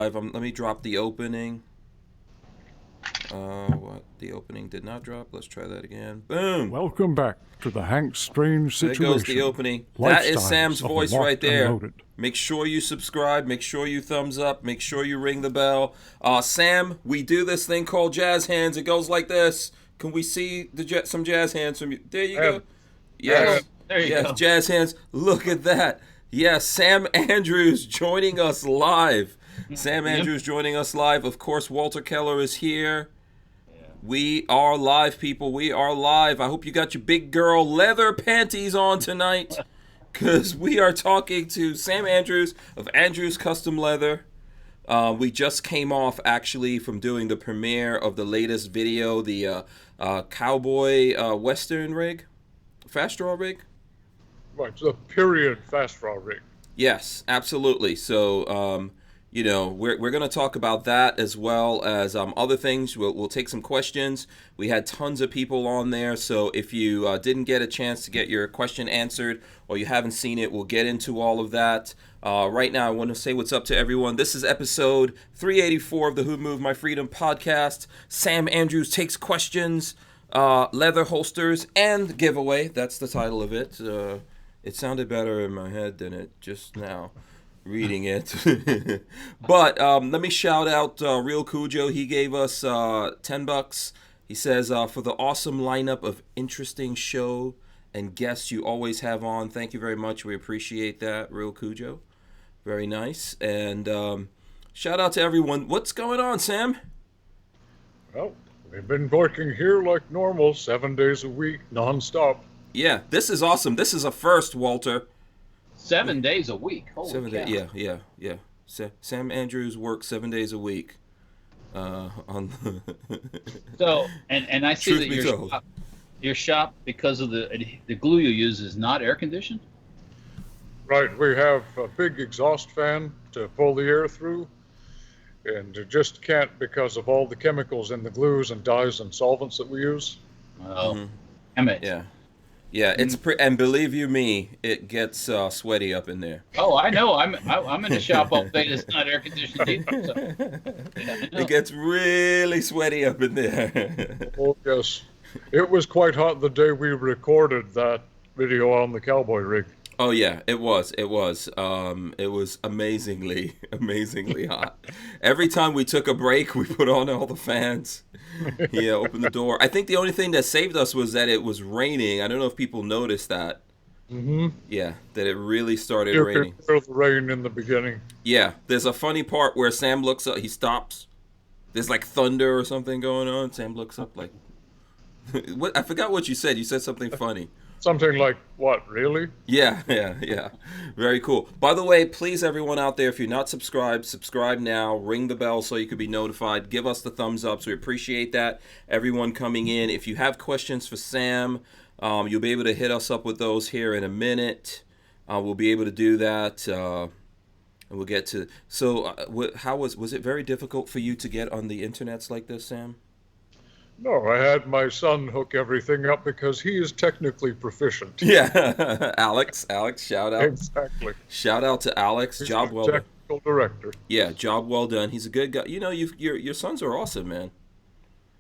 Let me drop the opening. What? The opening did not drop. Let's try that again. Boom. Welcome back to the Hank Strange Situation. There goes the opening. That is Sam's voice right there. Make sure you subscribe. Make sure you thumbs up. Make sure you ring the bell. Sam, we do this thing called jazz hands. It goes like this. Can we see some jazz hands from you? There you go. Yes. There you go. Jazz hands. Look at that. Yes, Sam Andrews joining us live. Sam Andrews joining us live. Of course, Walter Keller is here. We are live, people. We are live. I hope you got your big girl leather panties on tonight, because we are talking to Sam Andrews of Andrews Custom Leather. We just came off, actually, from doing the premiere of the latest video, the cowboy Western rig, fast draw rig. Right, the period fast draw rig. Yes, absolutely. So, we're going to talk about that as well as other things. We'll take some questions. We had tons of people on there, so if you didn't get a chance to get your question answered or you haven't seen it, we'll get into all of that. Right now, I want to say what's up to everyone. This is episode 384 of the Who Moved My Freedom podcast. Sam Andrews takes questions, leather holsters, and giveaway. That's the title of it. It sounded better in my head than it just now. Reading it. But let me shout out Real Cujo. He gave us $10. He says, for the awesome lineup of interesting show and guests you always have on. Thank you very much. We appreciate that, Real Cujo. Very nice. And shout out to everyone. What's going on, Sam? Well, we've been working here like normal, 7 days a week, nonstop. Yeah, this is awesome. This is a first, Walter. 7 days a week. Holy 7 cow. days. Yeah. Sam Andrews works 7 days a week. So, and I see that your shop, because of the glue you use, is not air conditioned. Right, we have a big exhaust fan to pull the air through, and it just can't because of all the chemicals in the glues and dyes and solvents that we use. Oh, damn it. Yeah, it's and believe you me, it gets sweaty up in there. Oh, I know. I'm in a shop all day that's not air conditioned either. So. It gets really sweaty up in there. Oh yes, it was quite hot the day we recorded that video on the cowboy rig. Oh yeah, it was. It was amazingly hot. Every time we took a break, we put on all the fans. Yeah, open the door. I think the only thing that saved us was that it was raining. I don't know if people noticed that. Mm-hmm. Yeah, that it really started You raining. could hear the rain in the beginning. Yeah, there's a funny part where Sam looks up. He stops. There's like thunder or something going on. Sam looks up like, what? I forgot what you said. You said something funny. Something like, what, really? Yeah. Very cool. By the way, please, everyone out there, if you're not subscribed, subscribe now. Ring the bell so you can be notified. Give us the thumbs up. So we appreciate that. Everyone coming in. If you have questions for Sam, you'll be able to hit us up with those here in a minute. We'll be able to do that. And we'll get to... So how was it very difficult for you to get on the internets like this, Sam? No, I had my son hook everything up because he is technically proficient. Yeah, Alex, shout out. Exactly. Shout out to Alex. He's Job well done. Technical director. Yeah, job well done. He's a good guy. You know, your sons are awesome, man.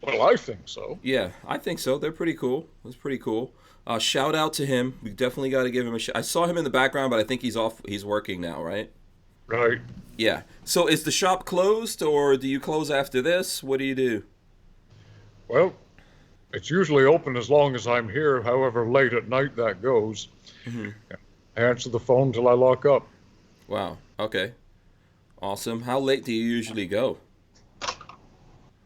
Well, I think so. Yeah, I think so. They're pretty cool. That's pretty cool. Shout out to him. We definitely got to give him a shout. I saw him in the background, but I think he's off. He's working now, right? Right. Yeah. So is the shop closed, or do you close after this? What do you do? Well, it's usually open as long as I'm here, however late at night that goes. Mm-hmm. I answer the phone till I lock up. Wow. Okay. Awesome. How late do you usually go?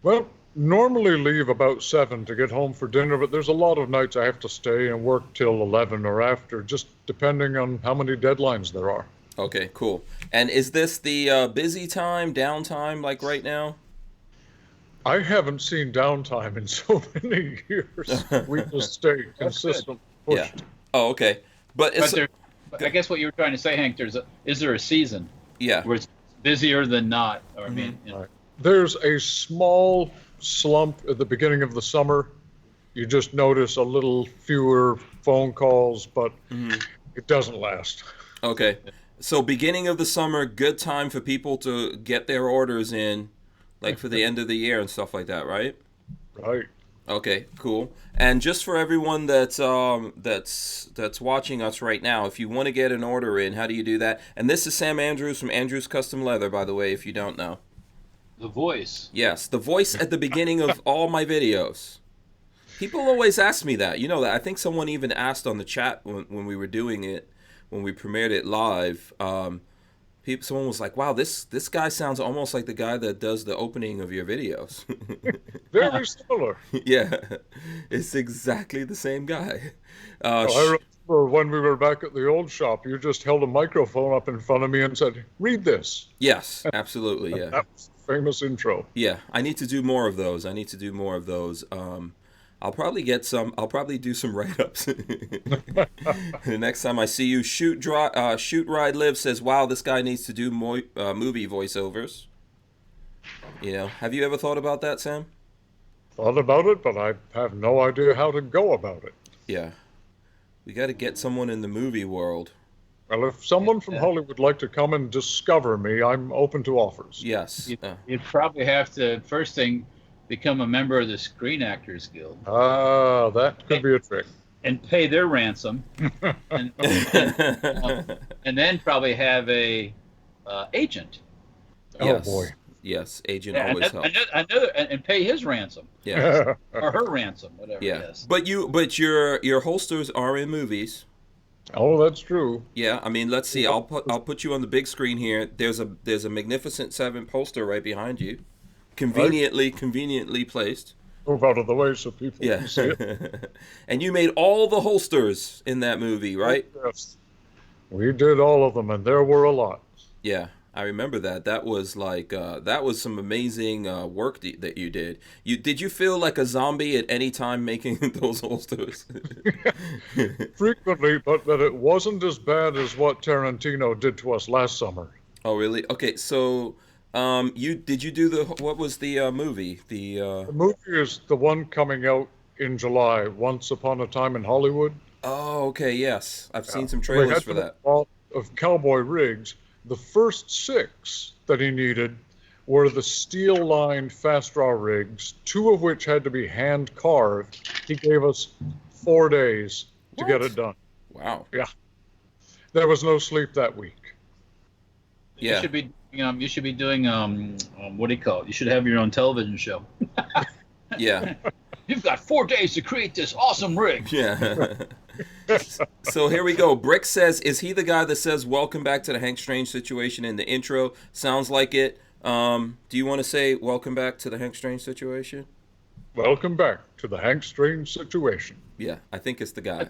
Well, normally leave about 7 to get home for dinner, but there's a lot of nights I have to stay and work till 11 or after, just depending on how many deadlines there are. Okay, cool. And is this the busy time, downtime, like right now? I haven't seen downtime in so many years. We just stay consistent. Yeah. Oh, okay. But I guess what you were trying to say, Hank, is there a season? Yeah. Where it's busier than not? Or, I mean, right. There's a small slump at the beginning of the summer. You just notice a little fewer phone calls, but it doesn't last. Okay. So beginning of the summer, good time for people to get their orders in, like for the end of the year and stuff like that, right? Right. Okay, cool. And just for everyone that's watching us right now, if you want to get an order in, how do you do that? And this is Sam Andrews from Andrews Custom Leather, by the way, if you don't know. The voice. Yes, the voice at the beginning of all my videos. People always ask me that. You know that. I think someone even asked on the chat when we were doing it, when we premiered it live. Someone was like, "Wow, this guy sounds almost like the guy that does the opening of your videos." Very similar. Yeah, it's exactly the same guy. I remember when we were back at the old shop, you just held a microphone up in front of me and said, "Read this." Yes, absolutely. Yeah. That was the famous intro. Yeah, I need to do more of those. I'll probably do some write-ups. The next time I see you, Shoot Ride Live says, "Wow, this guy needs to do more movie voiceovers." You know, have you ever thought about that, Sam? Thought about it, but I have no idea how to go about it. Yeah, we got to get someone in the movie world. Well, if someone from Hollywood would like to come and discover me, I'm open to offers. Yes. You'd probably have to, first thing, become a member of the Screen Actors Guild. Ah, that could be a trick. And pay their ransom, and then probably have a agent. Yes. Oh boy. Yes, agent always helps. And pay his ransom. Yeah. Or her ransom, whatever Yeah. it is. But your holsters are in movies. Oh, that's true. Yeah, I mean, let's see. I'll put you on the big screen here. There's a Magnificent Seven poster right behind you, conveniently placed. Move out of the way so people can see it. And you made all the holsters in that movie, right? Yes. We did all of them, and there were a lot. Yeah, I remember that. That was some amazing work that you did. Did you feel like a zombie at any time making those holsters? Frequently, but that it wasn't as bad as what Tarantino did to us last summer. Oh, really? Okay, so what was the movie? The movie is the one coming out in July, Once Upon a Time in Hollywood. Oh, okay, yes. I've seen some trailers for that. Of cowboy rigs. The first 6 that he needed were the steel-lined fast draw rigs, 2 of which had to be hand carved. He gave us 4 days to get it done. Wow. Yeah. There was no sleep that week. Yeah. You should be doing what do you call it? You should have your own television show. Yeah. You've got 4 days to create this awesome rig. Yeah. So here we go. Brick says, "Is he the guy that says welcome back to the Hank Strange situation in the intro?" Sounds like it. Do you want to say welcome back to the Hank Strange situation? Welcome back to the Hank Strange situation. Yeah, I think it's the guy.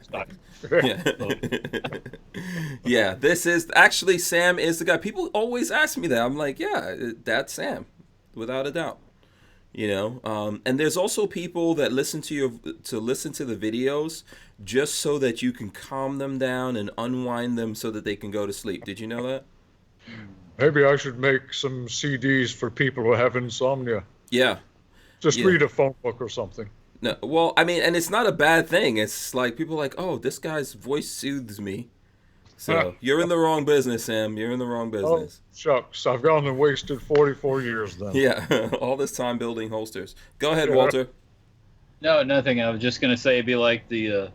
Yeah. Yeah, this is actually Sam is the guy. People always ask me that. I'm like, yeah, that's Sam, without a doubt. You know, and there's also people that listen to the videos just so that you can calm them down and unwind them so that they can go to sleep. Did you know that? Maybe I should make some CDs for people who have insomnia. Yeah. Just read a phone book or something. No, well, I mean, and it's not a bad thing. It's like people are like, oh, this guy's voice soothes me. So you're in the wrong business, Sam. You're in the wrong business. Oh, shucks. I've gone and wasted 44 years then. Yeah, all this time building holsters. Go ahead, Walter. No, nothing. I was just going to say it'd be like the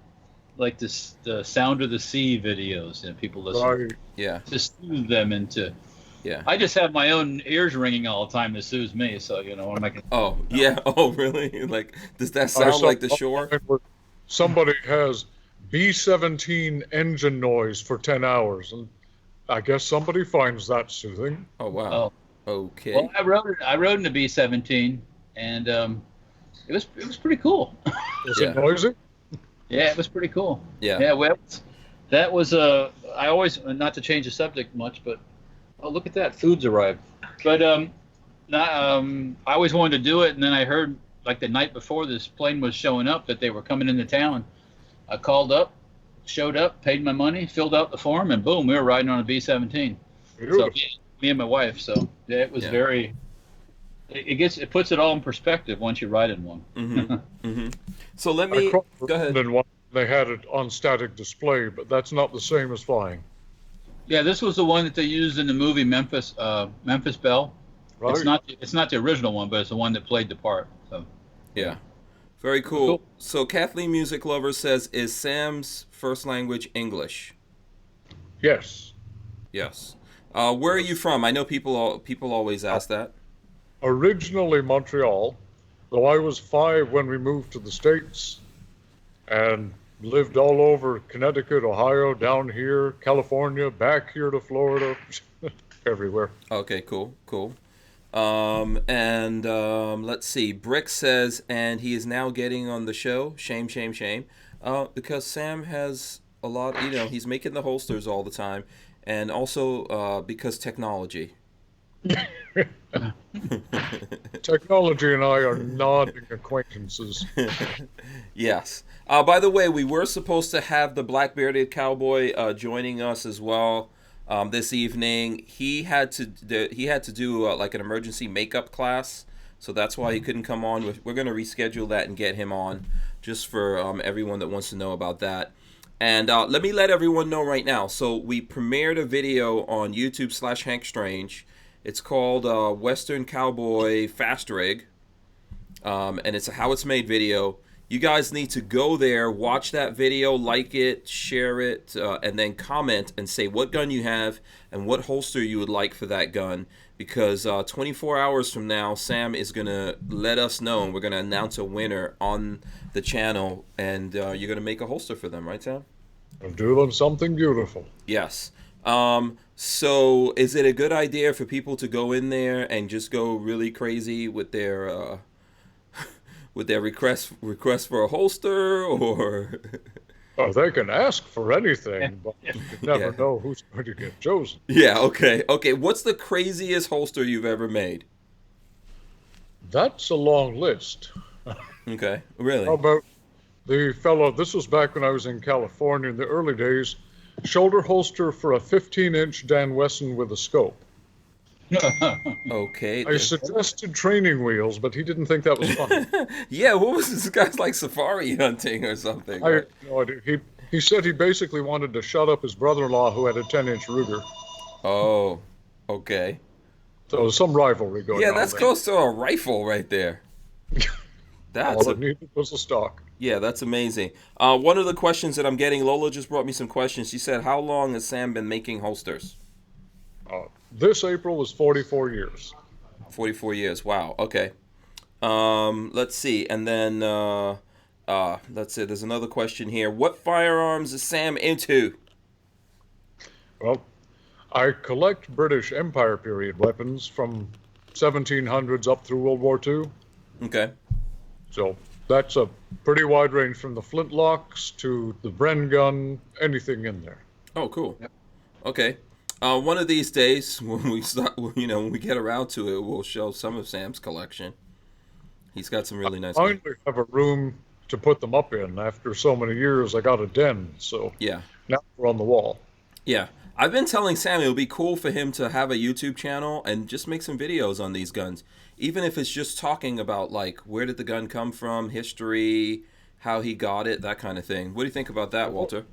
Sound of the Sea videos that people listen Right. Yeah. to soothe them into. Yeah. I just have my own ears ringing all the time that soothes me. So, you know, what am I going to Oh, yeah. Oh, really? Like, does that sound like the shore? Somebody has B-17 engine noise for 10 hours, and I guess somebody finds that soothing. Oh, wow. Oh. Okay. Well, I rode in a B-17, and it was pretty cool. Was it noisy? Yeah, it was pretty cool. Yeah. Yeah, well, that was I always, not to change the subject much, but oh, look at that, food's arrived. But I always wanted to do it, and then I heard like the night before this plane was showing up that they were coming into town. I called up, showed up, paid my money, filled out the form, and boom, we were riding on a B-17. So me and my wife. So yeah, it was very. It puts it all in perspective once you ride in one. Mm-hmm. Mm-hmm. So let me go ahead. They had it on static display, but that's not the same as flying. Yeah, this was the one that they used in the movie Memphis Belle. Right. It's not the original one, but it's the one that played the part. So Yeah. Very cool. So Kathleen Music Lover says, is Sam's first language English? Yes. Yes. Where are you from? I know people always ask that. Originally Montreal, though I was 5 when we moved to the States, and lived all over Connecticut, Ohio, down here, California, back here to Florida, everywhere. Okay, cool. Let's see. Brick says, and he is now getting on the show. Shame. Because Sam has a lot, he's making the holsters all the time. And also because technology. Technology and I are nodding acquaintances. Yes. By the way, we were supposed to have the Black Bearded Cowboy joining us as well this evening. He had to do like an emergency makeup class, so that's why he couldn't come on. We're going to reschedule that and get him on, just for everyone that wants to know about that. And let me let everyone know right now. So we premiered a video on YouTube/Hank Strange. It's called Western Cowboy Fast Rig, and it's a how it's made video. You guys need to go there, watch that video, like it, share it, and then comment and say what gun you have and what holster you would like for that gun. Because 24 hours from now, Sam is going to let us know, and we're going to announce a winner on the channel, and you're going to make a holster for them, right, Sam? And do them something beautiful. Yes. So is it a good idea for people to go in there and just go really crazy with their request for a holster, or? Oh, they can ask for anything, but you never know who's going to get chosen. Yeah, okay. What's the craziest holster you've ever made? That's a long list. Okay, really? How about the fellow, this was back when I was in California in the early days, shoulder holster for a 15-inch Dan Wesson with a scope. Okay. I suggested training wheels, but he didn't think that was fun. Yeah, what was this guy's like safari hunting or something? I had no idea. He said he basically wanted to shut up his brother-in-law who had a 10-inch Ruger. Oh, okay. So there's some rivalry going on. Yeah, that's close to a rifle right there. All it needed was a stock. Yeah, that's amazing. One of the questions that I'm getting, Lola just brought me some questions. She said, how long has Sam been making holsters? This April was 44 years. 44 years. Wow. Okay. Let's see. And then let's see. There's another question here. What firearms is Sam into? Well, I collect British Empire period weapons from 1700s up through World War II. Okay. So that's a pretty wide range from the flintlocks to the Bren gun, anything in there. Oh, cool. Yep. Okay. One of these days, when we start, when we get around to it, we'll show some of Sam's collection. He's got some really nice. I finally have a room to put them up in. After so many years, I got a den, so yeah. Now we're on the wall. Yeah, I've been telling Sam it would be cool for him to have a YouTube channel and just make some videos on these guns, even if it's just talking about like where did the gun come from, history, how he got it, that kind of thing. What do you think about that, Walter?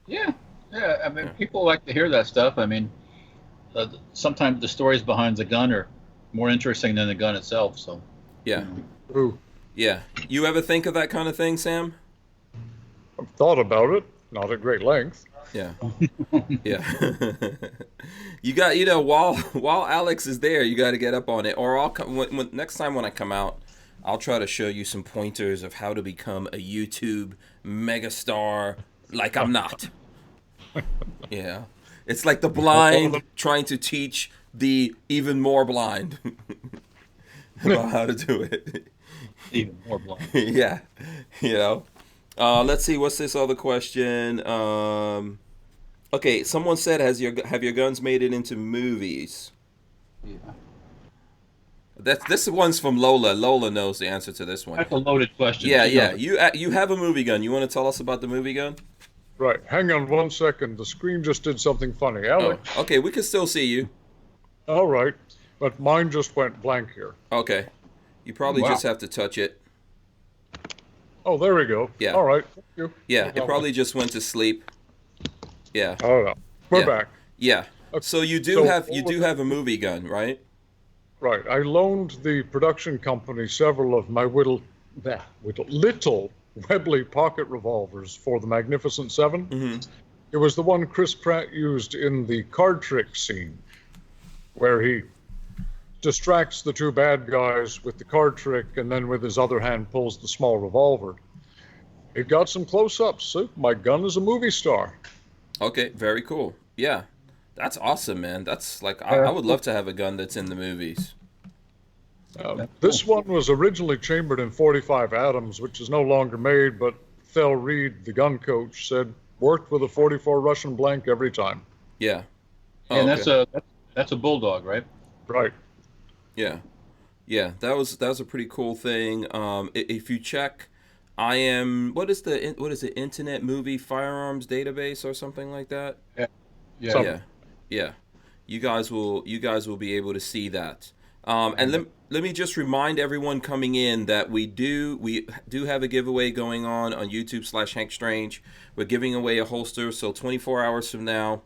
Yeah. Yeah, I mean, people like to hear that stuff. I mean, sometimes the stories behind the gun are more interesting than the gun itself. So, yeah. Ooh. Yeah. You ever think of that kind of thing, Sam? I've thought about it, not at great length. Yeah. Yeah. You got, while Alex is there, you got to get up on it. Or I'll come next time when I come out, I'll try to show you some pointers of how to become a YouTube megastar like I'm not. Yeah, it's like the blind trying to teach the even more blind about how to do it. Even more blind. Yeah, let's see. What's this other question? Okay, someone said, have your guns made it into movies? Yeah. This one's from Lola. Lola knows the answer to this one. That's a loaded question. Yeah. You have a movie gun. You want to tell us about the movie gun? Right. Hang on 1 second. The screen just did something funny. Alex. Oh, okay, we can still see you. All right. But mine just went blank here. Okay. You probably just have to touch it. Oh, there we go. Yeah. All right. Thank you. Yeah, it probably just went to sleep. Yeah. Oh, no. We're back. Yeah. Okay, So you do so have a movie gun, right? right. I loaned the production company several of my little Webley pocket revolvers for the Magnificent Seven. Mm-hmm. It was the one Chris Pratt used in the card trick scene, where he distracts the two bad guys with the card trick and then with his other hand pulls the small revolver. It got some close-ups. So my gun is a movie star. Okay, very cool. Yeah. That's awesome, man. That's like I would love to have a gun that's in the movies. This one was originally chambered in 45 Adams, which is no longer made, but Thel Reed, the gun coach, said worked with a 44 Russian blank every time. Yeah. Oh, And okay. that's a bulldog, right? Right. Yeah. Yeah, that was a pretty cool thing. If you check, what is the Internet Movie Firearms Database or something like that? Yeah. Yeah. So- Yeah, yeah. You guys will be able to see that. And let me just remind everyone coming in that we do have a giveaway going on YouTube/Hank Strange. We're giving away a holster, so 24 hours from now,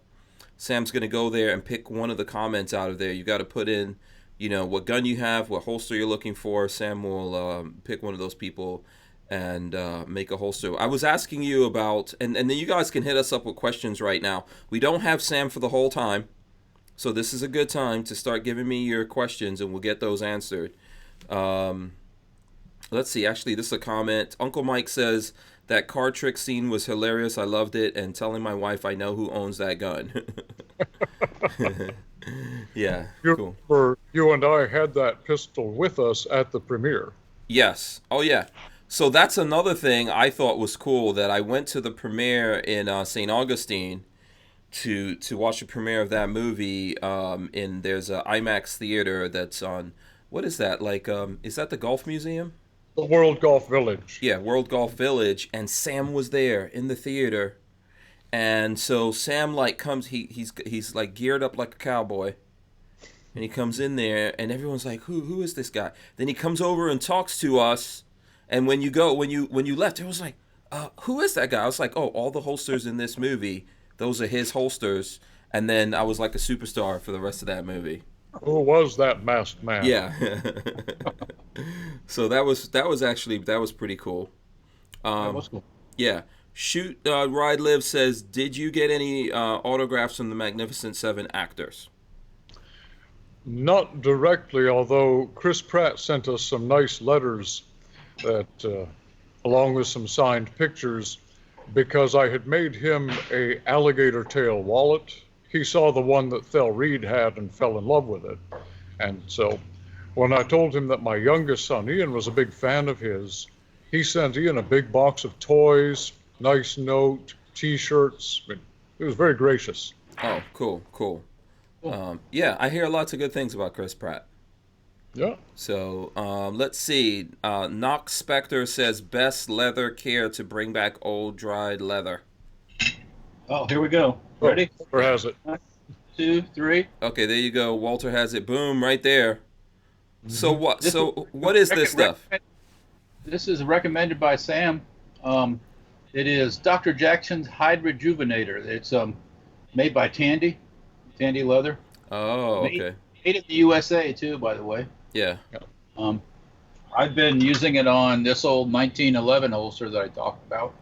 Sam's gonna go there and pick one of the comments out of there. You got to put in, what gun you have, what holster you're looking for. Sam will pick one of those people and make a holster. I was asking you about, and then you guys can hit us up with questions right now. We don't have Sam for the whole time, so this is a good time to start giving me your questions, and we'll get those answered. Let's see. Actually, this is a comment. Uncle Mike says that card trick scene was hilarious. I loved it, and telling my wife I know who owns that gun. Yeah, cool. You and I had that pistol with us at the premiere. Yes. Oh, yeah. So that's another thing I thought was cool, that I went to the premiere in St. Augustine to watch the premiere of that movie. There's a IMAX theater that's on, what is that? Like, is that the Golf Museum? The World Golf Village. Yeah, World Golf Village, and Sam was there in the theater. And so Sam comes, he's like geared up like a cowboy. And he comes in there and everyone's like, who is this guy? Then he comes over and talks to us. And when you left, it was like, who is that guy? I was like, oh, all the holsters in this movie, those are his holsters. And then I was like a superstar for the rest of that movie. Who was that masked man? Yeah. So that was pretty cool. That was cool. Yeah. Shoot, Ride Live says, did you get any autographs from the Magnificent Seven actors? Not directly, although Chris Pratt sent us some nice letters that, along with some signed pictures, because I had made him a alligator tail wallet. He saw the one that Thel Reed had and fell in love with it. And so when I told him that my youngest son, Ian, was a big fan of his, he sent Ian a big box of toys, nice note, T-shirts. It was very gracious. Oh, cool. Yeah, I hear lots of good things about Chris Pratt. Yeah. So let's see. Knox Spector says, best leather care to bring back old dried leather. Oh, here we go. Ready? Or has it? 1, 2, 3. Okay, there you go. Walter has it. Boom, right there. So what? What is this stuff? This is recommended by Sam. It is Dr. Jackson's Hide Rejuvenator. It's made by Tandy Leather. Oh, okay. Made in the USA too, by the way. Yeah. I've been using it on this old 1911 holster that I talked about.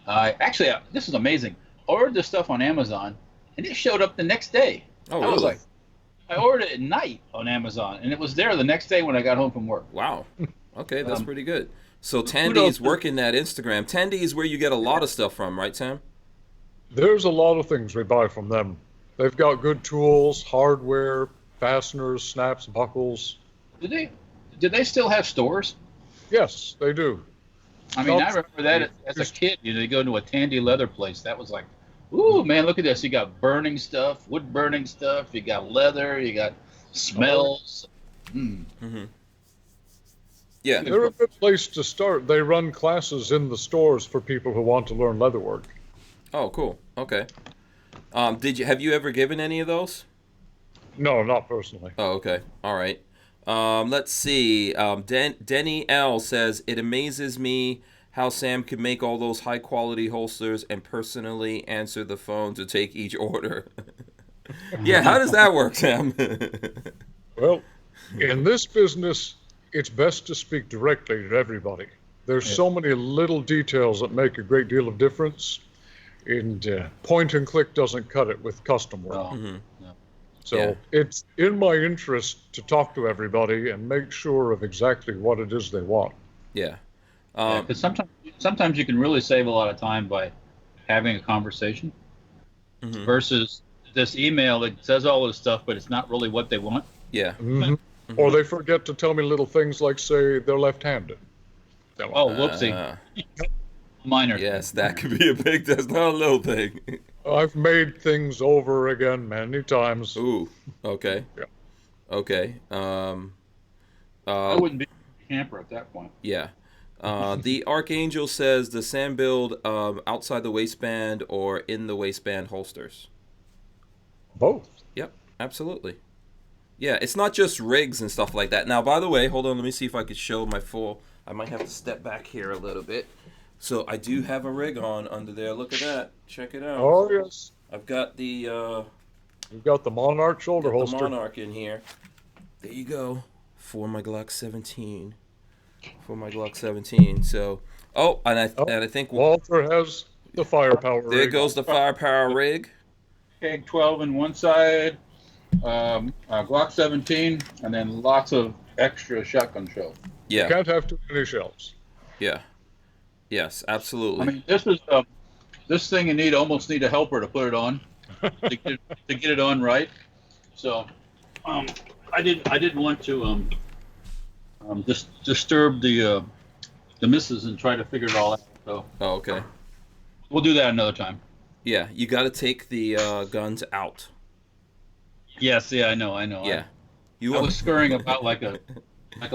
Actually, this is amazing. Ordered this stuff on Amazon, and it showed up the next day. Oh, I was really? like, I ordered it at night on Amazon, and it was there the next day when I got home from work. Wow. Okay, that's pretty good. So Tandy's working that Instagram. Tandy is where you get a lot of stuff from, right, Sam? There's a lot of things we buy from them. They've got good tools, hardware, fasteners, snaps, buckles. Did they still have stores? Yes, they do. I mean, I remember that as a kid. You go to a Tandy Leather place. That was like, ooh, man, look at this. You got burning stuff, wood burning stuff. You got leather. You got smells. Mm-hmm. Yeah. They're a good place to start. They run classes in the stores for people who want to learn leatherwork. Oh, cool. Okay. Have you ever given any of those? No, not personally. Oh, okay. All right. Let's see. Denny L says, it amazes me how Sam could make all those high quality holsters and personally answer the phone to take each order. Yeah, how does that work, Sam? Well, in this business, it's best to speak directly to everybody. There's so many little details that make a great deal of difference, and point and click doesn't cut it with custom work. No. So Yeah. it's in my interest to talk to everybody and make sure of exactly what it is they want. Yeah. Because sometimes you can really save a lot of time by having a conversation versus this email that says all this stuff, but it's not really what they want. Yeah. Or they forget to tell me little things like, say, they're left-handed. Oh, whoopsie. Minor. Yes, that could be a big. That's not a little thing. I've made things over again many times. Ooh. Okay. Yeah. Okay. I wouldn't be a camper at that point. Yeah. The Archangel says the SAM build outside the waistband or in the waistband holsters. Both. Yep, absolutely. Yeah, it's not just rigs and stuff like that. Now, by the way, hold on. Let me see if I could show my full. I might have to step back here a little bit. So I do have a rig on under there. Look at that. Check it out. Oh, yes. I've got the You've got the Monarch shoulder holster. Monarch in here. There you go. For my Glock 17. So, and I think Walther has the firepower there rig. goes the firepower rig. Keg 12 in one side, Glock 17, and then lots of extra shotgun shells. Yeah. Can't have too many shells. Yeah. Yes, absolutely. I mean, this thing you almost need a helper to put it on to get it on right. So, I didn't want to disturb the missus and try to figure it all out. So okay. we'll do that another time. Yeah, you got to take the guns out. Yes, yeah, I know. Yeah. I was scurrying about like a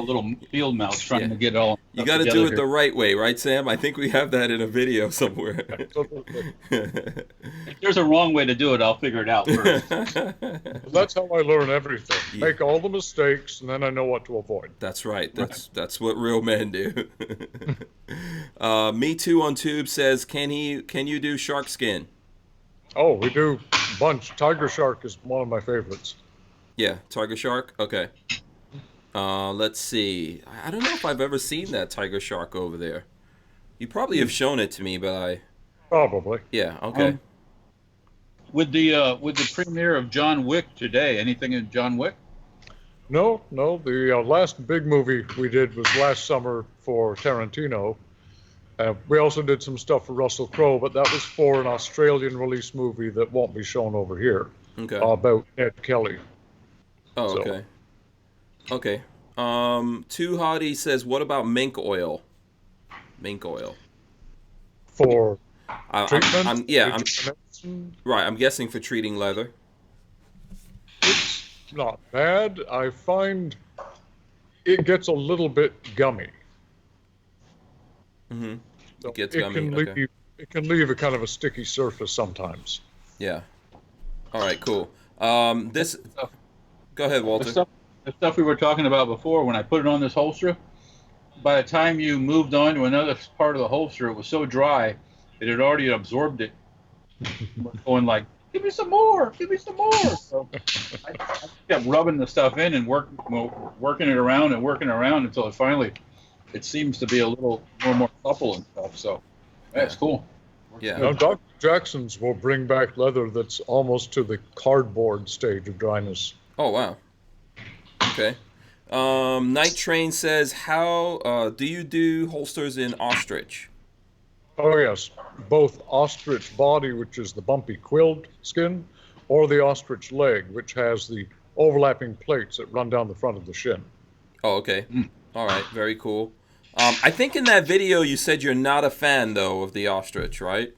little field mouse trying to get it all. You got to do it the right way, right, Sam? I think we have that in a video somewhere. If there's a wrong way to do it, I'll figure it out first. That's how I learn everything. Make all the mistakes, and then I know what to avoid. That's right. That's what real men do. Me Too on Tube says, can you do shark skin? Oh, we do a bunch. Tiger shark is one of my favorites. Yeah, tiger shark. Okay. Let's see. I don't know if I've ever seen that tiger shark over there. You probably have shown it to me, but Probably. Yeah. Okay. With the premiere of John Wick today, anything in John Wick? No. The last big movie we did was last summer for Tarantino. We also did some stuff for Russell Crowe, but that was for an Australian release movie that won't be shown over here. Okay. About Ned Kelly. Oh, okay. Okay. Too Hottie says, what about mink oil? Mink oil. For treatment? I'm guessing for treating leather. It's not bad. I find it gets a little bit gummy. Mm-hmm. So it gets gummy. It can leave a kind of a sticky surface sometimes. Yeah. All right, cool. Go ahead, Walter. The stuff we were talking about before, when I put it on this holster, by the time you moved on to another part of the holster, it was so dry it had already absorbed it. Going like, give me some more. So I kept rubbing the stuff in and working it around until it seems to be a little more supple and stuff. So that's cool. Yeah. Now, Dr. Jackson's will bring back leather that's almost to the cardboard stage of dryness. Oh, wow. Okay. Night Train says, how do you do holsters in ostrich? Oh, yes. Both ostrich body, which is the bumpy quilled skin, or the ostrich leg, which has the overlapping plates that run down the front of the shin. Oh, okay. All right. Very cool. I think in that video you said you're not a fan, though, of the ostrich, right?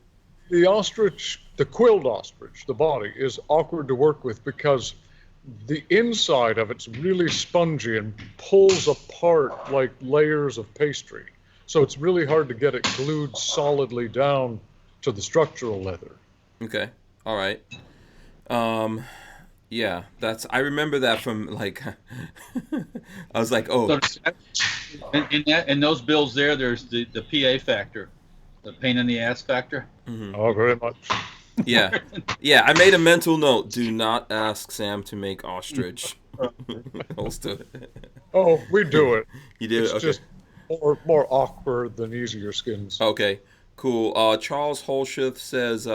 The ostrich, the quilled ostrich, the body, is awkward to work with because the inside of it's really spongy and pulls apart like layers of pastry. So it's really hard to get it glued solidly down to the structural leather. Okay. All right. Yeah, I remember that from like, I was like, oh. In those bills there's the PA factor, the pain in the ass factor. Mm-hmm. Oh, very much. Yeah. Yeah, I made a mental note. Do not ask Sam to make ostrich. Holster. Oh, we do it. You do? It's Okay. just more awkward than easier skins. Okay. Cool. Charles Holsheth says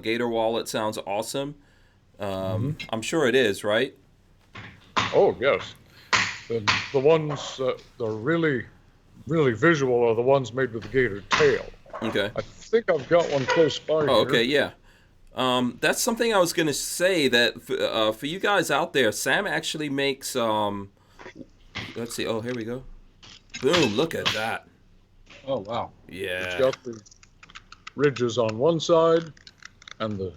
Gator Wallet sounds awesome. I'm sure it is, right? Oh, yes. The ones that are really, really visual are the ones made with the gator tail. Okay. I think I've got one close by here. Oh, okay, yeah. That's something I was gonna say that for you guys out there, Sam actually makes let's see. Oh, here we go. Boom! Look at that. Oh wow. It's Yeah. got the ridges on one side and the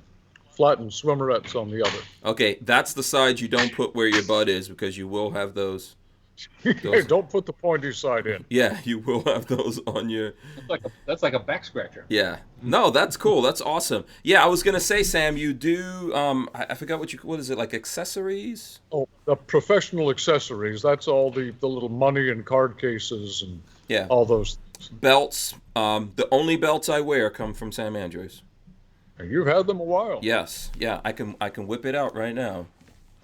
flattened swimmerettes on the other. Okay, that's the side you don't put where your butt is because you will have those. Hey, don't put the pointy side in. Yeah, you will have those on your. That's like a back scratcher. Yeah. No, that's cool. That's awesome. Yeah, I was gonna say, Sam, you do. I forgot what is it, like accessories? Oh, the professional accessories. That's all the little money and card cases and Yeah. all those things. Belts. The only belts I wear come from Sam Andrews. And you've had them a while. Yes. Yeah. I can whip it out right now.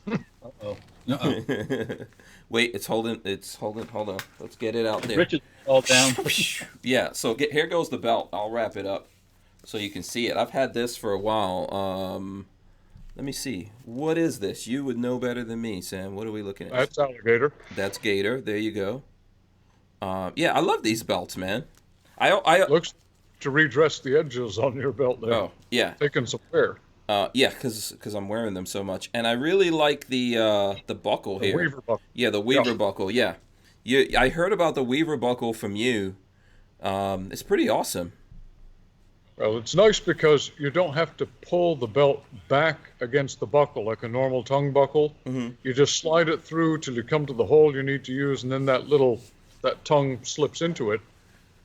Uh-oh. Uh-oh. Wait, it's holding. Hold on. Let's get it out there. Riches all down. Yeah. So here goes the belt. I'll wrap it up so you can see it. I've had this for a while. Let me see. What is this? You would know better than me, Sam. What are we looking at? That's alligator. That's Gator. There you go. Yeah, I love these belts, man. I Looks to redress the edges on your belt there. oh yeah. Taking some wear. Yeah, because I'm wearing them so much, and I really like the buckle The here. weaver buckle. Yeah, the Weaver Yeah. buckle. Yeah, I heard about the Weaver buckle from you. It's pretty awesome. Well, it's nice because you don't have to pull the belt back against the buckle like a normal tongue buckle. Mm-hmm. You just slide it through till you come to the hole you need to use, and then that tongue slips into it.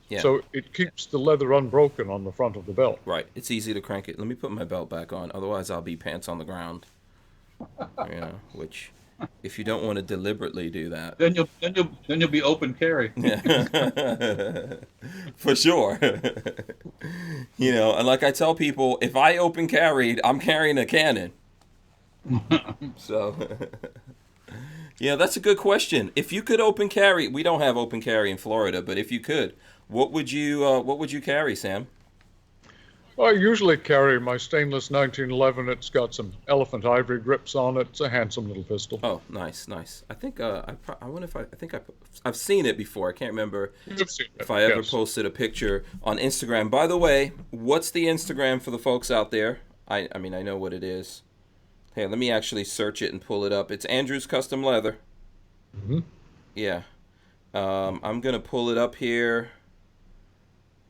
Yeah. So it keeps the leather unbroken on the front of the belt. Right. It's easy to crank it. Let me put my belt back on. Otherwise, I'll be pants on the ground. Yeah. Which, if you don't want to deliberately do that. Then you'll be open carry. Yeah. For sure. You know, and like I tell people, if I open carried, I'm carrying a cannon. So, yeah, that's a good question. If you could open carry, we don't have open carry in Florida, but if you could, what would you carry, Sam? I usually carry my stainless 1911. It's got some elephant ivory grips on it. It's a handsome little pistol. Oh, nice. I think I wonder if I think I've seen it before. I can't remember You've seen it, if I ever yes. posted a picture on Instagram. By the way, what's the Instagram for the folks out there? I mean, I know what it is. Hey, let me actually search it and pull it up. It's Andrew's Custom Leather. Mm-hmm. Yeah. I'm going to pull it up here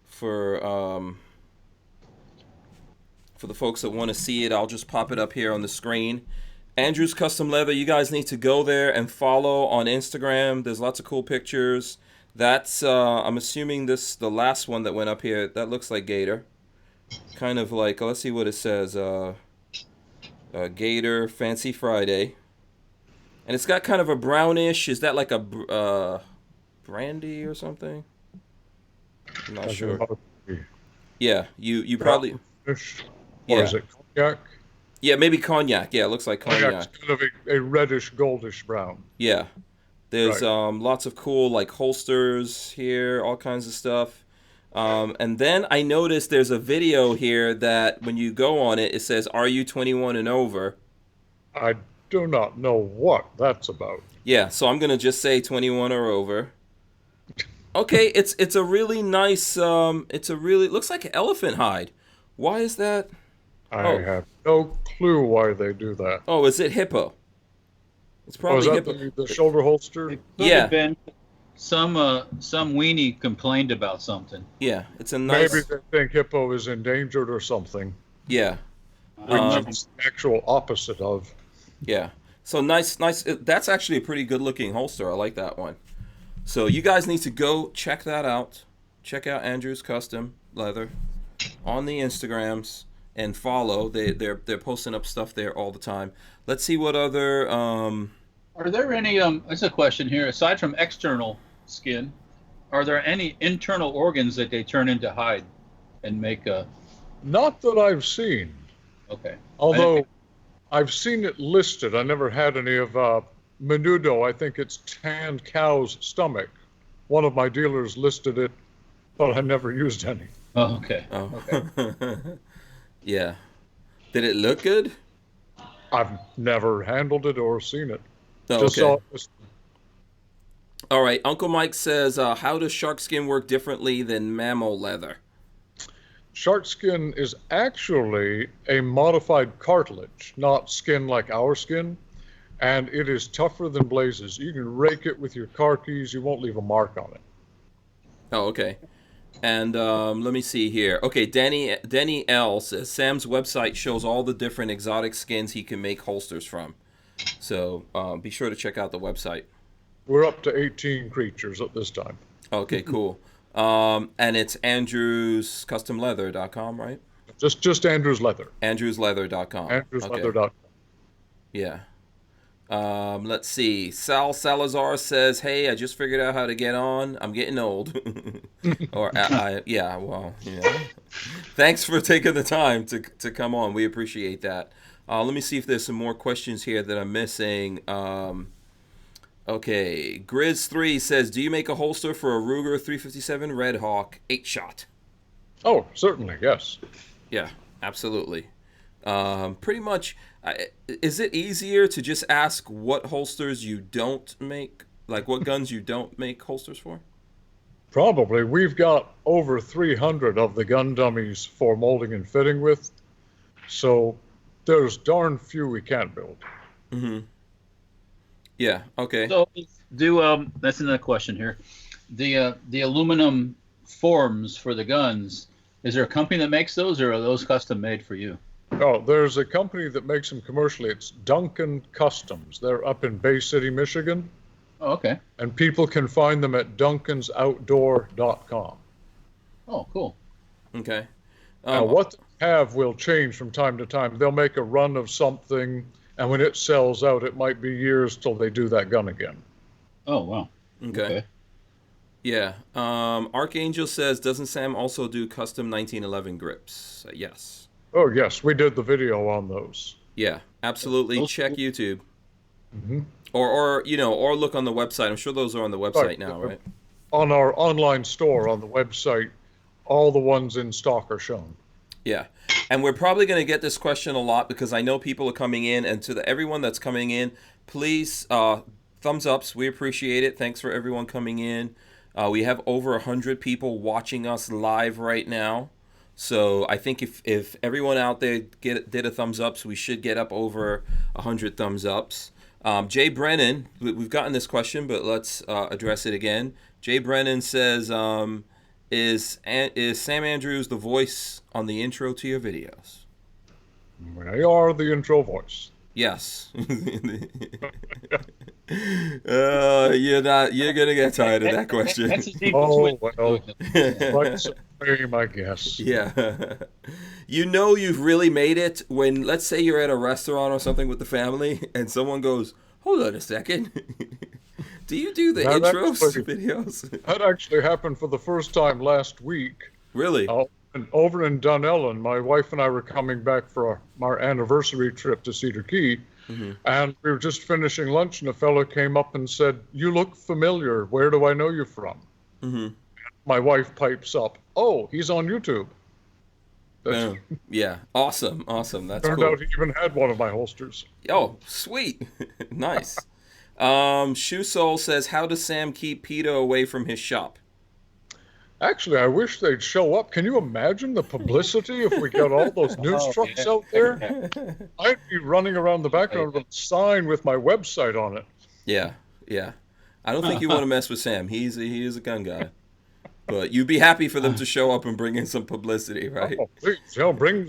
for the folks that want to see it. I'll just pop it up here on the screen. Andrew's Custom Leather. You guys need to go there and follow on Instagram. There's lots of cool pictures. That's, I'm assuming the last one that went up here, that looks like Gator. Kind of like, let's see what it says. Gator Fancy Friday. And it's got kind of a brownish, is that like a brandy or something? I'm not sure. Yeah, you probably... Or Yeah. is it cognac? Yeah, maybe cognac. Yeah, it looks like cognac. Cognac's kind of a reddish, goldish brown. Yeah. There's Right. lots of cool like holsters here, all kinds of stuff. And then I noticed there's a video here that when you go on it, it says, "Are you 21 and over?" I do not know what that's about. Yeah, so I'm gonna just say 21 or over. Okay, it's a really nice. It looks like elephant hide. Why is that? I have no clue why they do that. Oh, is it hippo? It's Oh, probably is that hippo. the shoulder holster? It could Yeah. have been some weenie complained about something. Yeah, it's a nice. Maybe they think hippo is endangered or something. Yeah, Which is the actual opposite of. yeah. So nice. That's actually a pretty good looking holster. I like that one. So you guys need to go check that out. Check out Andrew's Custom Leather on the Instagrams and follow. They're posting up stuff there all the time. Let's see what other. Are there any there's a question here, aside from external skin, are there any internal organs that they turn into hide and make a Not that I've seen. Okay. Although I've seen it listed. I never had any of menudo. I think it's tanned cow's stomach. One of my dealers listed it, but I never used any. Oh, okay. Oh. Okay. Yeah. Did it look good? I've never handled it or seen it. Oh, Just okay. saw it listed. All right. Uncle Mike says, how does shark skin work differently than mammal leather? Shark skin is actually a modified cartilage, not skin like our skin, and it is tougher than blazes. You can rake it with your car keys, you won't leave a mark on it. Oh, okay. And let me see here. Okay, Denny L says Sam's website shows all the different exotic skins he can make holsters from. So be sure to check out the website. We're up to 18 creatures at this time. Okay, cool. And it's andrewscustomleather.com, right? Just Andrew's Leather. andrewsleather.com. Andrewsleather.com. Yeah. Let's see. Sal Salazar says, "Hey, I just figured out how to get on. I'm getting old." Or yeah, well, yeah. Thanks for taking the time to come on. We appreciate that. Let me see if there's some more questions here that I'm missing. Okay, Grizz3 says, "Do you make a holster for a Ruger 357 Red Hawk 8-shot?" Oh, certainly, yes. Yeah, absolutely. Pretty much, is it easier to just ask what holsters you don't make? Like what guns you don't make holsters for? Probably. We've got over 300 of the gun dummies for molding and fitting with, so there's darn few we can't build. Mm-hmm. Yeah, okay. So that's another question here. The aluminum forms for the guns, is there a company that makes those, or are those custom made for you? Oh, there's a company that makes them commercially. It's Duncan Customs. They're up in Bay City, Michigan. Oh, okay. And people can find them at duncansoutdoor.com. Oh, cool. Okay. Now, what they have will change from time to time. They'll make a run of something, and when it sells out, it might be years till they do that gun again. Oh, wow. Okay. Yeah. Archangel says, "Doesn't Sam also do custom 1911 grips?" Yes. Oh, yes, we did the video on those. Yeah, absolutely. Check YouTube. Mm-hmm. Or look on the website. I'm sure those are on the website now, right? On our online store on the website, all the ones in stock are shown. Yeah. And we're probably going to get this question a lot because I know people are coming in, and to everyone that's coming in, please thumbs ups. We appreciate it. Thanks for everyone coming in. We have over 100 people watching us live right now. So I think if everyone out there did a thumbs ups, we should get up over 100 thumbs ups. Jay Brennan, we've gotten this question, but let's address it again. Jay Brennan says, is Sam Andrews the voice on the intro to your videos? They are the intro voice. Yes. You're gonna get tired of that question. Oh, well, like same, I guess. Yeah. You've really made it when, let's say you're at a restaurant or something with the family and someone goes, "Hold on a second." Do you do the intros videos? That actually happened for the first time last week. Really? Over in Dunellen, my wife and I were coming back for our anniversary trip to Cedar Key, and we were just finishing lunch, and a fellow came up and said, "You look familiar. Where do I know you from?" Mm-hmm. My wife pipes up, "Oh, he's on YouTube." Yeah, awesome. That's Turned cool. out he even had one of my holsters. Oh, sweet. Nice. Shoe Soul says, "How does Sam keep PETA away from his shop?" Actually, I wish they'd show up. Can you imagine the publicity if we got all those news trucks out there? I'd be running around the background with a sign with my website on it. Yeah. I don't think you want to mess with Sam. He is a gun guy. But you'd be happy for them to show up and bring in some publicity, right? Oh, please, bring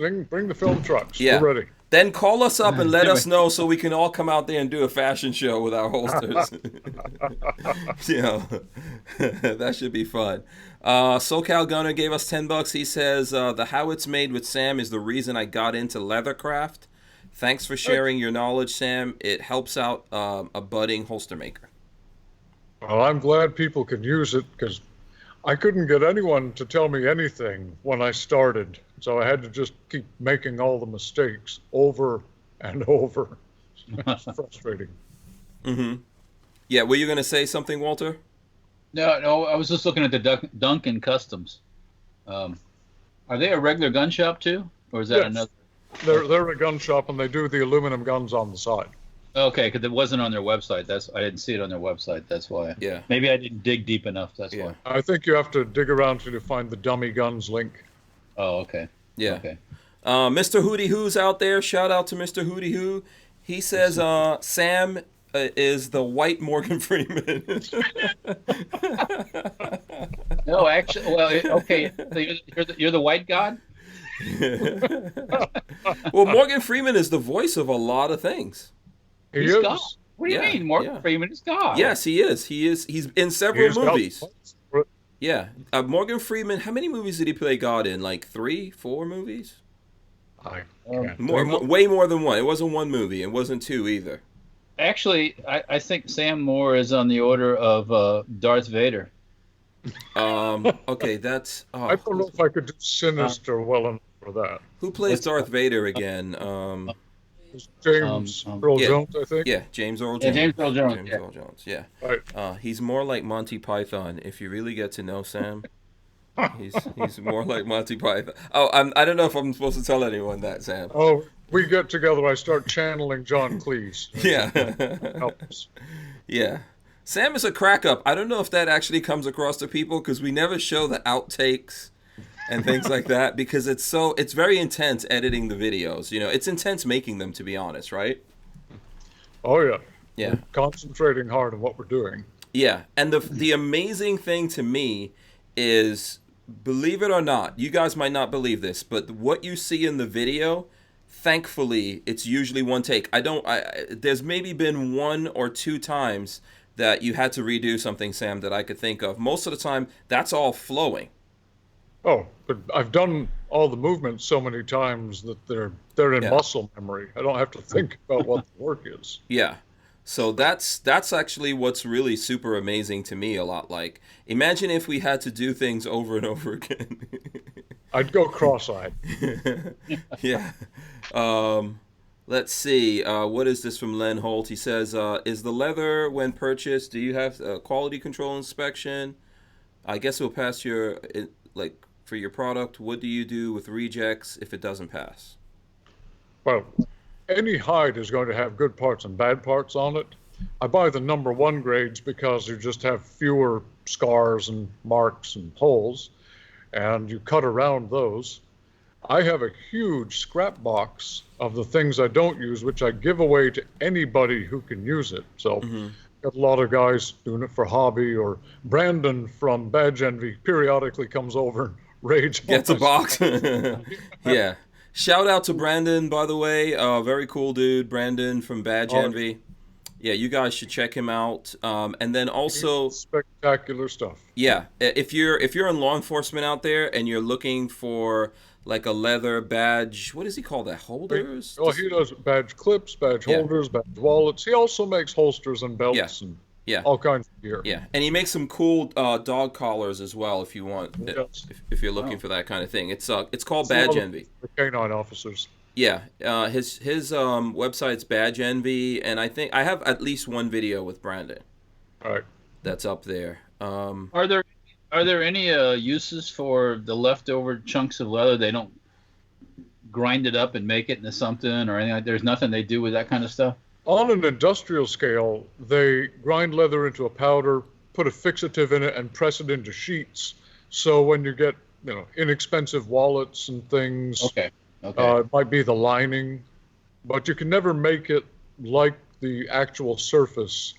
the film trucks. Yeah. We're ready. Then call us up and let us know so we can all come out there and do a fashion show with our holsters. That should be fun. SoCal Gunner gave us $10. He says, "The How It's Made with Sam is the reason I got into leathercraft. Thanks for sharing your knowledge, Sam. It helps out a budding holster maker." Well, I'm glad people can use it because I couldn't get anyone to tell me anything when I started. So I had to just keep making all the mistakes over and over. It's frustrating. Mm-hmm. Yeah, were you going to say something, Walter? No, I was just looking at the Duncan Customs. Are they a regular gun shop too, or is that Yes. another? They're a gun shop, and they do the aluminum guns on the side. Okay, because it wasn't on their website. I didn't see it on their website. That's why. Yeah. Maybe I didn't dig deep enough. That's Yeah. why. I think you have to dig around till you find the dummy guns link. Oh, okay. Yeah. Okay. Mr. Hootie Hoo's out there. Shout out to Mr. Hootie Hoo. He says Sam is the white Morgan Freeman. No, actually, well, okay. So you're the white god. Well, Morgan Freeman is the voice of a lot of things. He He's is. God. What do you Yeah, mean, Morgan yeah. Freeman is God? Yes, he is. He's in several He's got movies. the- Yeah. Morgan Freeman, how many movies did he play God in? Like 3, 4 movies? I can't Way more than one. It wasn't one movie. It wasn't 2 either. Actually, I think Sam Moore is on the order of Darth Vader. Okay, that's... I don't know if I could do Sinister well enough for that. Who plays Darth Vader again? It's James Earl yeah. Jones, I think. Yeah, James Earl Yeah, Jones. James Earl Jones. James Yeah. Earl Jones, yeah. Right. He's more like Monty Python. If you really get to know Sam, he's more like Monty Python. Oh, I don't know if I'm supposed to tell anyone that, Sam. Oh, we get together, I start channeling John Cleese. Yeah. Helps. Yeah. Sam is a crack up. I don't know if that actually comes across to people because we never show the outtakes and things like that because it's very intense editing the videos. You know, it's intense making them, to be honest, right? Oh, yeah. Yeah. We're concentrating hard on what we're doing. Yeah. And the amazing thing to me is, believe it or not, you guys might not believe this, but what you see in the video, thankfully, it's usually one take. There's maybe been 1 or 2 times that you had to redo something, Sam, that I could think of. Most of the time, that's all flowing. Oh, but I've done all the movements so many times that they're in muscle memory. I don't have to think about what the work is. Yeah. So that's actually what's really super amazing to me a lot. Like, imagine if we had to do things over and over again. I'd go cross-eyed. Yeah. Let's see. What is this from Len Holt? He says, is the leather, when purchased, do you have a quality control inspection? I guess it'll pass for your product. What do you do with rejects if it doesn't pass? Well, any hide is going to have good parts and bad parts on it. I buy the number 1 grades because you just have fewer scars and marks and holes, and you cut around those. I have a huge scrap box of the things I don't use, which I give away to anybody who can use it. So got a lot of guys doing it for hobby, or Brandon from Badge Envy periodically comes over and raids. Gets a box. Yeah. Shout out to Brandon, by the way. Very cool dude, Brandon from Badge Envy. Yeah, you guys should check him out. And then also, spectacular stuff. Yeah, if you're in law enforcement out there and you're looking for like a leather badge, what does he call that? Holders? Oh, he does badge clips, badge holders, badge wallets. He also makes holsters and belts and all kinds of gear. Yeah, and he makes some cool dog collars as well if you want. Yes. If you're looking for that kind of thing, it's called Badge Envy. The canine officers. Yeah, his website's Badge Envy, and I think I have at least one video with Brandon. All right. That's up there. Are there any uses for the leftover chunks of leather? They don't grind it up and make it into something or anything. There's nothing they do with that kind of stuff. On an industrial scale, they grind leather into a powder, put a fixative in it, and press it into sheets. So when you get inexpensive wallets and things, it might be the lining, but you can never make it like the actual surface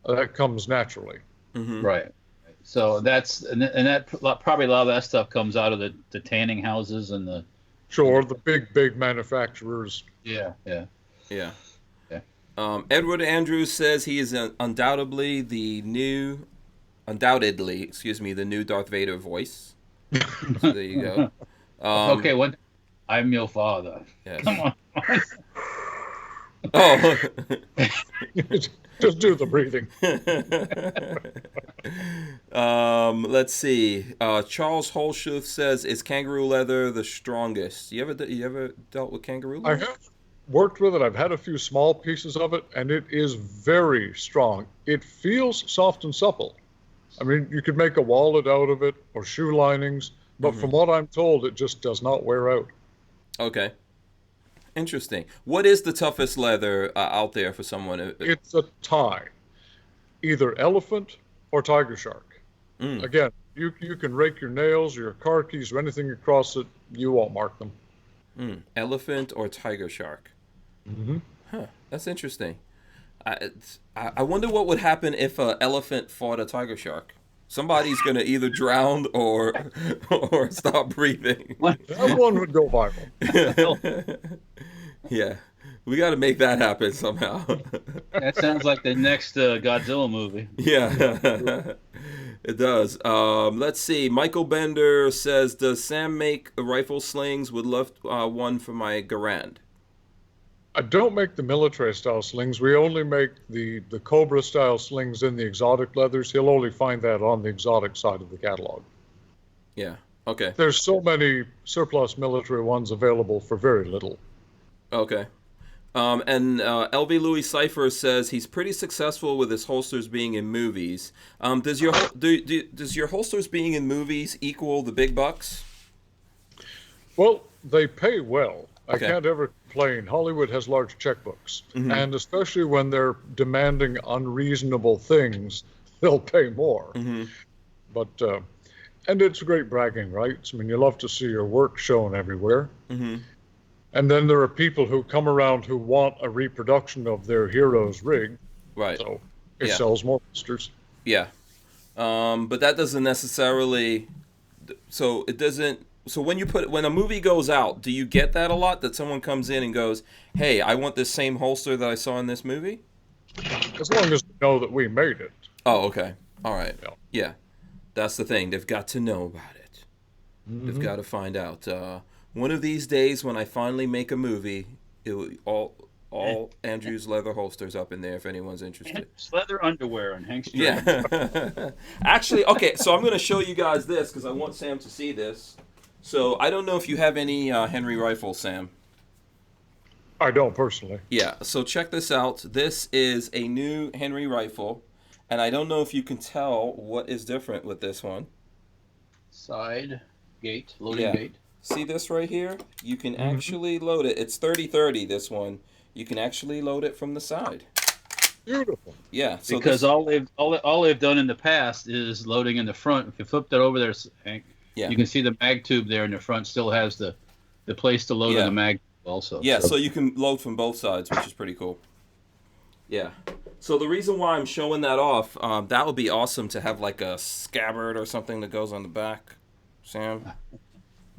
that comes naturally. Mm-hmm. Right. So that probably a lot of that stuff comes out of the tanning houses and the. Sure, the big manufacturers. Yeah. Edward Andrews says he is undoubtedly the new Darth Vader voice. So there you go. Okay, I'm your father. Yes. Come on. Just do the breathing. Let's see. Charles Holshuth says, "Is kangaroo leather the strongest?" You ever dealt with kangaroo I leather? have worked with it. I've had a few small pieces of it, and it is very strong. It feels soft and supple. I mean, you could make a wallet out of it or shoe linings, but from what I'm told, it just does not wear out. Okay. Interesting. What is the toughest leather out there for someone? It's a tie, either elephant or tiger shark. Again, you can rake your nails, your car keys, or anything across it, you won't mark them. Elephant or tiger shark? Hmm. Huh. That's interesting. I wonder what would happen if an elephant fought a tiger shark. Somebody's gonna either drown or or stop breathing. That one would go viral. Yeah, we got to make that happen somehow. That sounds like the next Godzilla movie. Yeah, it does. Let's see. Michael Bender says, "Does Sam make rifle slings? Would love one for my Garand." I don't make the military style slings. We only make the Cobra style slings in the exotic leathers. He'll only find that on the exotic side of the catalog. Yeah. Okay. There's so many surplus military ones available for very little. Okay. And LV Louis Cipher says he's pretty successful with his holsters being in movies. Does your holsters being in movies equal the big bucks? Well, they pay well. I Okay. can't ever complain. Hollywood has large checkbooks, and especially when they're demanding unreasonable things, they'll pay more. But and it's great bragging rights. I mean, you love to see your work shown everywhere. And then there are people who come around who want a reproduction of their hero's rig, Right. so it Yeah. sells more posters. Yeah. But that doesn't necessarily. So it doesn't. So when a movie goes out, do you get that a lot? That someone comes in and goes, "Hey, I want this same holster that I saw in this movie." As long as they know that we made it. Oh, okay. All right. Yeah. Yeah. That's the thing. They've got to know about it. They've got to find out. One of these days, when I finally make a movie, it will all Andrew's leather holsters up in there if anyone's interested. It's leather underwear and Hank's jersey. Yeah. Actually, okay. So I'm going to show you guys this because I want Sam to see this. So I don't know if you have any Henry rifles, Sam. I don't personally. Yeah. So check this out. This is a new Henry rifle, and I don't know if you can tell what is different with this one. Side gate, loading Yeah. gate. See this right here? You can actually load it. It's 30-30, this one. You can actually load it from the side. Beautiful. Yeah. So Because this, all they've done in the past is loading in the front. If you flip that over there, Hank, yeah. you can see the mag tube there in the front still has the place to load Yeah. in the mag also. Yeah, so you can load from both sides, which is pretty cool. Yeah. So the reason why I'm showing that off, that would be awesome to have like a scabbard or something that goes on the back, Sam.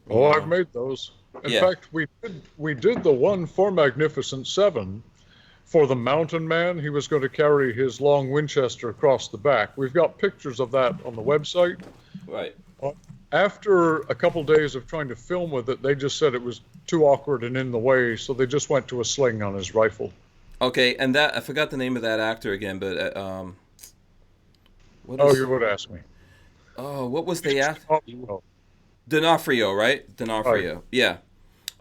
Oh, I've made those. In Yeah. fact, we did the one for Magnificent Seven for the mountain man. He was going to carry his long Winchester across the back. We've got pictures of that on the website. Right. After a couple days of trying to film with it, they just said it was too awkward and in the way, so they just went to a sling on his rifle. Okay, and that I forgot the name of that actor again, but what Oh, is, you would ask me. what was the actor? Oh, D'Onofrio, right? D'Onofrio. Yeah.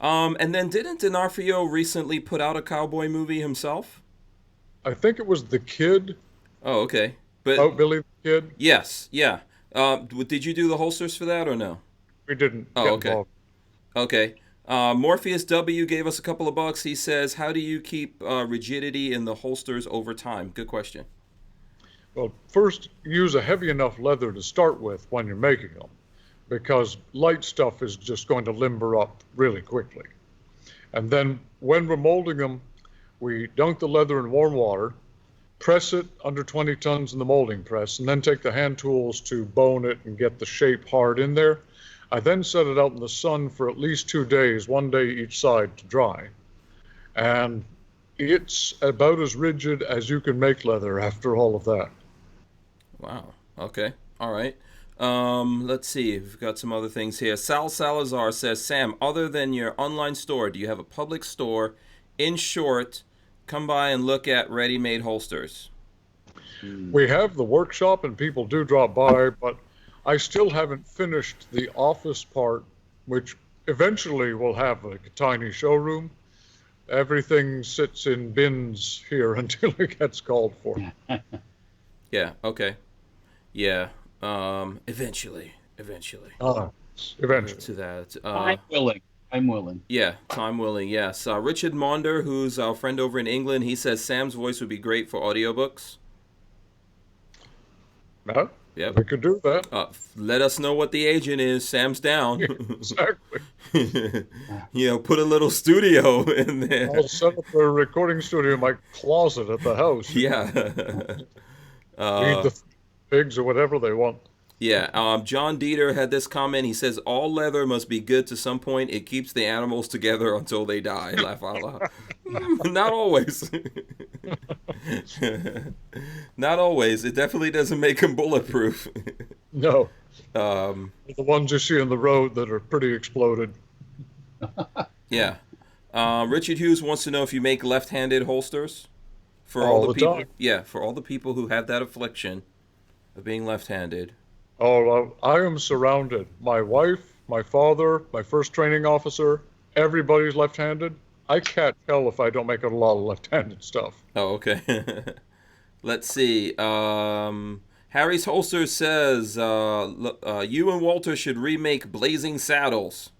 And then didn't D'Onofrio recently put out a cowboy movie himself? I think it was The Kid, Oh, okay. But about Billy the Kid. yes, yeah. Did you do the holsters for that or no? We didn't Oh, get okay. involved. Okay. Morpheus W gave us a couple of bucks. He says, "How do you keep rigidity in the holsters over time?" Good question. Well, first, use a heavy enough leather to start with when you're making them, because light stuff is just going to limber up really quickly. And then when we're molding them, we dunk the leather in warm water, press it under 20 tons in the molding press, and then take the hand tools to bone it and get the shape hard in there. I then set it out in the sun for at least 2 days, 1 day each side to dry. And it's about as rigid as you can make leather after all of that. Wow. Okay. All right. Let's see. We've got some other things here. Sal Salazar says, "Sam, other than your online store, do you have a public store? In short, come by and look at ready-made holsters." We have the workshop and people do drop by, but I still haven't finished the office part, which eventually will have like a tiny showroom. Everything sits in bins here until it gets called for. Yeah. Okay. Yeah. Eventually. Eventually. To that. I'm willing. I'm willing. Yeah, time willing, yes. Richard Maunder, who's our friend over in England, he says Sam's voice would be great for audiobooks. No? Yep. We could do that. Let us know what the agent is. Sam's down. Exactly. Put a little studio in there. I'll set up a recording studio in my closet at the house. Yeah. Feed the pigs or whatever they want. Yeah, John Dieter had this comment. He says, all leather must be good to some point. It keeps the animals together until they die. Laugh out loud. Not always. Not always. It definitely doesn't make them bulletproof. No. The ones you see on the road that are pretty exploded. Yeah. Richard Hughes wants to know if you make left-handed holsters for all the people. Time. Yeah, for all the people who have that affliction of being left-handed. Oh, I am surrounded. My wife, my father, my first training officer, everybody's left-handed. I can't tell if I don't make a lot of left-handed stuff. Oh, okay. Let's see. Harry's Holster says, you and Walter should remake Blazing Saddles.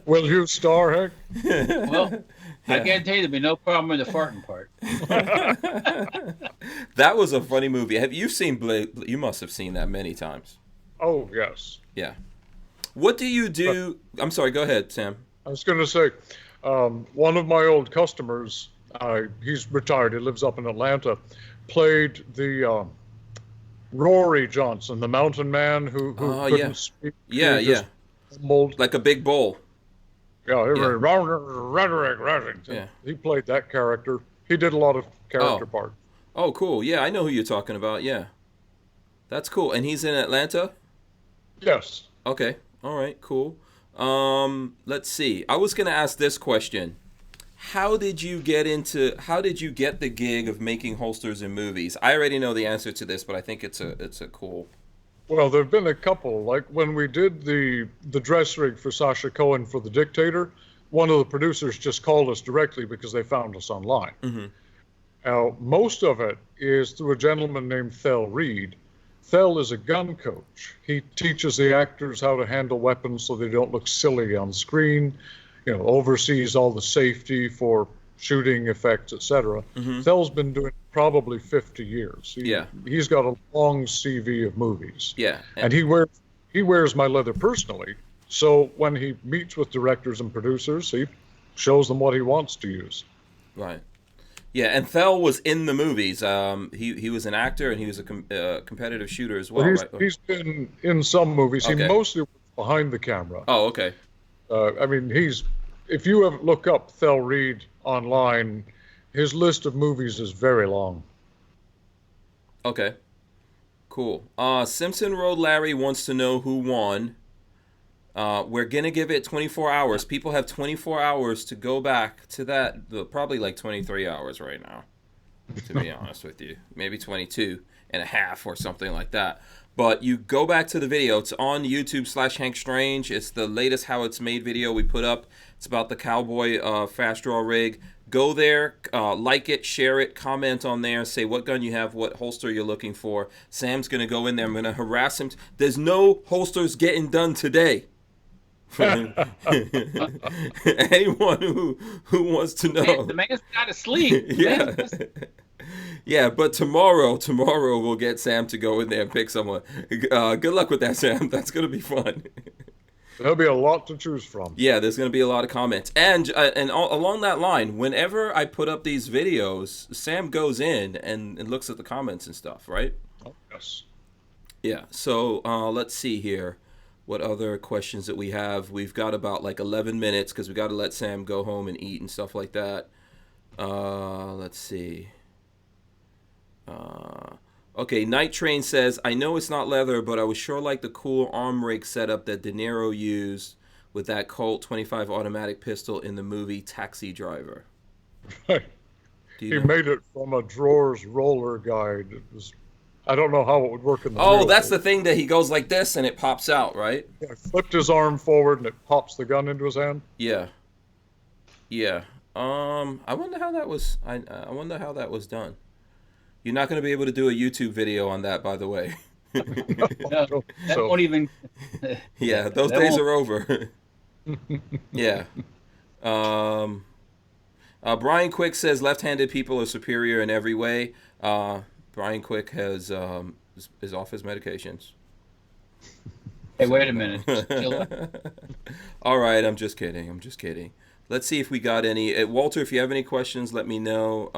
Will you star, Hank? Well, I can't tell you there'll be no problem with the farting part. That was a funny movie. Have you seen You must have seen that many times. Oh, yes. Yeah. What do you do? I'm sorry, go ahead, Sam. I was going to say, one of my old customers, he's retired, he lives up in Atlanta, played the Rory Johnson, the mountain man who couldn't speak. Yeah. Mold. Like a big bull. Yeah, rhetoric. Yeah. He played that character. He did a lot of character parts. Oh, cool. Yeah, I know who you're talking about. Yeah. That's cool. And he's in Atlanta? Yes. Okay. All right, cool. Let's see. I was going to ask this question. How did you get the gig of making holsters in movies? I already know the answer to this, but I think it's a cool. Well, there've been a couple. Like when we did the dress rig for Sacha Cohen for The Dictator, one of the producers just called us directly because they found us online. Mm-hmm. Now, most of it is through a gentleman named Thel Reed. Thel is a gun coach. He teaches the actors how to handle weapons so they don't look silly on screen, oversees all the safety for shooting effects, etc. Mm-hmm. Thel's been doing it probably 50 years. He's got a long CV of movies. Yeah. And he wears my leather personally. So when he meets with directors and producers, he shows them what he wants to use. Right. Yeah, and Thel was in the movies. He was an actor and he was a competitive shooter as well. Right? He's been in some movies. Okay. He mostly was behind the camera. Oh, okay. If you look up Thel Reed online, his list of movies is very long. Okay. Cool. Simpson Road Larry wants to know who won. We're going to give it 24 hours. People have 24 hours to go back to that. Probably like 23 hours right now, to be honest with you. Maybe 22 and a half or something like that. But you go back to the video. It's on YouTube/Hank Strange. It's the latest How It's Made video we put up. It's about the cowboy fast draw rig. Go there, like it, share it, comment on there, say what gun you have, what holster you're looking for. Sam's going to go in there. I'm going to harass him. There's no holsters getting done today. Anyone who wants to know. The man's got to sleep. Yeah. Yeah, but tomorrow we'll get Sam to go in there and pick someone. Good luck with that, Sam. That's going to be fun. There'll be a lot to choose from. Yeah, there's going to be a lot of comments. And along that line, whenever I put up these videos, Sam goes in and looks at the comments and stuff, right? Oh, yes. Yeah, so let's see here. What other questions that we have? We've got about like 11 minutes because we got to let Sam go home and eat and stuff like that. Let's see. Okay, Night Train says, I know it's not leather, but I was sure like the cool arm rig setup that De Niro used with that Colt 25 automatic pistol in the movie Taxi Driver. Do He you know? made it from a drawers roller guide. It was, I don't know how it would work in the Oh, real that's the world. thing that he goes like this and it pops out, right? Yeah, he flipped his arm forward and it pops the gun into his hand. Yeah. Yeah. I wonder how that was. I wonder how that was done. You're not going to be able to do a YouTube video on that, by the way. No, that So, won't even. Yeah, those that days won't- are over. Yeah. Brian Quick says left-handed people are superior in every way. Brian Quick is off his medications. Hey, wait a minute. Chill. All right, I'm just kidding. I'm just kidding. Let's see if we got any. Walter, if you have any questions, let me know.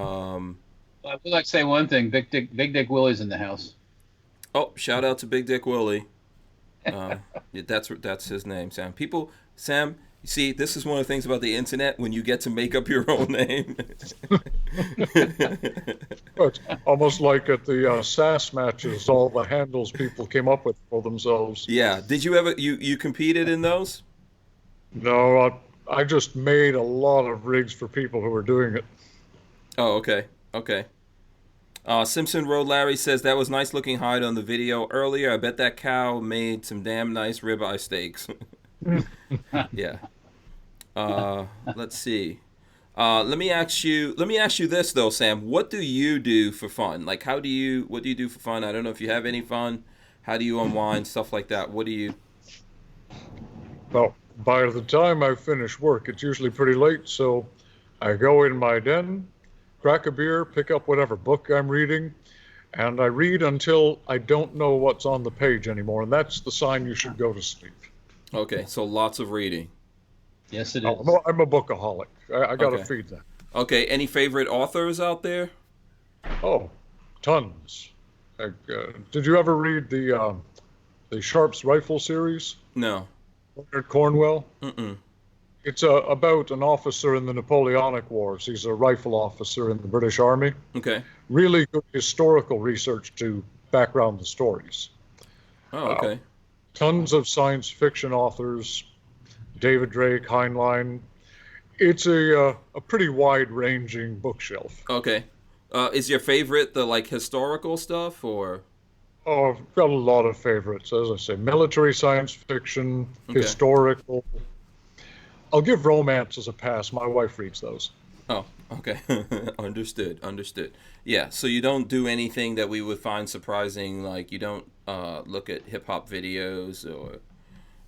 I would like to say one thing. Big Dick Willie's in the house. Oh, shout out to Big Dick Willie. Yeah, that's his name, Sam. Sam, you see, this is one of the things about the internet when you get to make up your own name. it's almost like at the SAS matches, all the handles people came up with for themselves. Yeah. Did you ever you competed in those? No, I just made a lot of rigs for people who were doing it. Oh, okay. Okay. Simpson Road Larry says that was nice looking hide on the video earlier. I bet that cow made some damn nice ribeye steaks. Yeah. Let's see. Let me ask you this though, Sam. What do you do for fun? Like, what do you do for fun? I don't know if you have any fun. How do you unwind? Stuff like that. What do you? Well, by the time I finish work, it's usually pretty late, so I go in my den, crack a beer, pick up whatever book I'm reading, and I read until I don't know what's on the page anymore, and that's the sign you should go to sleep. Okay, so lots of reading. Yes, it is. Oh, I'm a bookaholic. I got to Okay. feed that. Okay, any favorite authors out there? Oh, tons. Did you ever read the Sharps Rifle series? No. Leonard Cornwell? Mm-mm. It's about an officer in the Napoleonic Wars. He's a rifle officer in the British Army. Okay. Really good historical research to background the stories. Oh, okay. Tons of science fiction authors, David Drake, Heinlein. It's a pretty wide-ranging bookshelf. Okay. Is your favorite the like historical stuff or? Oh, I've got a lot of favorites, as I say. Military science fiction, Okay. historical. I'll give romances a pass. My wife reads those. Oh, okay. Understood. Yeah, so you don't do anything that we would find surprising, like you don't look at hip hop videos or,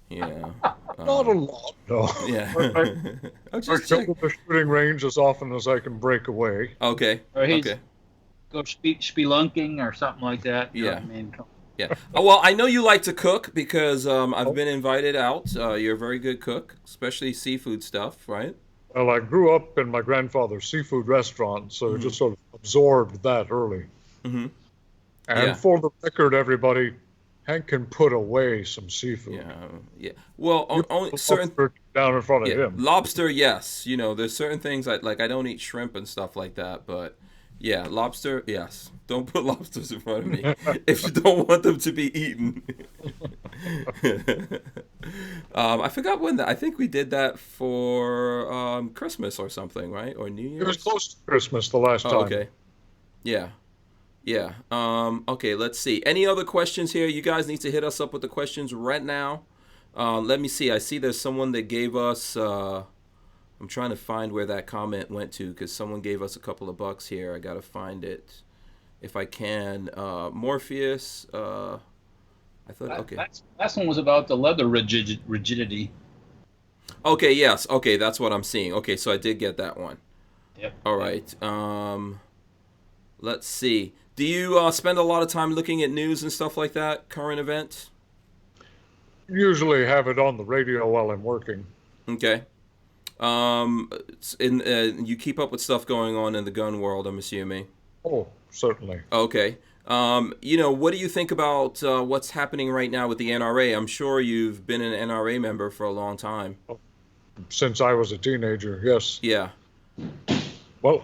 yeah. Not a lot, no. Yeah. I I'm go just to checking. the shooting range as often as I can break away. Okay. Or he's Okay. go spelunking or something like that. You know Yeah. what I mean? Yeah. Oh, well, I know you like to cook because I've been invited out. You're a very good cook, especially seafood stuff, right? Well, I grew up in my grandfather's seafood restaurant, so I just sort of absorbed that early. Mm-hmm. And Yeah. for the record, everybody, Hank can put away some seafood. Yeah. Yeah. Well, You only put certain. lobster down in front of Yeah, him. lobster, yes. You know, there's certain things I don't eat shrimp and stuff like that, but yeah, lobster, yes. Don't put lobsters in front of me if you don't want them to be eaten. I forgot when I think we did that for Christmas or something, right? Or New Year's. It was close to Christmas the last time. Oh, okay. Yeah. Yeah. Okay, let's see. Any other questions here? You guys need to hit us up with the questions right now. Let me see. I see there's someone that gave us I'm trying to find where that comment went to because someone gave us a couple of bucks here. I got to find it if I can. Morpheus. I thought, okay. Last one was about the leather rigidity. Okay, yes. Okay, that's what I'm seeing. Okay, so I did get that one. Yep. All right. Let's see. Do you spend a lot of time looking at news and stuff like that, current events? Usually have it on the radio while I'm working. Okay. You keep up with stuff going on in the gun world, I'm assuming. Oh, certainly. Okay. What do you think about what's happening right now with the NRA? I'm sure you've been an NRA member for a long time. Since I was a teenager, yes. Yeah. Well,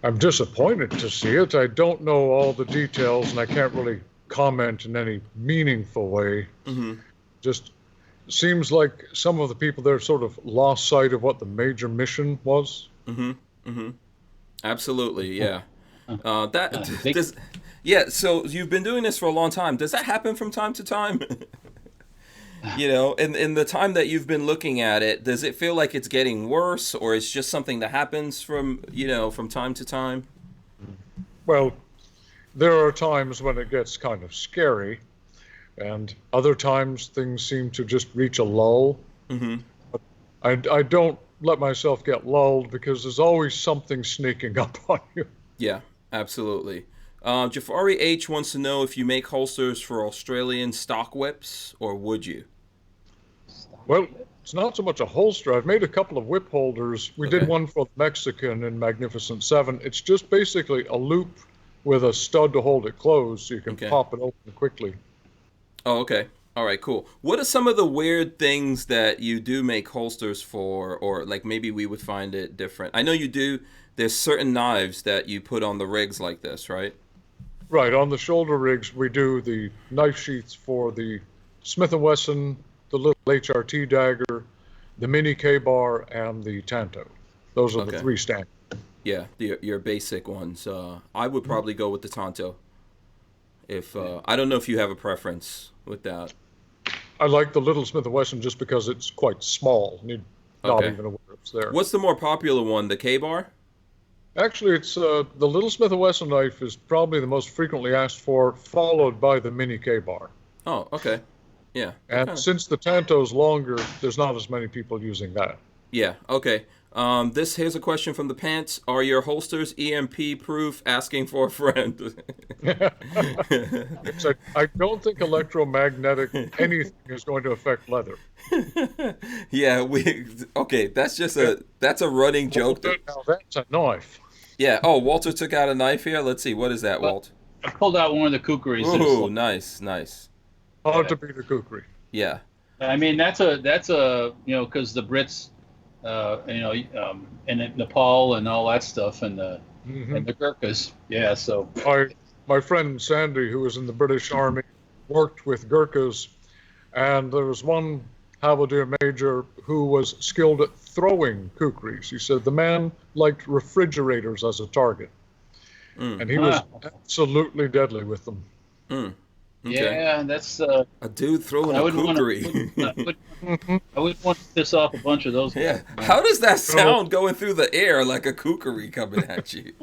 I'm disappointed to see it. I don't know all the details, and I can't really comment in any meaningful way. Mm-hmm. Just seems like some of the people there sort of lost sight of what the major mission was. Mm-hmm. Mm-hmm. Absolutely, yeah. That They, does. Yeah, so you've been doing this for a long time. Does that happen from time to time? In the time that you've been looking at it, does it feel like it's getting worse, or it's just something that happens from time to time? Well, there are times when it gets kind of scary, and other times things seem to just reach a lull. Mm-hmm. I don't let myself get lulled because there's always something sneaking up on you. Yeah, absolutely. Jafari H wants to know if you make holsters for Australian stock whips, or would you? Well, it's not so much a holster. I've made a couple of whip holders. We Okay. did one for the Mexican in Magnificent Seven. It's just basically a loop with a stud to hold it closed so you can Okay. pop it open quickly. Oh, okay. All right, cool. What are some of the weird things that you do make holsters for, or like maybe we would find it different? I know you do. There's certain knives that you put on the rigs like this, right? Right, on the shoulder rigs, we do the knife sheaths for the Smith & Wesson, the little HRT dagger, the mini K-bar, and the Tanto. Those are Okay. the three standard. Yeah, your basic ones. I would probably go with the Tonto. If I don't know if you have a preference with that. I like the little Smith & Wesson just because it's quite small. You're not Okay. even aware it's there. What's the more popular one, the K-bar? Actually, it's the little Smith & Wesson knife is probably the most frequently asked for, followed by the mini K-bar. Oh, okay. Yeah. And kinda- since the Tanto's longer, there's not as many people using that. Yeah, okay. Here's a question from the pants. Are your holsters EMP proof? Asking for a friend. So I don't think electromagnetic anything is going to affect leather. Yeah, okay, that's a running joke. Now that's a knife. Yeah. Oh, Walter took out a knife here. Let's see. What is that, Walt? I pulled out one of the kookaries. Ooh, nice. Hard to beat a kukri. Yeah. I mean, that's a because the Brits, and Nepal and all that stuff, and the Gurkhas. Yeah, so My friend Sandy, who was in the British Army, worked with Gurkhas, and there was one halberdier major who was skilled at throwing kukris. He said the man liked refrigerators as a target, and he was absolutely deadly with them. Okay. yeah, that's. A dude throwing I a wouldn't want kukri. I wouldn't want to piss off a bunch of those Yeah. guys. How does that sound going through the air like a kukri coming at you?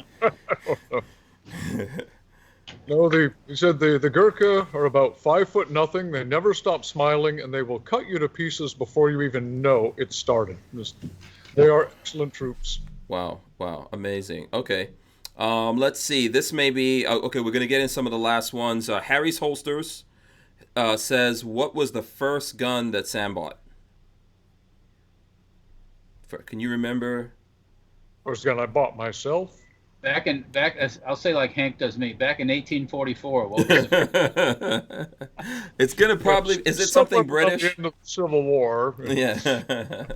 No, he said the Gurkha are about 5'0". They never stop smiling, and they will cut you to pieces before you even know it started. They are excellent troops. Wow, amazing. Okay. Let's see. This may be okay. We're gonna get in some of the last ones. Harry's Holsters says, "What was the first gun that Sam bought?" Can you remember? First gun I bought myself. I'll say like Hank does me. Back in 1844. What was it? It's gonna probably. Is it something Somewhere around British? the end of the Civil War. Yeah.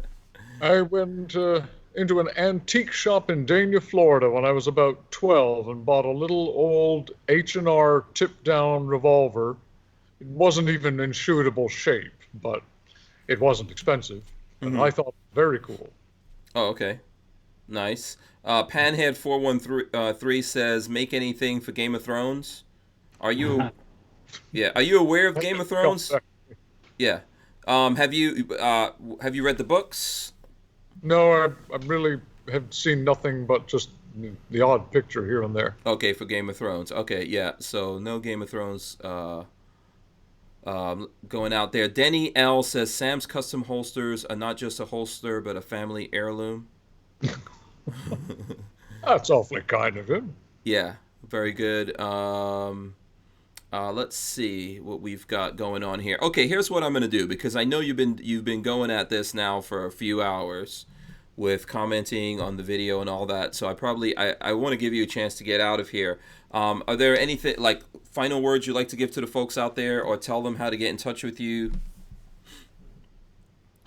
I went into an antique shop in Dania, Florida when I was about 12 and bought a little old H&R tip-down revolver. It wasn't even in shootable shape, but it wasn't expensive. And I thought it was very cool. Oh, okay. Nice. Panhead 413 says, "Make anything for Game of Thrones." Are you? Yeah. Are you aware of Game of Thrones? Yeah. Have you read the books? No, I really have seen nothing but just the odd picture here and there. Okay, for Game of Thrones. Okay, yeah. So no Game of Thrones going out there. Denny L says, "Sam's custom holsters are not just a holster, but a family heirloom." That's awfully kind of him. Yeah, very good. Let's see what we've got going on here. Okay, here's what I'm going to do, because I know you've been going at this now for a few hours with commenting on the video and all that. So I want to give you a chance to get out of here. Are there anything like final words you'd like to give to the folks out there, or tell them how to get in touch with you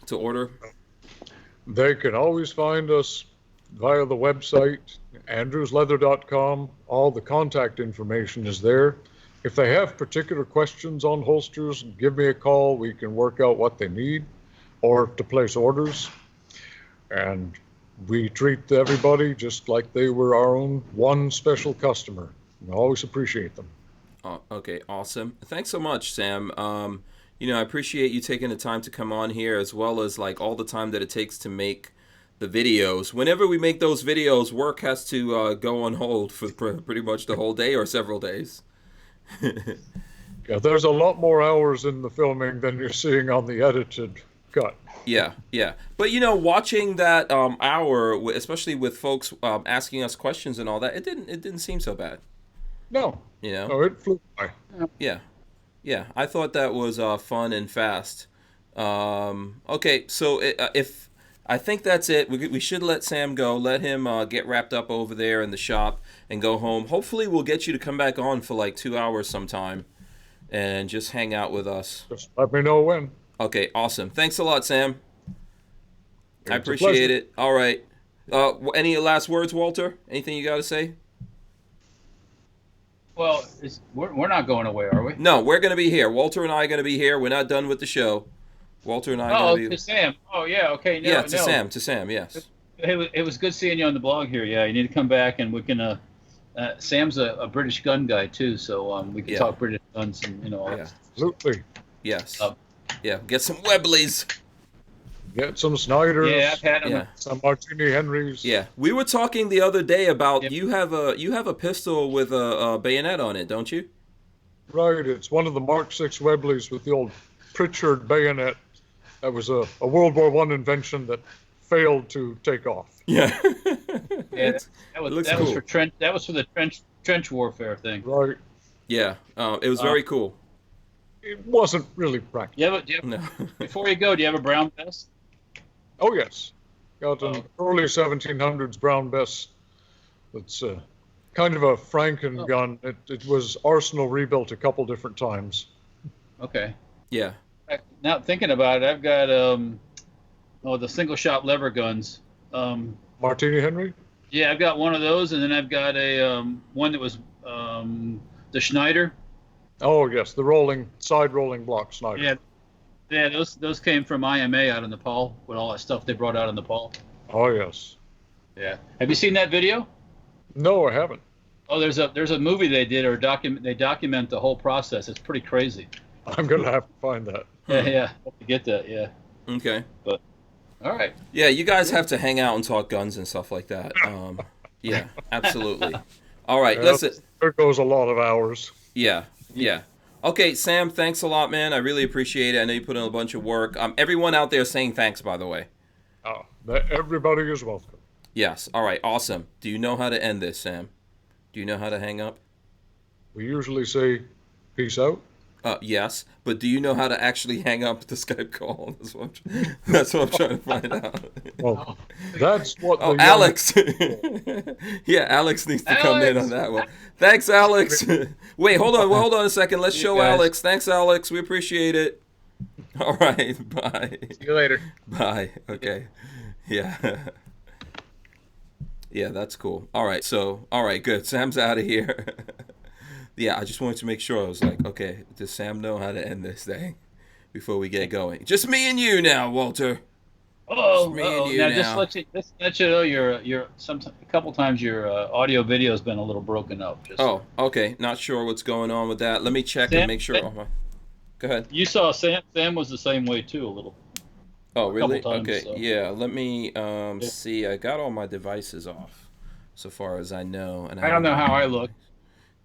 to order? They can always find us via the website, andrewsleather.com. All the contact information is there. If they have particular questions on holsters, give me a call. We can work out what they need or to place orders. And We treat everybody just like they were our own one special customer. We always appreciate them. Oh, okay, awesome. Thanks so much, Sam. I appreciate you taking the time to come on here, as well as like all the time that it takes to make the videos. Whenever we make those videos, work has to go on hold for pretty much the whole day or several days. Yeah, there's a lot more hours in the filming than you're seeing on the edited cut. Yeah. But watching that hour, especially with folks asking us questions and all that, it didn't seem so bad. No, it flew by. Yeah. I thought that was fun and fast. Okay, so if I think that's it, we should let Sam go. Let him get wrapped up over there in the shop and go home. Hopefully, we'll get you to come back on for like 2 hours sometime and just hang out with us. Just let me know when. Okay, awesome. Thanks a lot, Sam. I It's a appreciate pleasure. it. All right. Any last words, Walter? Anything you got to say? Well, we're not going away, are we? No, we're going to be here. Walter and I are going to be here. We're not done with the show. Walter and I are Oh, going to be... to Sam. Oh, yeah. Okay. No, Yeah, no. to Sam, yes. It was good seeing you on the blog here. Yeah, you need to come back and we can. Sam's a British gun guy too, so we can talk British guns and all that. Absolutely. Yes. Yeah, get some Webleys. Get some Snyders. Yeah, I've had them. Yeah. Some Martini Henrys. Yeah, we were talking the other day about you have a pistol with a bayonet on it, don't you? Right. It's one of the Mark VI Webleys with the old Pritchard bayonet. That was a World War I invention that failed to take off. Yeah. Yeah, that was cool. for trench. That was for the trench warfare thing. Right. Yeah, it was very cool. It wasn't really practical. No. Before you go, do you have a brown vest? Oh, yes. Got an early 1700s Brown Bess that's kind of a Franken gun. It was Arsenal rebuilt a couple different times. Okay. Yeah. Now thinking about it, I've got the single shot lever guns. Martini Henry? Yeah, I've got one of those, and then I've got a one that was the Schneider. Oh, yes, the side rolling block Snider. Yeah, those came from IMA out in Nepal with all that stuff they brought out in Nepal. Oh, yes. Yeah. Have you seen that video? No, I haven't. Oh, there's a movie they did or they document the whole process. It's pretty crazy. I'm going to have to find that. Yeah. Hope to get that. Yeah. Okay. But all right. Yeah, you guys have to hang out and talk guns and stuff like that. Yeah, absolutely. All right, listen. There goes a lot of hours. Yeah. Okay, Sam, thanks a lot, man. I really appreciate it. I know you put in a bunch of work. Everyone out there saying thanks, by the way. Oh, everybody is welcome. Yes. All right, awesome. Do you know how to end this, Sam? Do you know how to hang up? We usually say peace out. Yes, but do you know how to actually hang up the Skype call? That's what I'm trying to find out. Well, that's what the Alex. Yeah, Alex needs to come in on that one. Thanks, Alex. Wait, hold on a second. Let's show Alex. Thanks, Alex. We appreciate it. All right, bye. See you later. Bye. Okay. Yeah. Yeah, that's cool. All right, good. Sam's out of here. Yeah, I just wanted to make sure. I was like, okay, does Sam know how to end this thing before we get going? Just me and you now, Walter. Oh, me and you now now. just let you know a couple times your audio video has been a little broken up. Oh, okay. Not sure what's going on with that. Let me check and make sure. Go ahead. You saw Sam was the same way too a little. Oh, really? Times, okay. so. Yeah. Let me see. I got all my devices off, so far as I know. And I don't know how I look.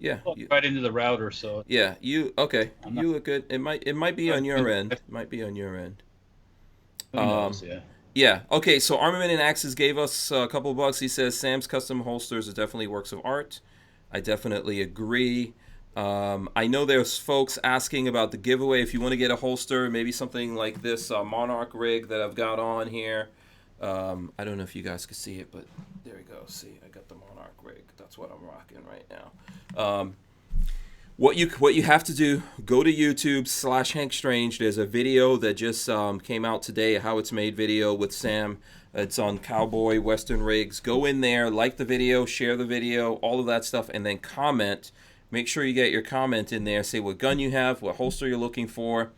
Yeah. Right into the router, so. Yeah. You look good. It might be on your end. It might be on your end. Who knows, yeah. Yeah. Okay. So Armament and Axes gave us a couple of bucks. He says Sam's custom holsters are definitely works of art. I definitely agree. I know there's folks asking about the giveaway. If you want to get a holster, maybe something like this Monarch rig that I've got on here. I don't know if you guys can see it, but there we go. See, I got the Monarch rig. That's what I'm rocking right now. What you have to do, go to YouTube /Hank Strange. There's a video that just came out today, a how it's made video with Sam. It's on Cowboy Western Rigs. Go in there, like the video, share the video, all of that stuff, and then comment. Make sure you get your comment in there. Say what gun you have, what holster you're looking for.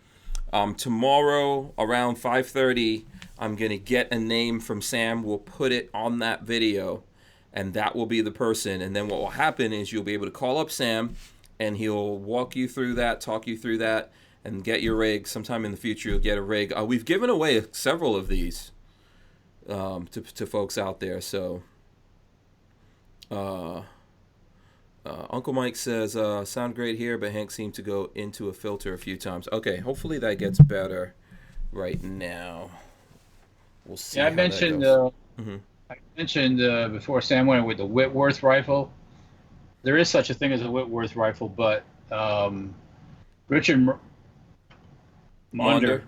Tomorrow around 5:30, I'm gonna get a name from Sam. We'll put it on that video, and that will be the person. And then what will happen is you'll be able to call up Sam, and he'll walk you through that, talk you through that, and get your rig. Sometime in the future, you'll get a rig. We've given away several of these to folks out there. So, Uncle Mike says, sound great here, but Hank seemed to go into a filter a few times. Okay, hopefully that gets better right now. We'll see. Yeah, I mentioned before Sam went with the Whitworth rifle. There is such a thing as a Whitworth rifle, but Richard Monder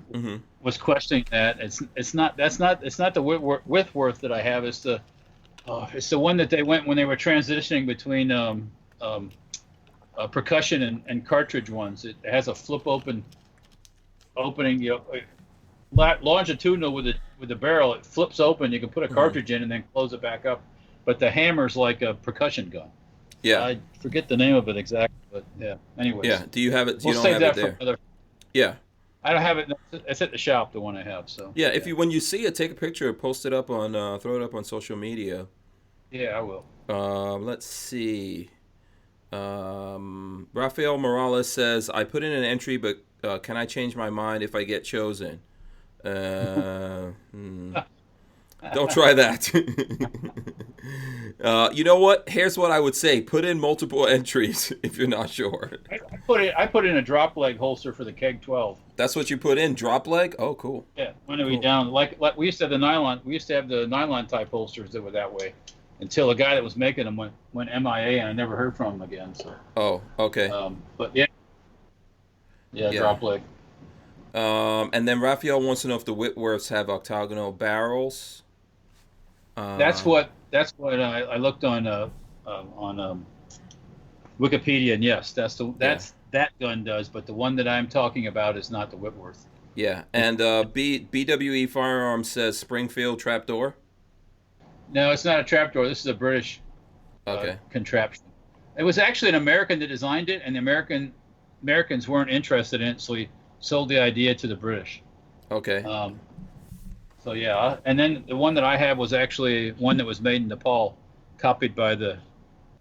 was questioning that. It's not the Whitworth that I have. It's the one that they went when they were transitioning between percussion and cartridge ones. It has a flip opening, longitudinal with the barrel. It flips open. You can put a cartridge in and then close it back up. But the hammer's like a percussion gun. Yeah, I forget the name of it exactly, but yeah. Anyways. Yeah. Do you have it? You We'll don't save have that it for there. another. Yeah. I don't have it. It's at the shop, the one I have. So. Yeah. If you when you see it, take a picture, post it up on, throw it up on social media. Yeah, I will. Let's see. Rafael Morales says, I put in an entry, but can I change my mind if I get chosen? Don't try that. You know what? Here's what I would say. Put in multiple entries if you're not sure. I put in a drop leg holster for the Keg 12. That's what you put in? Drop leg? Oh, cool. Yeah, when we down like we used to have the nylon. We used to have the nylon type holsters that were that way, until a guy that was making them went MIA, and I never heard from him again. So. Oh, okay. But yeah, drop leg. And then Raphael wants to know if the Whitworths have octagonal barrels. That's what I looked on Wikipedia, and yes, that gun does. But the one that I'm talking about is not the Whitworth. Yeah, and BWE Firearms says Springfield trapdoor. No, it's not a trapdoor. This is a British contraption. It was actually an American that designed it, and the Americans weren't interested in it, so he sold the idea to the British. Okay. So yeah, and then the one that I have was actually one that was made in Nepal, copied by the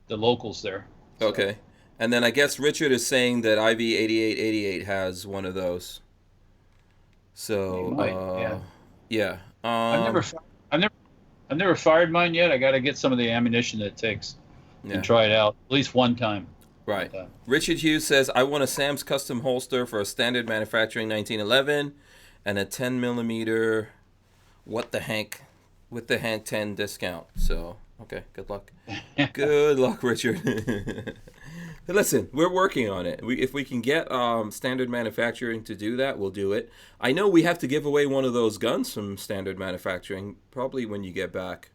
locals there. So. Okay, and then I guess Richard is saying that IV8888 has one of those. So yeah. I've never fired mine yet. I got to get some of the ammunition that it takes and try it out at least one time. Right. Richard Hughes says, I want a Sam's custom holster for a standard manufacturing 1911 and a 10 millimeter. What the Hank with the Hank 10 discount. So, okay, good luck. Good luck, Richard. Listen, we're working on it. If we can get standard manufacturing to do that, we'll do it. I know we have to give away one of those guns from standard manufacturing probably when you get back.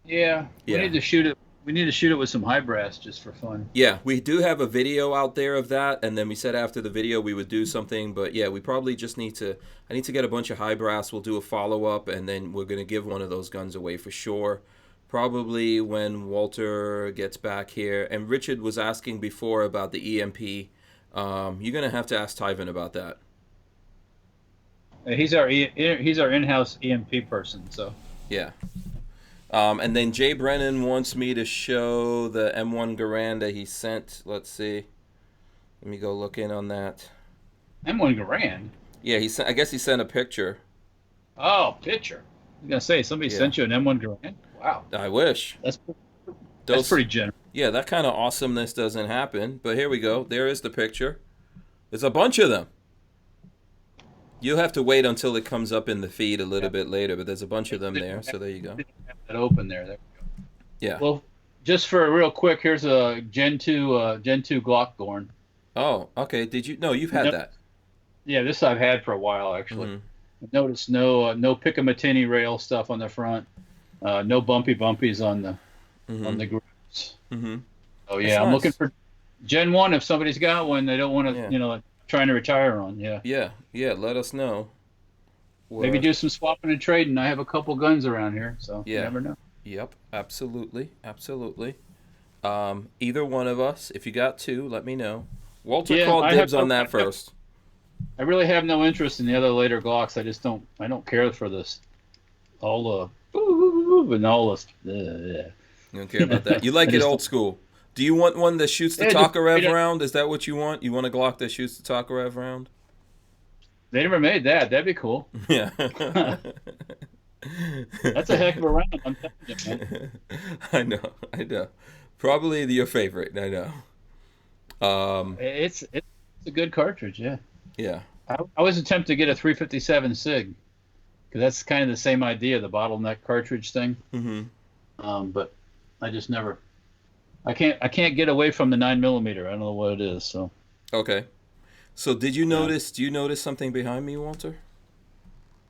Yeah. We need to shoot it. We need to shoot it with some high brass just for fun. Yeah, we do have a video out there of that, and then we said after the video we would do something, but yeah, we probably just need to, I need to get a bunch of high brass, we'll do a follow-up, and then we're going to give one of those guns away for sure. Probably when Walter gets back here. And Richard was asking before about the EMP. You're going to have to ask Tyven about that. He's our in-house EMP person, so. Yeah. And then Jay Brennan wants me to show the M1 Garand he sent. Let's see. Let me go look in on that. M1 Garand? Yeah, I guess he sent a picture. Oh, picture. I was going to say, somebody sent you an M1 Garand? Wow. I wish. That's pretty generous. Yeah, that kind of awesomeness doesn't happen. But here we go. There is the picture. There's a bunch of them. You'll have to wait until it comes up in the feed a little bit later, but there's a bunch of them there, so there you go. That open there. There we go. Yeah. Well, just for a real quick, here's a Gen 2 Glock Gorn. Oh, okay. Did you? No, you've had that. Yeah, this I've had for a while actually. Mm-hmm. Notice no Picamatini rail stuff on the front, no bumpies on the grips. Mm-hmm. Oh yeah, I'm looking for Gen 1 if somebody's got one. They don't want to, trying to retire on. Yeah. Let us know. Maybe do some swapping and trading. I have a couple guns around here, so you never know. Yep, absolutely. Either one of us, if you got two, let me know. Walter called dibs on that first. I really have no interest in the other later Glocks. I don't care for this all the and all this. You don't care about that. You like I it just old don't. school. Do you want one that shoots the Yeah, just, Tokarev round? Is that what you want? You want a Glock that shoots the Tokarev round? they never made that. That'd be cool. Yeah. That's a heck of a round. I'm telling you, man. I know. Probably your favorite. I know. It's a good cartridge. Yeah. Yeah. I was attempting to get a 357 Sig because that's kind of the same idea, the bottleneck cartridge thing. But I just never. I can't get away from the 9mm. I don't know what it is. So. Okay. So did you notice? Do you notice something behind me, Walter?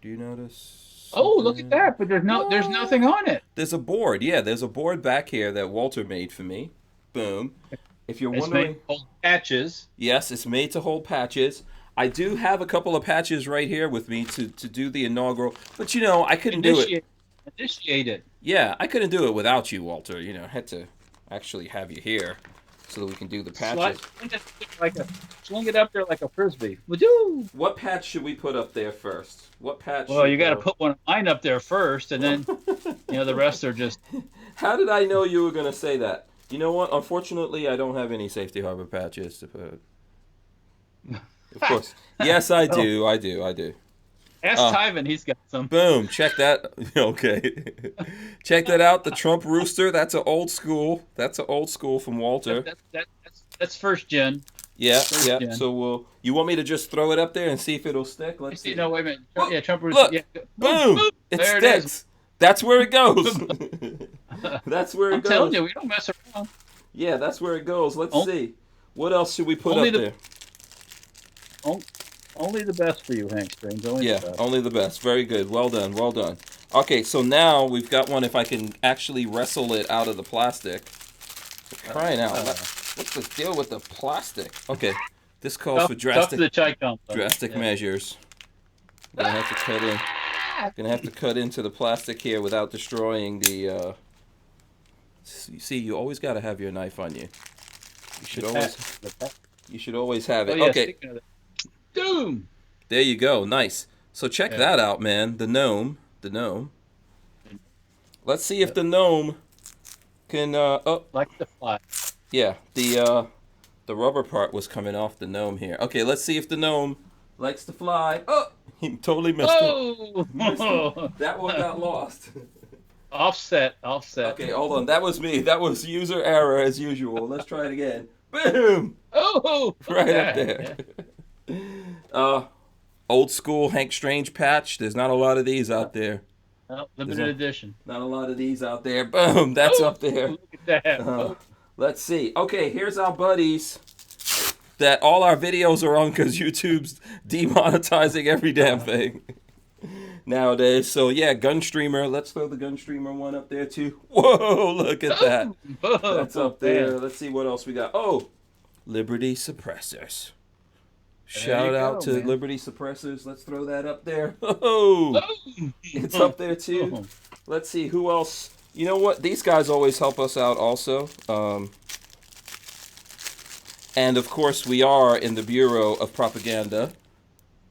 Do you notice? Oh, look something? at that! But there's nothing on it. There's a board. Yeah, there's a board back here that Walter made for me. Boom. If you're It's wondering, made of patches. yes, it's made to hold patches. I do have a couple of patches right here with me to do the inaugural, but I couldn't do it. Initiate it. Yeah, I couldn't do it without you, Walter. I had to actually have you here so that we can do the patches. Sling it up there like a frisbee. Woo! What patch should we put up there first? What patch? Well, should you got to go? put one of mine up there first, and then the rest are just. How did I know you were going to say that? You know what? Unfortunately, I don't have any safety harbor patches to put. Of course. Yes, I do. I do. Ask Tyven, he's got some. Boom. Check that. Okay. Check that out. The Trump Rooster. That's an old school. That's an old school from Walter. That's first gen. Yeah. Gen. So you want me to just throw it up there and see if it'll stick? Let's see. No, wait a minute. Yeah, Trump Rooster. Look. Yeah. Boom. It There sticks. it is. That's where it goes. That's where it I'm goes. telling you, we don't mess around. Yeah, that's where it goes. Let's see. What else should we put Only up the- there? Only the best for you, Hank Strange. Only Yeah, the best. only the best. Very good. Well done. Well done. Okay, so now we've got one. If I can actually wrestle it out of the plastic. Crying out loud. What's the deal with the plastic? Okay, this calls for Tough drastic to the Chi-Com. measures. Gonna have to cut in. Gonna have to cut into the plastic here without destroying the. See, you always got to have your knife on you. You should always. You should always have it. Oh, yeah, Okay. speaking of that. Doom. There you go. Nice. So check that out, man. The gnome. Let's see if the gnome can. Like the fly. Yeah. The rubber part was coming off the gnome here. Okay. Let's see if the gnome likes to fly. Oh, he totally missed it. Oh. That one got lost. Offset. Okay, hold on. That was me. That was user error as usual. Let's try it again. Boom. Oh. Right up there. Old school Hank Strange patch. There's not a lot of these out there. Oh, limited edition. Not a lot of these out there. Boom. That's up there. Look at that. Let's see. Okay, here's our buddies that all our videos are on because YouTube's demonetizing every damn thing nowadays. So yeah, Gunstreamer. Let's throw the Gunstreamer one up there too. Whoa, look at that. That's up there. Man. Let's see what else we got. Oh, Liberty Suppressors. Shout out to man. Liberty Suppressors. Let's throw that up there. Oh, it's up there too. Let's see who else. You know what? These guys always help us out also. And of course, we are in the Bureau of Propaganda.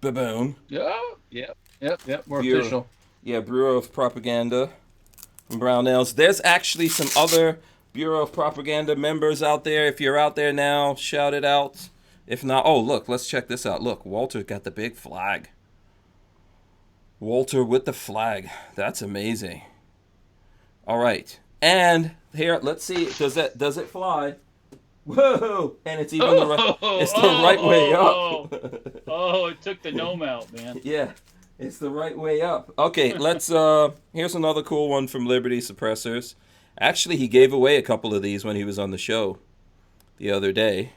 Ba-boom. Yep. We're Bureau. official. Yeah, Bureau of Propaganda from Barnauls. There's actually some other Bureau of Propaganda members out there. If you're out there now, shout it out. If not, oh, look, let's check this out. Look, Walter's got the big flag. Walter with the flag. That's amazing. All right. And here, let's see. Does it fly? Whoa! And it's even the right way up. Oh, it took the gnome out, man. Yeah. It's the right way up. Okay, let's here's another cool one from Liberty Suppressors. Actually, he gave away a couple of these when he was on the show the other day.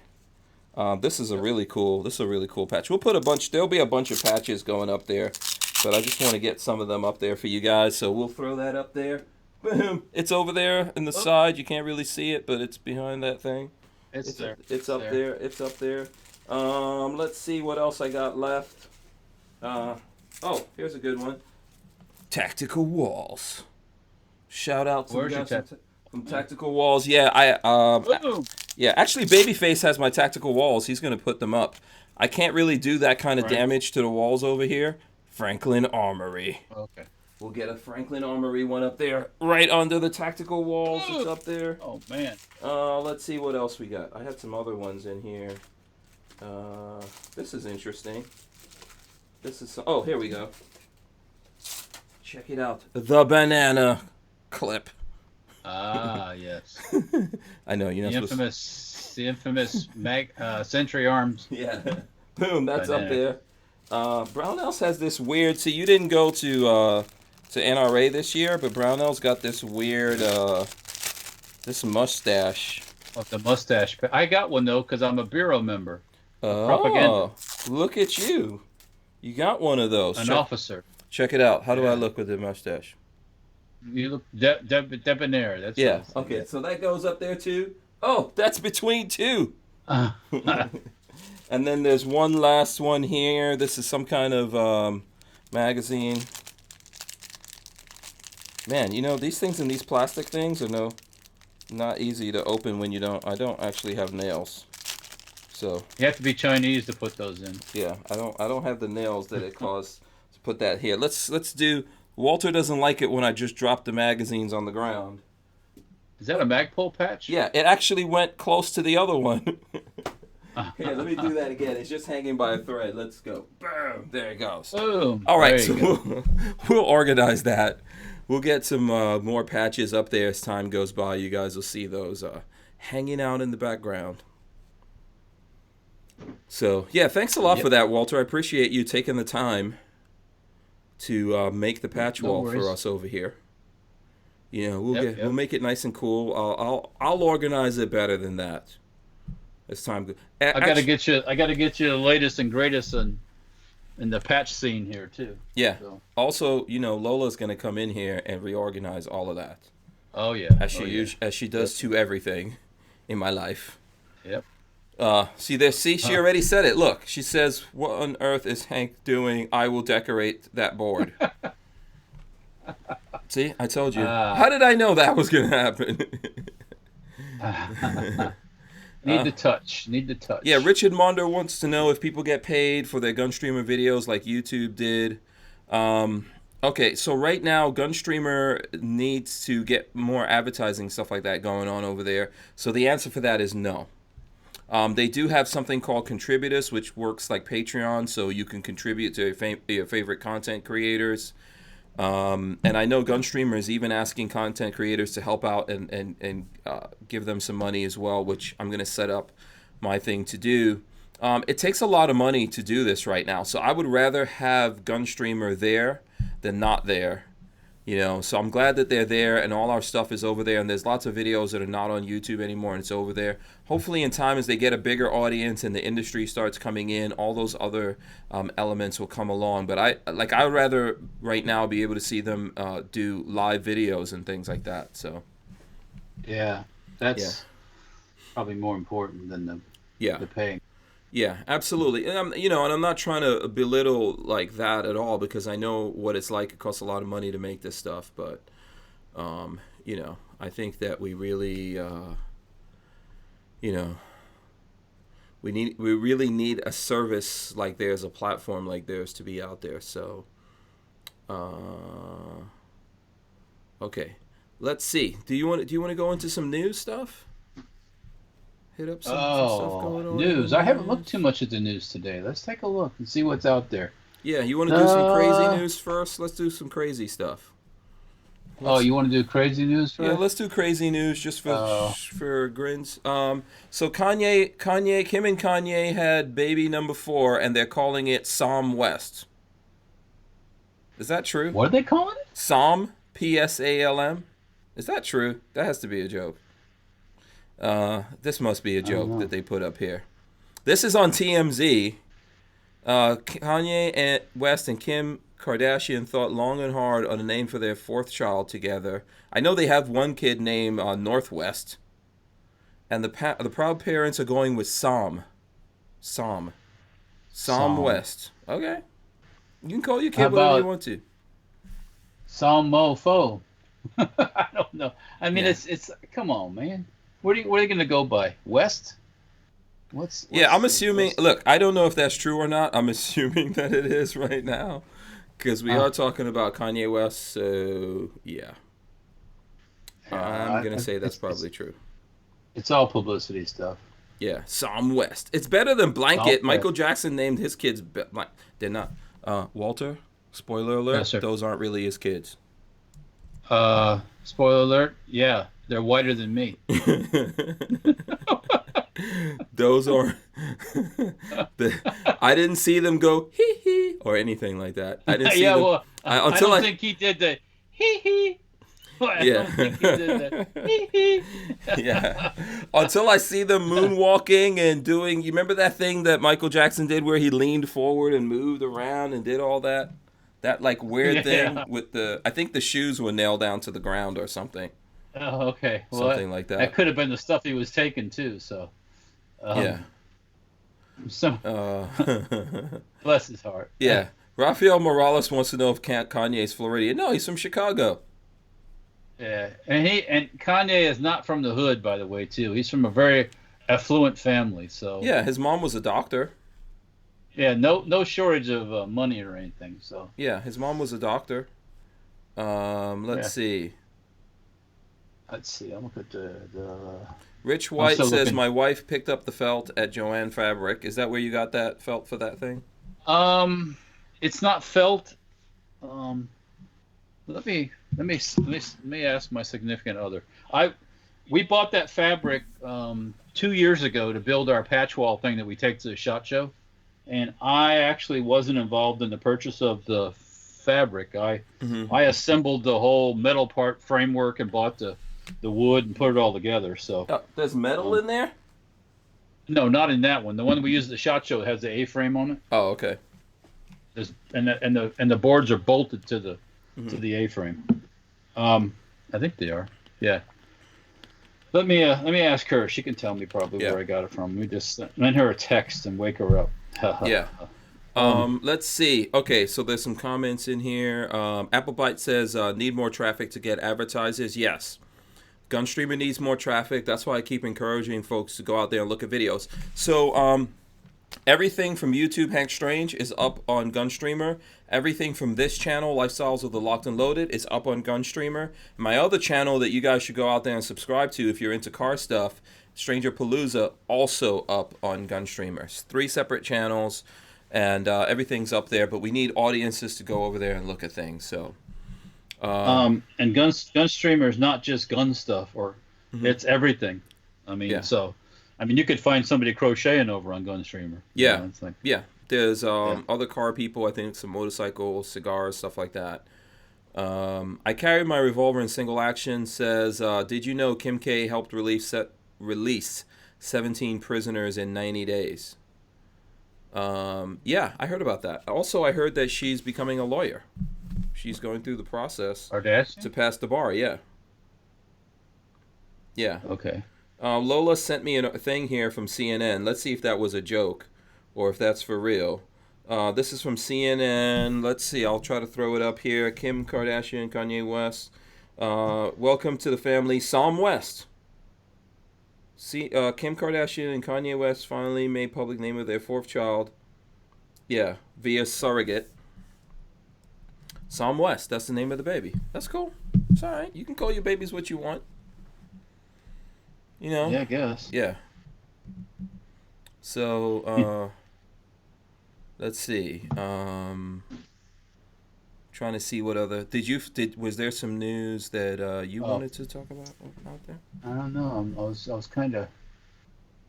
This is a really cool patch. We'll put there'll be a bunch of patches going up there, but I just want to get some of them up there for you guys, so we'll throw that up there. Boom. It's over there in the side. You can't really see it, but it's behind that thing. It's there. It's up there. It's up there. Let's see what else I got left. Oh, here's a good one. Tactical Walls. Shout out to the guys from Tactical Walls. Yeah, Yeah, actually, Babyface has my tactical walls. He's going to put them up. I can't really do that kind of damage to the walls over here. Franklin Armory. Okay. We'll get a Franklin Armory one up there, right under the tactical walls. It's up there. Oh, man. Let's see what else we got. I had some other ones in here. This is interesting. Oh, here we go. Check it out. The banana clip. Ah, yes. I know, you're not The infamous Century Arms. Yeah. Boom, that's Banana. up there. Barnauls has this weird... See, you didn't go to NRA this year, but Barnauls got this weird... this mustache. Oh, the mustache. I got one, though, because I'm a Bureau member. Oh, Propaganda. Look at you. You got one of those. An officer. Check it out. How do I Yeah. look with the mustache? You look debonair. That's Yeah. what Okay, so that goes up there, too. Oh, that's between two. And then there's one last one here. This is some kind of magazine. Man, you know, these things in these plastic things are not easy to open when I don't actually have nails. So You have to be Chinese to put those in. yeah, I don't have the nails that it costs to put that here. Let's do Walter doesn't like it when I just drop the magazines on the ground. Is that a Magpul patch? Yeah, it actually went close to the other one. Here, let me do that again. It's just hanging by a thread. Let's go. Boom. There it goes. Boom. All right, There you go. so we'll organize that. We'll get some more patches up there as time goes by. You guys will see those hanging out in the background. So, yeah, thanks a lot for that, Walter. I appreciate you taking the time to make the patch No wall worries. for us over here. You know, Yep. we'll make it nice and cool. I'll organize it better than that as time goes. I gotta get you the latest and greatest in the patch scene here too. Yeah. So. Also, you know, Lola's gonna come in here and reorganize all of that, Oh yeah. as she does to everything in my life. Yep. See, she already said it. Look, she says, "What on earth is Hank doing? I will decorate that board." See, I told you. How did I know that was gonna happen? Need the touch. Yeah, Richard Monder wants to know if people get paid for their Gunstreamer videos like YouTube did. Okay, so right now, Gunstreamer needs to get more advertising, stuff like that going on over there. So the answer for that is no. They do have something called Contributors, which works like Patreon, so you can contribute to your favorite content creators. And I know Gunstreamer is even asking content creators to help out and give them some money as well, which I'm going to set up my thing to do. It takes a lot of money to do this right now, so I would rather have Gunstreamer there than not there. You know, so I'm glad that they're there and all our stuff is over there, and there's lots of videos that are not on YouTube anymore and it's over there. Hopefully in time, as they get a bigger audience and the industry starts coming in, all those other elements will come along. But I would rather right now be able to see them do live videos and things like that. So Yeah, that's probably more important than the paying. Yeah, absolutely. And I'm not trying to belittle like that at all, because I know what it's like. It costs a lot of money to make this stuff, but I think that we really we really need a service like theirs, a platform like theirs to be out there. So okay. Let's see. Do you want to go into some news stuff? Hit up some stuff going on. News. I haven't looked too much at the news today. Let's take a look and see what's out there. Yeah, you want to do some crazy news first? Let's do some crazy stuff. You want to do crazy news first? Yeah, let's do crazy news just for grins. So Kim and Kanye had baby number 4, and they're calling it Psalm West. Is that true? What are they calling it? Psalm, Psalm. Is that true? That has to be a joke. This must be a joke that they put up here. This is on TMZ. Kanye West and Kim Kardashian thought long and hard on a name for their 4th child together. I know they have one kid named Northwest, and the proud parents are going with Psalm West. Okay, you can call your kid whatever you want to. Psalm Mofo. I don't know. I mean, it's come on, man. What are you going to go by? West? Yeah, I'm assuming. Look, I don't know if that's true or not. I'm assuming that it is right now, because we are talking about Kanye West. So yeah, I'm gonna say that's probably true. It's all publicity stuff. Yeah, Psalm West. It's better than Blanket. Okay. Michael Jackson named his kids. They're not. Walter. Spoiler alert. Yes, sir. Those aren't really his kids. Spoiler alert. Yeah, they're whiter than me. Those are. I didn't see them go hee hee or anything like that. I didn't see them. Well, I don't think he did the hee hee. I don't think he did the hee hee. Yeah. Until I see them moonwalking and doing. You remember that thing that Michael Jackson did where he leaned forward and moved around and did all that? That like weird thing with the. I think the shoes were nailed down to the ground or something. Oh, okay. Well, something like that. That could have been the stuff he was taking too. So. Yeah. So. Bless his heart. Yeah. Rafael Morales wants to know if Kanye's Floridian. No, he's from Chicago. Yeah, and Kanye is not from the hood, by the way, too. He's from a very affluent family. So. Yeah, his mom was a doctor. Yeah, no shortage of money or anything. So. Yeah, his mom was a doctor. Let's see. Let's see. I'm looking at the. Rich White says my wife picked up the felt at Joann Fabric. Is that where you got that felt for that thing? It's not felt. Let me ask my significant other. We bought that fabric 2 years ago to build our patch wall thing that we take to the SHOT Show, and I actually wasn't involved in the purchase of the fabric. I assembled the whole metal part framework and bought the wood and put it all together. So there's metal in there? No, not in that one. The one we use at the SHOT Show has the A-frame on it. Oh, okay. And the boards are bolted to the A-frame. I think they are. Yeah. Let me ask her. She can tell me probably where I got it from. Let me just send her a text and wake her up. Yeah. Let's see. Okay, so there's some comments in here. Applebite says, need more traffic to get advertisers. Yes. Gunstreamer needs more traffic. That's why I keep encouraging folks to go out there and look at videos. So everything from YouTube, Hank Strange, is up on Gunstreamer. Everything from this channel, Lifestyles of the Locked and Loaded, is up on Gunstreamer. My other channel that you guys should go out there and subscribe to if you're into car stuff, Stranger Palooza, also up on Gunstreamer. 3 separate channels, and everything's up there, but we need audiences to go over there and look at things. So, and Gunstreamer is not just gun stuff, or it's everything. I mean, you could find somebody crocheting over on Gunstreamer. Yeah, it's like, There's other car people, I think some motorcycles, cigars, stuff like that. I carried my revolver in single action. Says, did you know Kim K helped release 17 prisoners in 90 days? Yeah, I heard about that. Also, I heard that she's becoming a lawyer. She's going through the process to pass the bar. Yeah. Yeah. Okay. Lola sent me a thing here from CNN. Let's see if that was a joke or if that's for real. This is from CNN. Let's see. I'll try to throw it up here. Kim Kardashian, Kanye West. Welcome to the family. Psalm West. Kim Kardashian and Kanye West finally made public name of their 4th child. Yeah, via surrogate. Psalm West. That's the name of the baby. That's cool. It's all right. You can call your babies what you want. You know? Yeah, I guess. Yeah. So, let's see. Trying to see what other was there some news that you wanted to talk about out there? I don't know. I was kind of.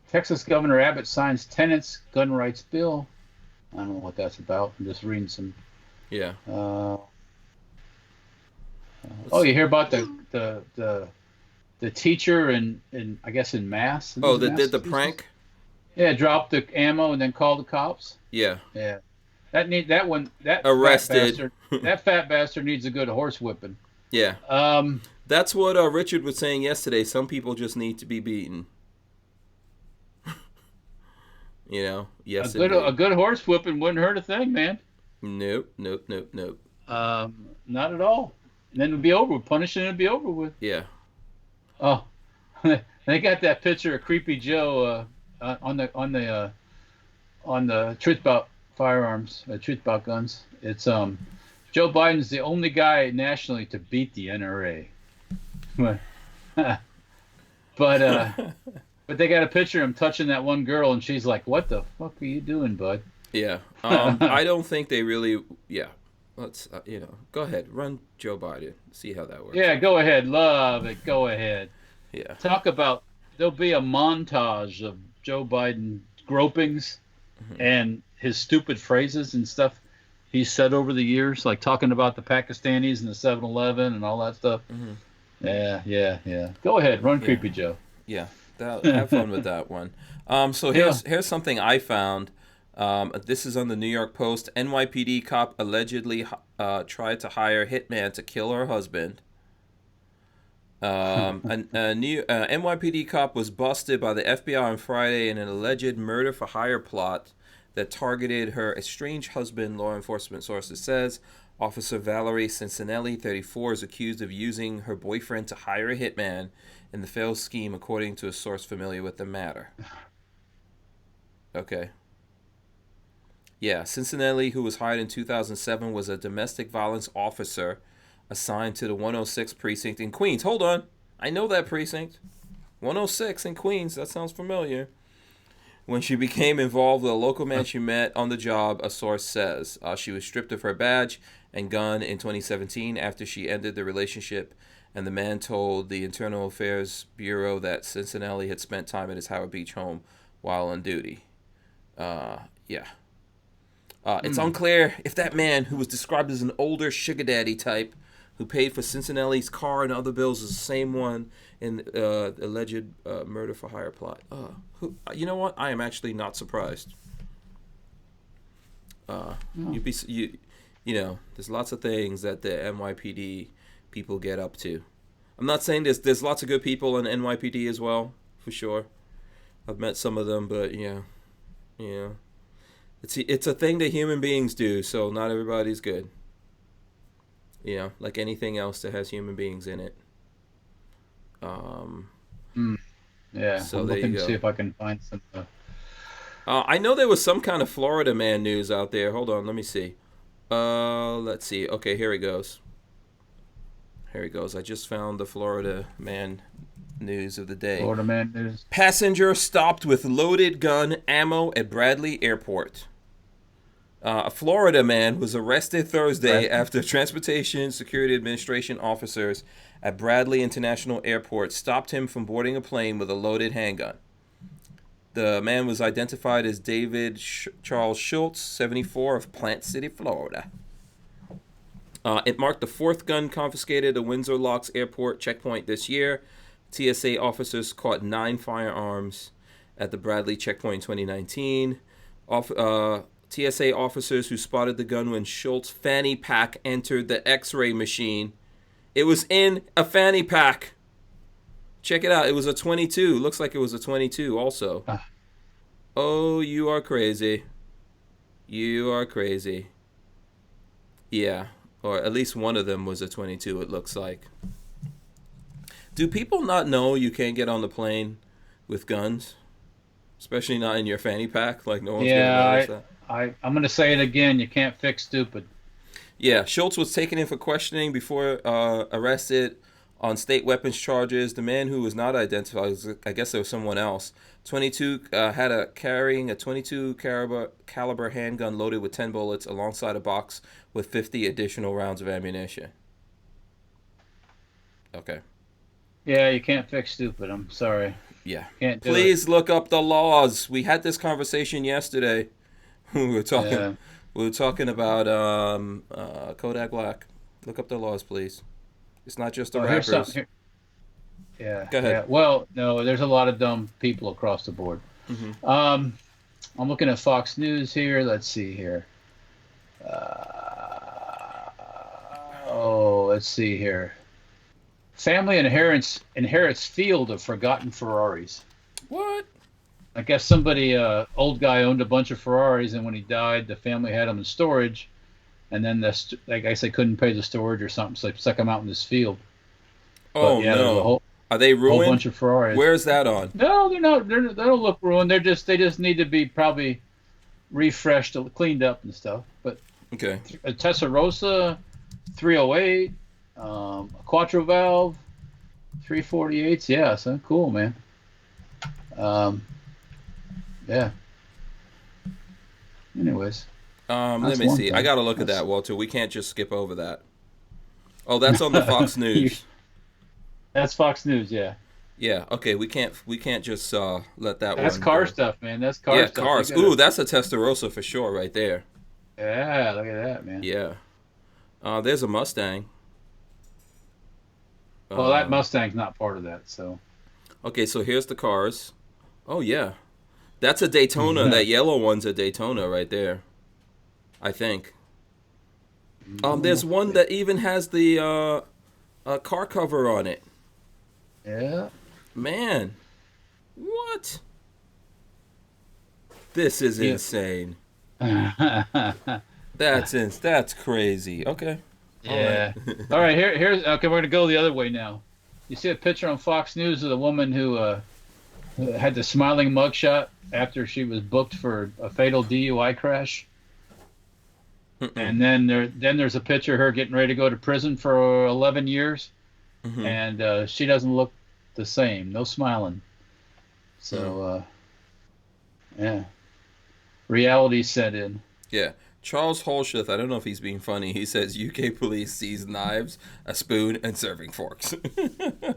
Texas Governor Abbott signs tenants gun rights bill. I don't know what that's about. I'm just reading some. Yeah. You hear about the teacher in I guess in Mass? That did the prank? Yeah, dropped the ammo and then called the cops. Yeah. Yeah. That arrested. That fat bastard needs a good horse whipping. Yeah. That's what Richard was saying yesterday. Some people just need to be beaten. You know? Yes. A good horse whipping wouldn't hurt a thing, man. Nope. Not at all. And then it'd be over with. Punishing it'd be over with. Yeah. Oh, They got that picture of Creepy Joe on the truth about firearms, truth about guns. It's Joe Biden's the only guy nationally to beat the NRA. but they got a picture of him touching that one girl, and she's like, "What the fuck are you doing, bud?" Yeah. I don't think they really. Yeah. Let's go ahead, run Joe Biden, see how that works. Yeah, go ahead, love it. Go ahead. Yeah. Talk about there'll be a montage of Joe Biden gropings and his stupid phrases and stuff he's said over the years, like talking about the Pakistanis and the 7-Eleven and all that stuff. Yeah. Go ahead, run Creepy Joe. Yeah, have fun with that one. So here's something I found. This is on the New York Post. NYPD cop allegedly tried to hire hitman to kill her husband. A new NYPD cop was busted by the FBI on Friday in an alleged murder-for-hire plot that targeted her estranged husband, law enforcement sources says. Officer Valerie Cincinnati, 34, is accused of using her boyfriend to hire a hitman in the failed scheme, according to a source familiar with the matter. Okay. Yeah, Cincinnati, who was hired in 2007, was a domestic violence officer assigned to the 106 precinct in Queens. Hold on. I know that precinct. 106 in Queens. That sounds familiar. When she became involved with a local man she met on the job, a source says. She was stripped of her badge and gun in 2017 after she ended the relationship, and the man told the Internal Affairs Bureau that Cincinnati had spent time at his Howard Beach home while on duty. It's unclear if that man, who was described as an older sugar daddy type, who paid for Cincinnati's car and other bills, is the same one in alleged murder-for-hire plot. You know what? I am actually not surprised. There's lots of things that the NYPD people get up to. I'm not saying there's lots of good people in NYPD as well, for sure. I've met some of them, but yeah. It's a thing that human beings do, so not everybody's good. Like anything else that has human beings in it. Yeah, so I'm there looking you to go. see if I can find some. I know there was some kind of Florida man news out there. Hold on, let me see. Let's see. Okay, here he goes. I just found the Florida man news of the day. Florida man news. Passenger stopped with loaded gun ammo at Bradley Airport. A Florida man was arrested Thursday after Transportation Security Administration officers at Bradley International Airport stopped him from boarding a plane with a loaded handgun. The man was identified as David Charles Schultz, 74, of Plant City, Florida. It marked the fourth gun confiscated at Windsor Locks Airport checkpoint this year. TSA officers caught 9 firearms at the Bradley checkpoint in 2019. TSA officers who spotted the gun when Schultz's fanny pack entered the X-ray machine. It was in a fanny pack. Check it out. It was a 22. Looks like it was a 22 also. Oh, you are crazy. You are crazy. Yeah. Or at least one of them was a 22, it looks like. Do people not know you can't get on the plane with guns? Especially not in your fanny pack? Like, no one's going to notice that? I'm going to say it again. You can't fix stupid. Yeah, Schultz was taken in for questioning before arrested on state weapons charges. The man who was not identified, I guess there was someone else, 22, carrying a 22 caliber handgun loaded with 10 bullets alongside a box with 50 additional rounds of ammunition. Okay. Yeah, you can't fix stupid. I'm sorry. Yeah. Can't do Please look up the laws. We had this conversation yesterday. We were talking. Yeah. We were talking about Kodak Black. Look up the laws, please. It's not just the rappers. Yeah. Go ahead. Yeah. Well, no, there's a lot of dumb people across the board. Mm-hmm. I'm looking at Fox News here. Let's see here. Let's see here. Family inherits field of forgotten Ferraris. What? I guess somebody, old guy, owned a bunch of Ferraris, and when he died, the family had them in storage, and then I guess they couldn't pay the storage or something, so they stuck them out in this field. Oh, but, yeah, no. Are they A whole ruined? bunch of Ferraris. Where's that on? No, they're not. They don't look ruined. They just need to be probably refreshed, cleaned up and stuff. But Okay. a Testarossa 308, a Quattro valve, 348s. Yeah, so cool, man. Yeah. Anyways, Let that's me one see. thing. I got to look at that, Walter. We can't just skip over that. Oh, that's on the Fox News. That's Fox News. Yeah. Yeah. Okay. We can't just let that That's one car go. stuff, man. That's car Yeah, stuff. cars. Ooh, that's a Testarossa for sure, right there. Yeah, look at that, man. Yeah. There's a Mustang. Well, that Mustang's not part of that, so. Okay, so here's the cars. Oh yeah, that's a Daytona. Yeah. That yellow one's a Daytona right there, I think. There's one that even has the car cover on it. Yeah. Man, what? This is Yeah. insane. Yeah. That's crazy. Okay. All right. Here's okay. We're gonna go the other way now. You see a picture on Fox News of the woman who had the smiling mugshot after she was booked for a fatal DUI crash, and then there's a picture of her getting ready to go to prison for 11 years, and she doesn't look the same. No smiling. So yeah, reality set in. Yeah. Charles Holsheth, I don't know if he's being funny. He says UK police seize knives, a spoon, and serving forks.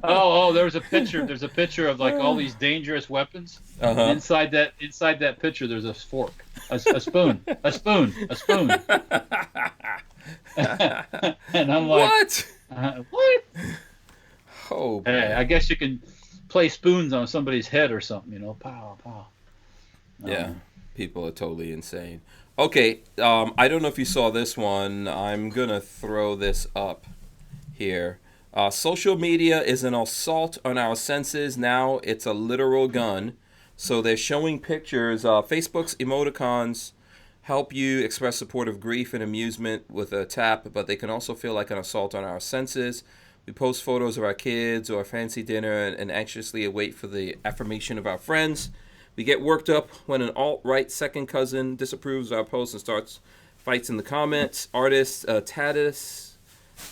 Oh, there's a picture. There's a picture of like all these dangerous weapons. Uh-huh. Inside that picture, there's a fork, a spoon, a spoon. And I'm like, what? Oh, boy. Hey, I guess you can play spoons on somebody's head or something, pow, pow. Yeah, people are totally insane. Okay, I don't know if you saw this one. I'm going to throw this up here. Social media is an assault on our senses. Now it's a literal gun. So they're showing pictures. Facebook's emoticons help you express support of grief and amusement with a tap, but they can also feel like an assault on our senses. We post photos of our kids or a fancy dinner and anxiously await for the affirmation of our friends. We get worked up when an alt-right second cousin disapproves of our post and starts fights in the comments. Artist Tatis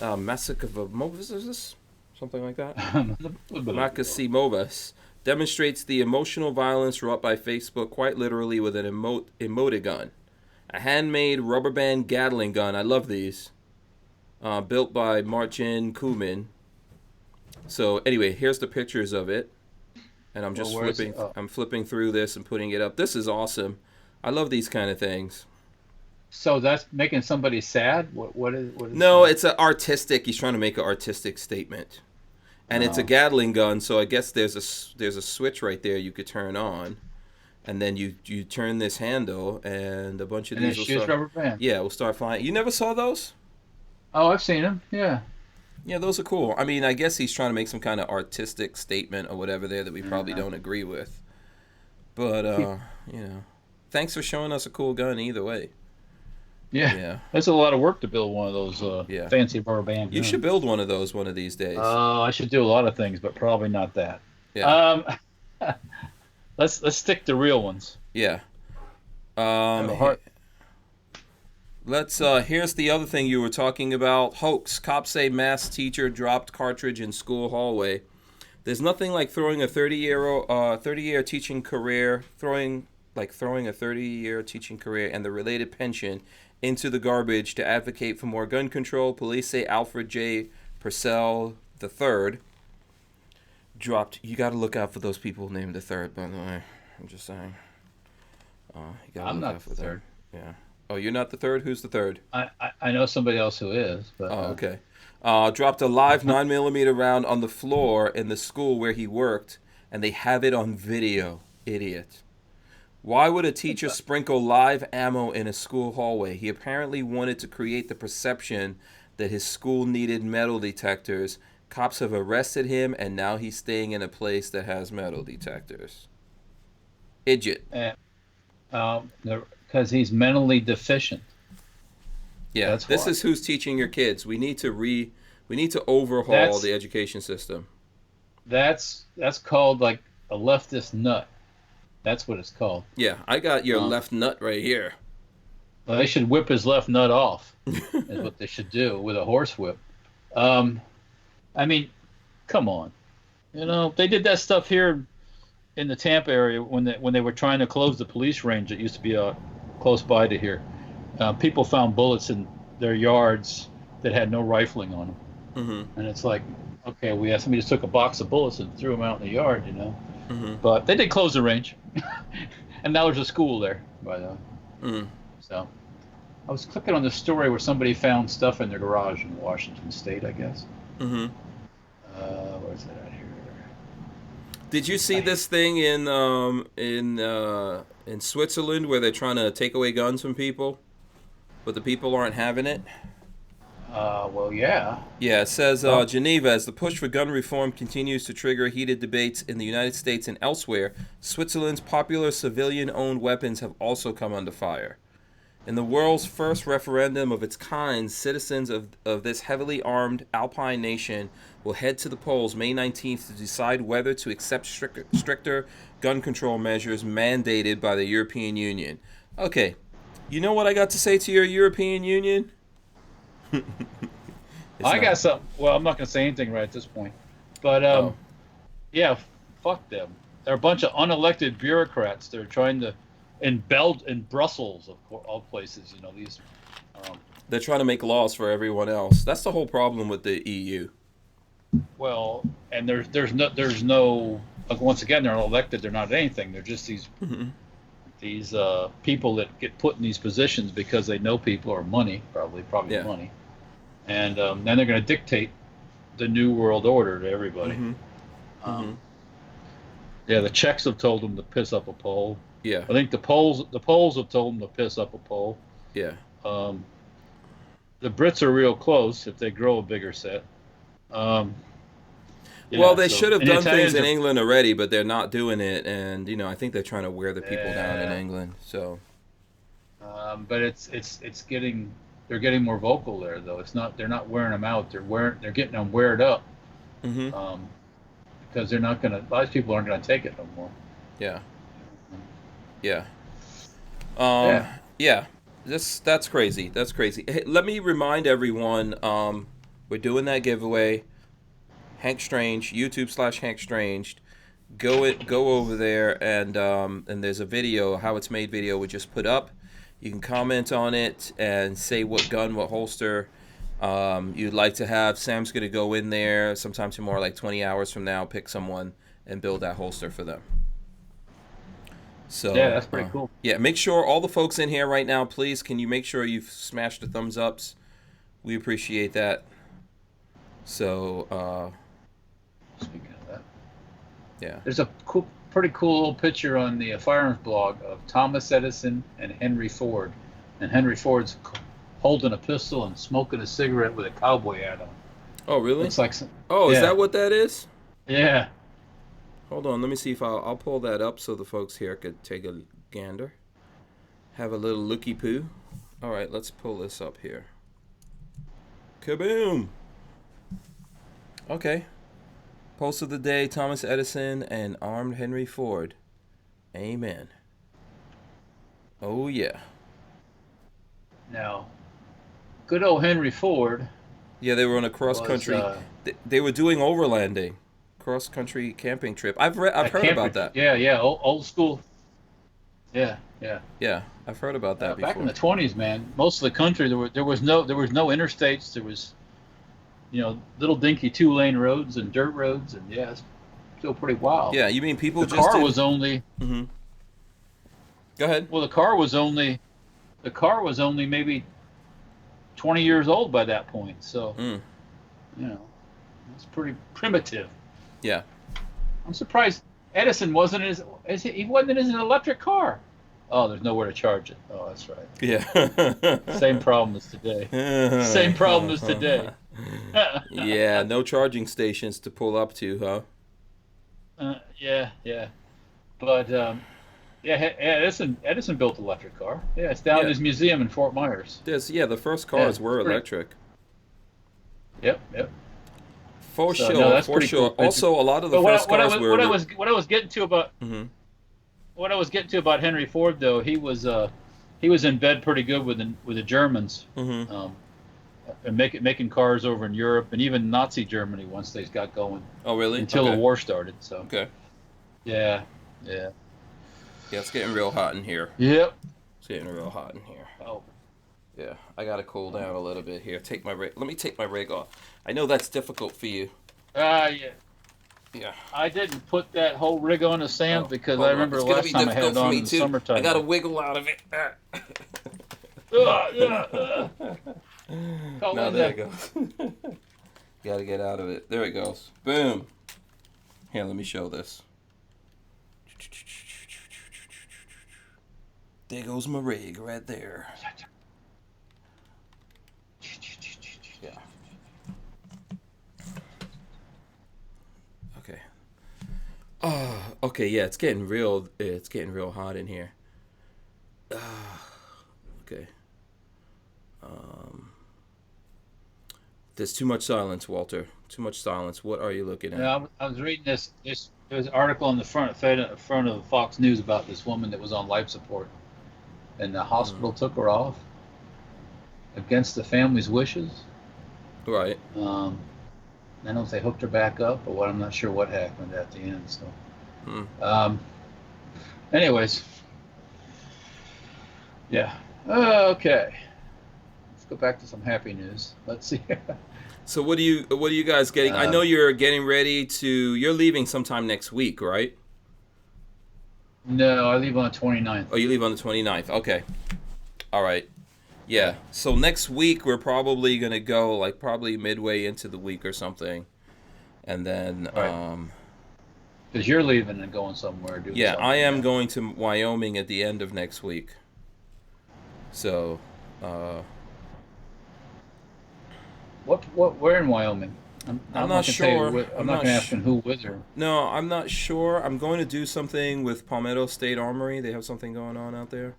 Masakamovas, something like that, Makasimovas, demonstrates the emotional violence wrought by Facebook quite literally with an emoticon. A handmade rubber band Gatling gun. I love these. Built by Marcin Kumin. So anyway, here's the pictures of it. And I'm just flipping. I'm flipping through this and putting it up. This is awesome. I love these kind of things. So that's making somebody sad. What is? No, it's an artistic. He's trying to make an artistic statement, and it's a Gatling gun. So I guess there's a switch right there you could turn on, and then you turn this handle, and a bunch of and these it shoots rubber band. Yeah, will start flying. You never saw those? Oh, I've seen them. Yeah. Yeah, those are cool. I mean, I guess he's trying to make some kind of artistic statement or whatever there that we probably don't agree with. But, thanks for showing us a cool gun either way. Yeah. That's a lot of work to build one of those fancy rubber band guns. You should build one of those one of these days. Oh, I should do a lot of things, but probably not that. Yeah. Let's stick to real ones. Yeah. Here's the other thing you were talking about. Hoax. Cops say mass teacher dropped cartridge in school hallway. There's nothing like throwing a 30-year teaching career, throwing a 30-year teaching career and the related pension into the garbage to advocate for more gun control. Police say Alfred J. Purcell III dropped. You got to look out for those people named the third, by the way. I'm just saying. I'm not the third. Yeah. Oh, you're not the third? Who's the third? I know somebody else who is. But, okay. Dropped a live 9mm round on the floor in the school where he worked, and they have it on video. Idiot. Why would a teacher sprinkle live ammo in a school hallway? He apparently wanted to create the perception that his school needed metal detectors. Cops have arrested him, and now he's staying in a place that has metal detectors. Idiot. Because he's mentally deficient. Yeah, this is who's teaching your kids. We need to overhaul the education system. That's called like a leftist nut. That's what it's called. Yeah, I got your Um, left nut right here. well, they should whip his left nut off. Is what they should do with a horse whip. Um, I mean, come on. You know, they did that stuff here in the Tampa area when they were trying to close the police range that used to be close by to here. People found bullets in their yards that had no rifling on them, Mm-hmm. and it's like, okay, somebody just took a box of bullets and threw them out in the yard, you know. Mm-hmm. But they did close the range, and now there's a school there, by the way. Mm. So I was clicking on the story where somebody found stuff in their garage in Washington State, I guess. Mm-hmm. Where's that at here? Did you see this thing in Switzerland where they're trying to take away guns from people, but the people aren't having it? Well, yeah. Yeah, it says Geneva, as the push for gun reform continues to trigger heated debates in the United States and elsewhere, Switzerland's popular civilian-owned weapons have also come under fire. In the world's first referendum of its kind, citizens of this heavily armed alpine nation will head to the polls May 19th to decide whether to accept stricter gun control measures mandated by the European Union. Okay, you know what I got to say to your European Union? I got something. Well, I'm not going to say anything right at this point. But, yeah, fuck them. They're a bunch of unelected bureaucrats. They're trying to, in Brussels, of all places, you know, these. They're trying to make laws for everyone else. That's the whole problem with the EU. Well, and there's no once again, they're not elected. They're not anything. They're just these people that get put in these positions because they know people or money, probably Yeah. money, and then they're going to dictate the new world order to everybody. Mm-hmm. Yeah, the Czechs have told them to piss up a pole. Yeah, I think the Poles have told them to piss up a pole. yeah. The Brits are real close if they grow a bigger set. Well, they so- should have and done Italians things in are- England already, but they're not doing it, and I think they're trying to wear the people down in Yeah. England. So, But they're getting more vocal there though. They're not wearing them out. They're getting them weared up. mm-hmm. Because they're not gonna. A lot of people aren't gonna take it no more. Yeah, yeah, Yeah. yeah. That's crazy. That's crazy. Hey, let me remind everyone, we're doing that giveaway. Hank Strange, YouTube/Hank Strange. Go over there and there's a video, how it's made video we just put up. You can comment on it and say what gun, what holster you'd like to have. Sam's gonna go in there sometime tomorrow, like 20 hours from now, pick someone and build that holster for them. So Yeah, that's pretty cool. Yeah, make sure all the folks in here right now, please, can you make sure you've smashed the thumbs ups? We appreciate that. So Speaking of that, yeah. there's a pretty cool little picture on the firearms blog of Thomas Edison and Henry Ford, and Henry Ford's holding a pistol and smoking a cigarette with a cowboy hat on. Oh, really? Looks like Oh, is yeah. that what that is? Yeah. Hold on, let me see if I'll pull that up so the folks here could take a gander. Have a little looky poo. All right, let's pull this up here. Kaboom! Okay. Post of the day, Thomas Edison and armed Henry Ford. Amen. Oh, yeah. Now, good old Henry Ford. Yeah, they were on a cross-country. They were doing overlanding. Cross-country camping trip. I've heard about that. Yeah, old school. Yeah. Yeah, I've heard about that before. Back in the 20s, man, most of the country there was no interstates. There was, little dinky 2-lane roads and dirt roads, and yeah, it's still pretty wild. Yeah, you mean people the just car did... was only. Mm-hmm. Go ahead. Well, the car was only maybe 20 years old by that point, so it's pretty primitive. Yeah. I'm surprised Edison wasn't he wasn't in an electric car. Oh, there's nowhere to charge it. Oh, that's right. Yeah. Same problem as today. Same problem as today. Yeah, no charging stations to pull up to, huh? Yeah. But Edison built an electric car. Yeah, it's down in his museum in Fort Myers. The first cars were electric. Yep. For So, sure, no, that's for pretty sure. cool. Also, a lot of the But first cars were. what I was getting to about Mhm. what I was getting to about Henry Ford, though, he was in bed pretty good with the Germans, Mhm. and making cars over in Europe and even Nazi Germany once they got going Oh, really? until Okay. the war started. So Okay. yeah, yeah, Yeah, it's getting real hot in here. yep. It's getting real hot in here. Oh, Yeah, I gotta cool down a little bit here. Let me take my rig off. I know that's difficult for you. yeah. Yeah. I didn't put that whole rig on to Sam's because Hold I on. remember It's the gonna last be time I had difficult it for on me in the too. summertime. I gotta wiggle out of it. Call No, in there it there. goes. Gotta get out of it. There it goes. Boom. Here, let me show this. There goes my rig right there. Yeah. Okay. Okay, yeah, it's getting real hot in here. Okay. There's too much silence, Walter. Too much silence. What are you looking at? Yeah, I was reading this. There was an article on the front of Fox News about this woman that was on life support, and the hospital took her off against the family's wishes. Right. I don't know if they hooked her back up or what. I'm not sure what happened at the end. So, anyways, yeah. Okay. Let's go back to some happy news. Let's see. So what are you guys getting? I know you're getting ready to. You're leaving sometime next week, right? No, I leave on the 29th. Oh, you leave on the 29th. Okay. All right. Yeah. So next week we're probably gonna go like probably midway into the week or something, and then Right. Because you're leaving and going somewhere. Doing yeah, something, I am yeah. going to Wyoming at the end of next week. So. Where in Wyoming? I'm I'm not not gonna tell you. sure. I'm not gonna ask him who with her. No, I'm not sure. I'm going to do something with Palmetto State Armory. They have something going on out there.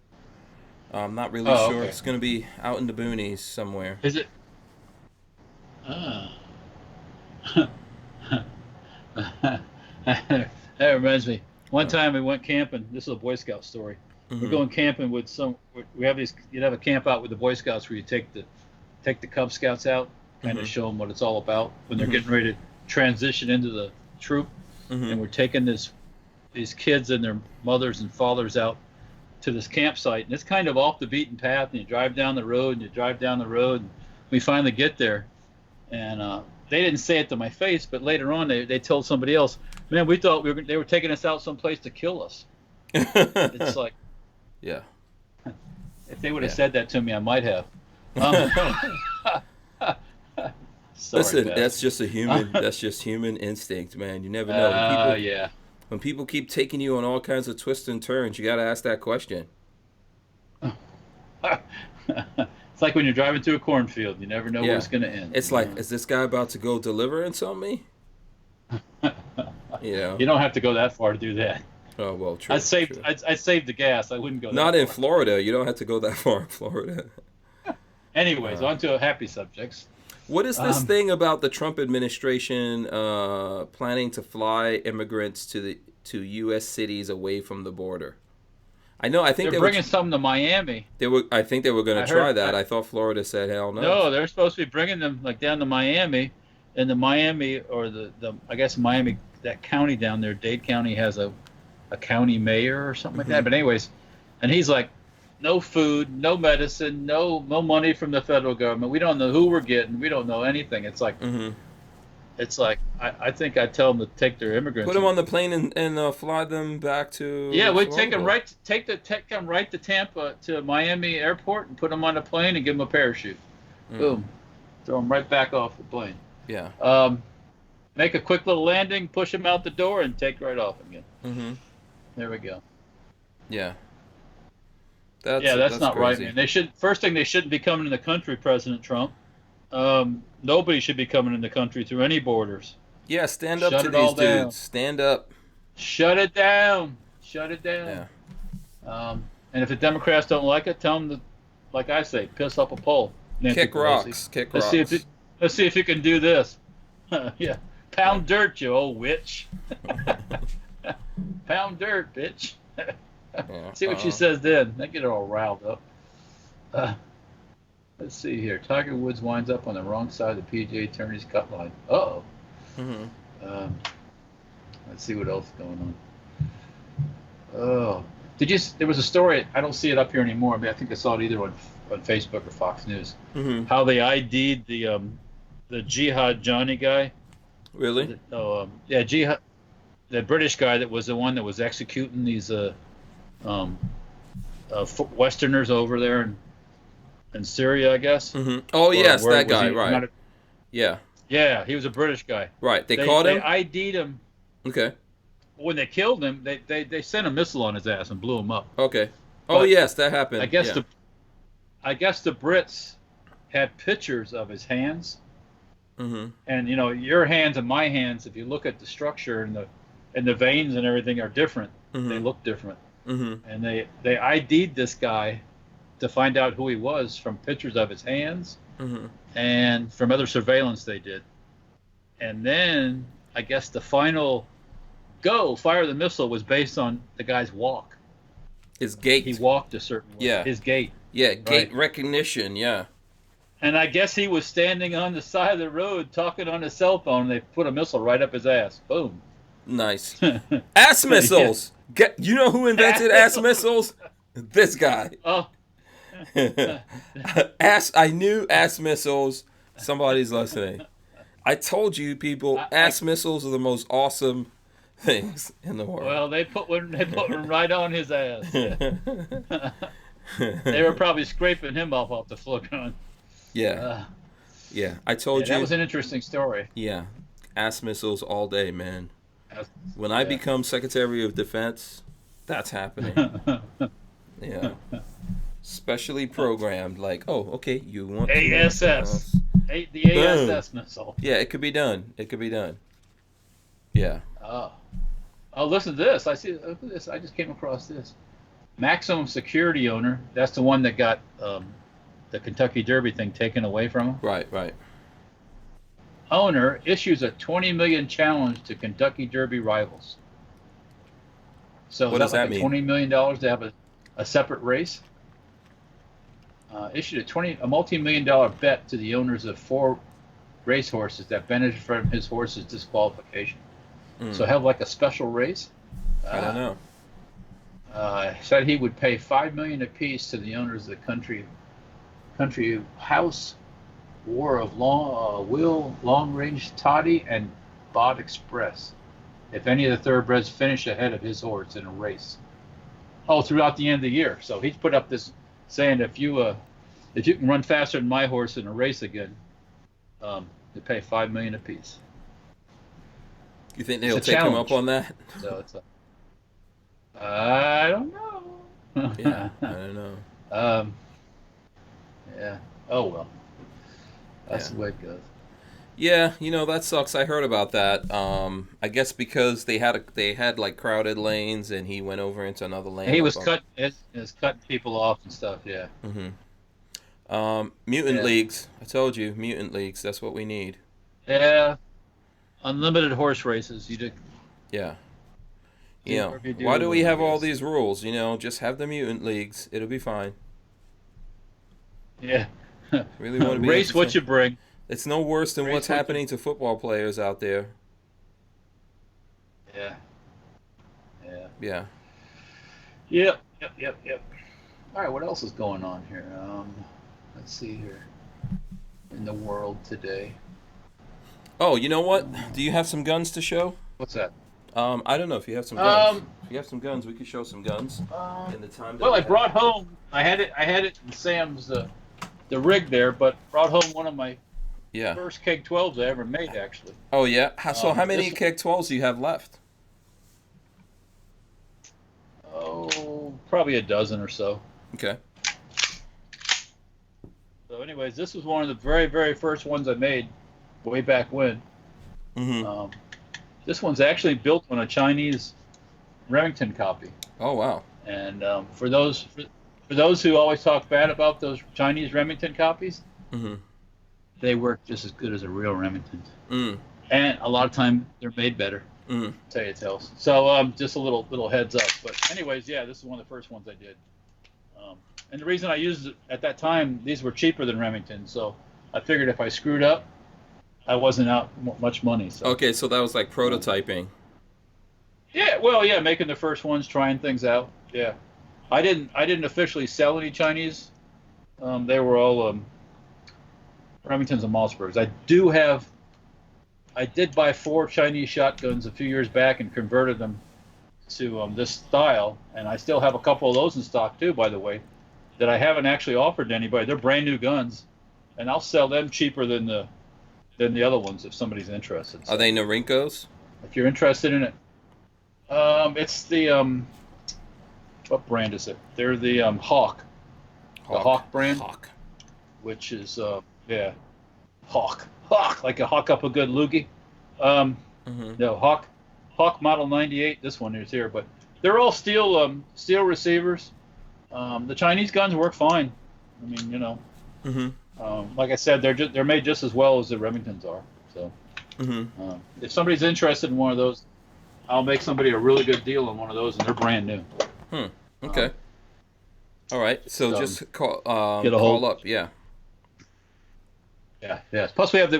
I'm not really Oh, sure. okay. It's going to be out in the boonies somewhere. Is it? Ah. That reminds me. One time we went camping. This is a Boy Scout story. Mhm. We're going camping with some. We have these. You'd have a camp out with the Boy Scouts where you take the Cub Scouts out, kind of show them what it's all about when they're getting ready to transition into the troop. And we're taking these kids and their mothers and fathers out to this campsite, and it's kind of off the beaten path. And you drive down the road, and and we finally get there, and they didn't say it to my face, but later on they told somebody else, "Man, we thought they were taking us out someplace to kill us." It's like, Yeah. if they would have Yeah. said that to me, I might have. Sorry, Listen, Beth. that's just human instinct, man. You never know. Yeah. When people keep taking you on all kinds of twists and turns, you got to ask that question. It's like when you're driving through a cornfield, you never know where it's going to end. It's like, is this guy about to go deliverance on me? You know. You don't have to go that far to do that. Oh well, true. I'd save true. I'd save the gas. I wouldn't go. Not that in far. Florida. You don't have to go that far in Florida. Anyways, on to happy subjects. What is this thing about the Trump administration planning to fly immigrants to U.S. cities away from the border? I think They're bringing some to Miami. I think they were going to try that. I thought Florida said hell no. No, they're supposed to be bringing them like down to Miami, and the Miami or the I guess Miami, that county down there, Dade County has a county mayor or something like that. But anyways, and he's like, no food, no medicine, no money from the federal government. We don't know who we're getting. We don't know anything. It's like, I think I'd tell them to take their immigrants. Put them on the plane and fly them back to. Yeah, we'd Florida. take them right to Tampa to Miami Airport and put them on a plane and give them a parachute. Boom, throw them right back off the plane. Yeah. Make a quick little landing, push them out the door, and take right off again. There we go. Yeah. That's not crazy. right, man. First thing, they shouldn't be coming in the country, President Trump. Nobody should be coming in the country through any borders. Yeah, stand up Shut to it all these dudes. down. Stand up. Shut it down. Shut it down. Yeah. And if the Democrats don't like it, tell them to, like I say, piss up a pole. Nancy Kick Pelosi. rocks. Kick rocks. Let's see if you can do this. Yeah. Pound dirt, you old witch. Pound dirt, bitch. Yeah. See what she says then. They get her all riled up. Let's see here. Tiger Woods winds up on the wrong side of the PGA Tourney's cut line. Uh-oh. Mm-hmm. Let's see what else is going on. Oh. There was a story, I don't see it up here anymore, but I think I saw it either on Facebook or Fox News. Mm-hmm. How they ID'd the Jihad Johnny guy. Really? Yeah, Jihad, the British guy that was the one that was executing these Westerners over there in Syria, I guess. Mm-hmm. Oh, yes, that guy, right. Yeah. Yeah, he was a British guy. Right, they caught him? They ID'd him. Okay. When they killed him, they sent a missile on his ass and blew him up. Okay. Oh, But yes, that happened. I guess yeah. the Brits had pictures of his hands. Mm-hmm. And your hands and my hands, if you look at the structure and the veins and everything are different. Mm-hmm. They look different. Mm-hmm. And they ID'd this guy to find out who he was from pictures of his hands Mm-hmm. and from other surveillance they did. And then I guess the final fire the missile was based on the guy's walk. His gait. He walked a certain way. Yeah. His gait. Yeah, gait Right. recognition, yeah. And I guess he was standing on the side of the road talking on his cell phone. And they put a missile right up his ass. Boom. Nice. Ass missiles. You know who invented ass missiles? This guy. Oh. I knew ass missiles. Somebody's listening. I told you people, ass missiles are the most awesome things in the world. Well, they put one right on his ass. They were probably scraping him off the floor gun. Yeah. Yeah, I told you. That was an interesting story. Yeah. Ass missiles all day, man. When I become Secretary of Defense, that's happening. Yeah. Specially programmed, like, oh, okay, you want ASS. The ASS missile. Yeah, it could be done. It could be done. Yeah. Oh, listen to this. Look at this. I just came across this. Maximum security owner. That's the one that got the Kentucky Derby thing taken away from him. Right. Owner issues a $20 million challenge to Kentucky Derby rivals. So what does that mean? $20 million to have a separate race. Issued a multi-million-dollar bet to the owners of 4 racehorses that benefit from his horse's disqualification. So have like a special race. I don't know. Said he would pay $5 million apiece to the owners of the Country House, War of Long Range Toddy, and Bod Express, if any of the thoroughbreds finish ahead of his horse in a race. Oh, throughout the end of the year. So he's put up this saying if you can run faster than my horse in a race again, you pay $5 million apiece. You think they'll take him up on that? So it's I don't know. Yeah, I don't know. Yeah. Oh well. That's the way it goes. Yeah, that sucks. I heard about that. I guess because they had like crowded lanes, and he went over into another lane. He was cutting people off and stuff. Yeah. Mm-hmm. Mutant leagues. I told you, mutant leagues. That's what we need. Yeah. Unlimited horse races. You did. Yeah. Why do we have all these rules? Just have the mutant leagues. It'll be fine. Yeah. Really want to be race what you bring. It's no worse than what's happening to football players out there. Yeah. Yeah. Yep. All right, what else is going on here? Let's see here. In the world today. Oh, you know what? Do you have some guns to show? What's that? I don't know if you have some guns. If you have some guns, we could show some guns in the time. Well, I brought home. I had it in Sam's the rig there, but brought home one of my first keg 12s I ever made, actually. Oh yeah. So how many keg 12s do you have left? Oh, probably a dozen or so. Okay. So, anyways, this was one of the very, very first ones I made way back when. Mm-hmm. This one's actually built on a Chinese Remington copy. Oh wow! And for those who always talk bad about those Chinese Remington copies, mm-hmm. they work just as good as a real Remington. and a lot of time they're made better. Mm. Tell you tells. So just a little heads up. But anyways, yeah, this is one of the first ones I did. And the reason I used it at that time, these were cheaper than Remington, so I figured if I screwed up, I wasn't out much money. So. Okay, so that was like prototyping. Yeah, well, yeah, making the first ones, trying things out. Yeah, I didn't officially sell any Chinese. They were all Remingtons and Mossbergs. I did buy 4 Chinese shotguns a few years back and converted them to this style, and I still have a couple of those in stock too, by the way, that I haven't actually offered to anybody. They're brand new guns, and I'll sell them cheaper than the other ones if somebody's interested. So Are they Norinkos? if you're interested in it, it's the what brand is it? They're the Hawk, the Hawk brand, Hawk. which is yeah, Hawk, like a hawk up a good loogie. No, Hawk model 98. This one is here, but they're all steel receivers. The Chinese guns work fine. I mean, you know, like I said, they're made just as well as the Remingtons are. So, if somebody's interested in one of those, I'll make somebody a really good deal on one of those, and they're brand new. Okay. All right. So just call get a hold. call up. Yeah. Yeah. Plus, we have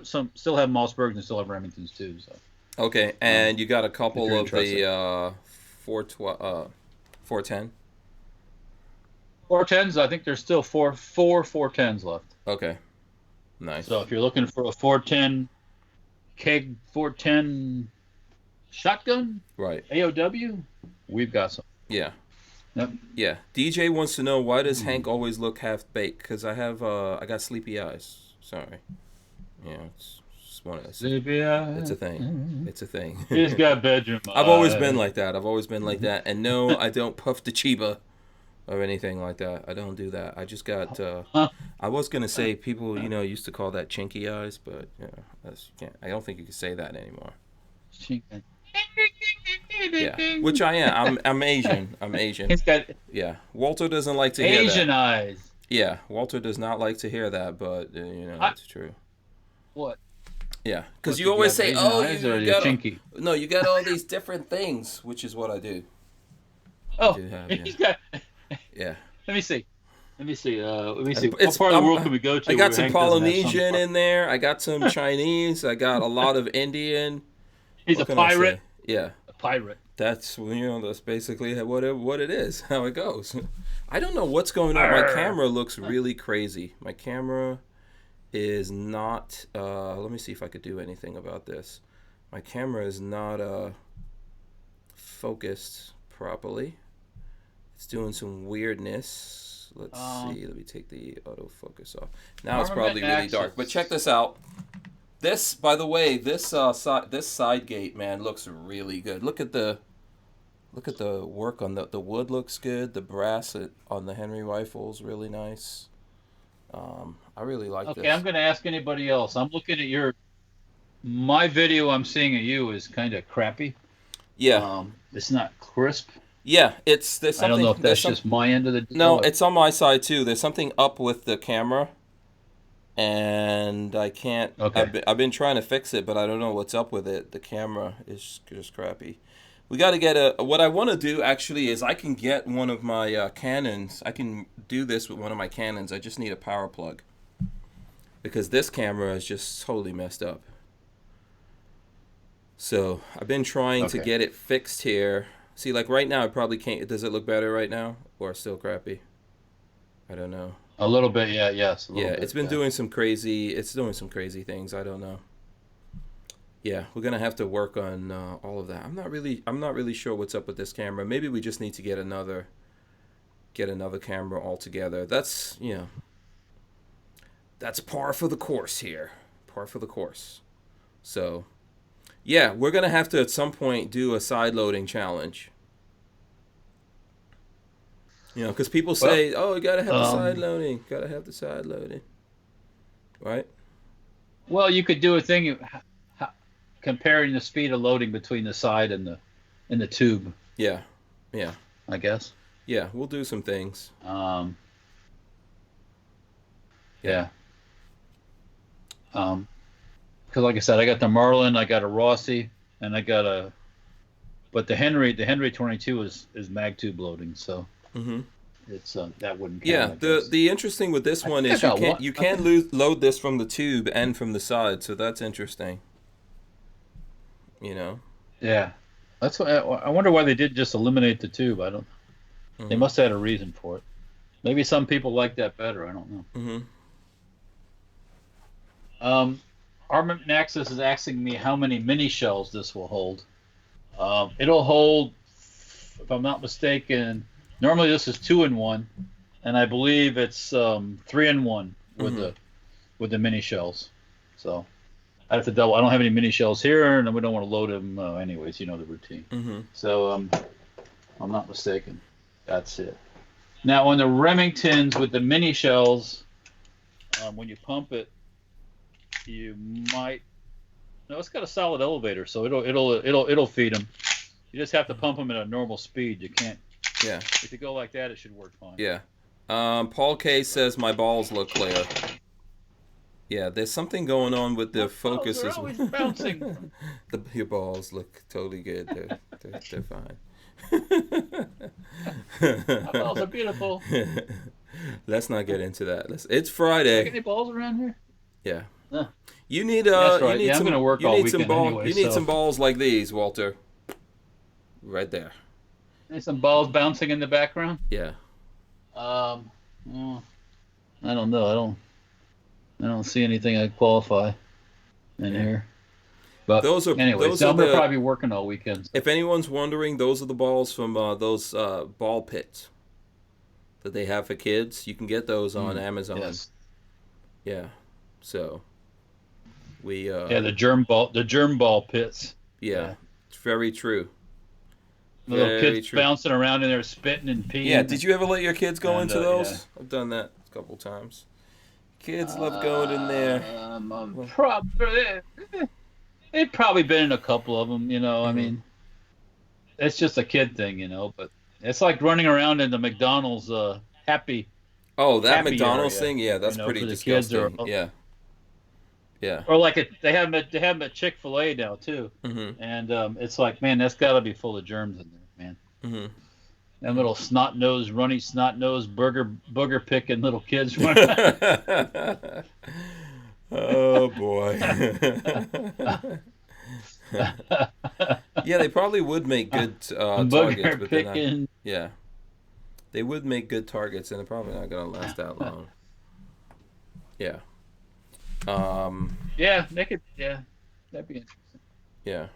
still have Mossbergs and still have Remingtons too. So. Okay, and you got a couple you're of the 410. 410s. I think there's still four 410s left. Okay. Nice. So if you're looking for a 410 keg 410 shotgun, right. AOW, we've got some. Yeah. Yep. Yeah. DJ wants to know, why does Hank always look half baked? Because I got sleepy eyes. Sorry. Yeah, it's one of those. Sleepy eyes. It's a thing. It's a thing. He's got bedroom eyes. I've always been like that. And no, I don't puff the Chiba or anything like that. I don't do that. I just got. I was gonna say people, used to call that chinky eyes, but I don't think you can say that anymore. Yeah, which I am. I'm Asian. He's got. Yeah, Walter doesn't like to hear that. Asian eyes. Yeah, Walter does not like to hear that, but it's true. What? Yeah, because you always say, "Oh, you got chinky." No, you got all these different things, which is what I do. Oh, I do have, he's got. Yeah. Let me see. What part of the world can we go to? I got some Polynesian in there. I got some Chinese. I got a lot of Indian. He's a pirate. Yeah. A pirate. That's that's basically what it is. How it goes. I don't know what's going on. My camera looks really crazy. My camera is not. Let me see if I could do anything about this. My camera is not focused properly. It's doing some weirdness. Let's see. Let me take the autofocus off. Now it's probably really dark. But check this out. This, by the way, this side gate, man, looks really good. Look at the work on the wood looks good. The brass on the Henry rifle's really nice. I really like this. Okay, I'm going to ask anybody else. I'm looking at my video. I'm seeing of you is kind of crappy. Yeah. It's not crisp. Yeah, there's something. I don't know if that's just my end of the deal. No, it's on my side too. There's something up with the camera, and I can't. Okay. I've been trying to fix it, but I don't know what's up with it. The camera is just crappy. We got to get what I want to do actually is I can get one of my Canons. I can do this with one of my Canons. I just need a power plug because this camera is just totally messed up. So I've been trying to get it fixed here. See, like right now, it probably can't. Does it look better right now, or still crappy? I don't know. A little bit, yeah, yes. It's been doing some crazy. It's doing some crazy things. I don't know. Yeah, we're gonna have to work on all of that. I'm not really sure what's up with this camera. Maybe we just need to get another camera altogether. That's that's par for the course here. Par for the course. So. Yeah, we're going to have to at some point do a side loading challenge. Because people say, oh, you got to have the side loading. Got to have the side loading. Right? Well, you could do a thing comparing the speed of loading between the side and the tube. Yeah. I guess. Yeah, we'll do some things. Yeah. because like I said, I got the Marlin, I got a Rossi, and I got a. But the Henry 22 is mag tube loading, so it's that wouldn't count. Yeah, the interesting with this one is you can't load this from the tube and from the side, so that's interesting. You know. Yeah, that's what I wonder why they did just eliminate the tube. I don't. They must have had a reason for it. Maybe some people like that better. I don't know. Armament Nexus is asking me how many mini shells this will hold. It'll hold, if I'm not mistaken, normally this is 2-in-1, and I believe it's 3-in-1 with the mini shells. So I have to double. I don't have any mini shells here, and we don't want to load them anyways. You know the routine. So I'm not mistaken. That's it. Now on the Remingtons with the mini shells, when you pump it, you might. No, it's got a solid elevator, so it'll feed them. You just have to pump them at a normal speed. You can't. Yeah. If you go like that, it should work fine. Yeah. Paul K says my balls look clear. Yeah, there's something going on with the focus. They're always bouncing. Your balls look totally good. They're fine. My balls are beautiful. Let's not get into that. It's Friday. Any balls around here? Yeah. No. You need That's right. You need I'm gonna work all weekend anyway. You need some balls like these, Walter. Right there. There's some balls bouncing in the background. Yeah. Well, I don't know. I don't see anything I'd qualify in here. But anyways, I'm gonna probably be working all weekend. If anyone's wondering, those are the balls from those ball pits that they have for kids. You can get those on Amazon. Yes. Yeah. So we the germ ball pits. Yeah. It's very true. The little kids bouncing around in there spitting and peeing. Yeah, did you ever let your kids go into those? Yeah. I've done that a couple times. Kids love going in there. They've probably been in a couple of them, you know. I mean, it's just a kid thing, you know. But it's like running around in the McDonald's Happy. Oh, that Happy McDonald's area, thing? Yeah, that's pretty disgusting. Yeah. Or like they have them at Chick-fil-A now too, and it's like, man, that's got to be full of germs in there, man. Them little runny snot-nosed booger picking little kids. Oh boy. Yeah, they probably would make good targets, but they're not. Yeah, they would make good targets, and they're probably not gonna last that long. Yeah. Yeah, they could. Yeah, that'd be interesting. Yeah.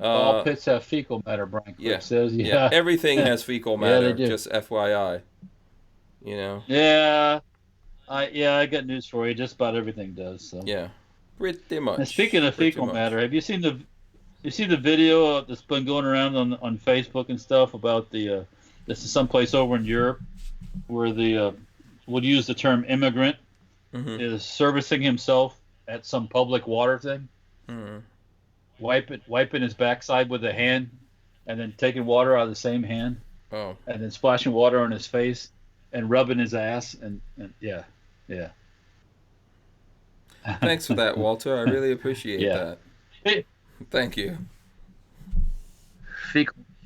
All pits have fecal matter, Brian Quick says. Yeah, everything has fecal matter. They do. Just FYI. You know. Yeah. I got news for you. Just about everything does. So. Yeah. Pretty much. And speaking of fecal matter, have you seen the video that's been going around on Facebook and stuff about this is someplace over in Europe where the we'll use the term immigrant is servicing himself at some public water thing, wiping his backside with a hand, and then taking water out of the same hand, and then splashing water on his face, and rubbing his ass, and yeah. Thanks for that, Walter. I really appreciate that. Thank you.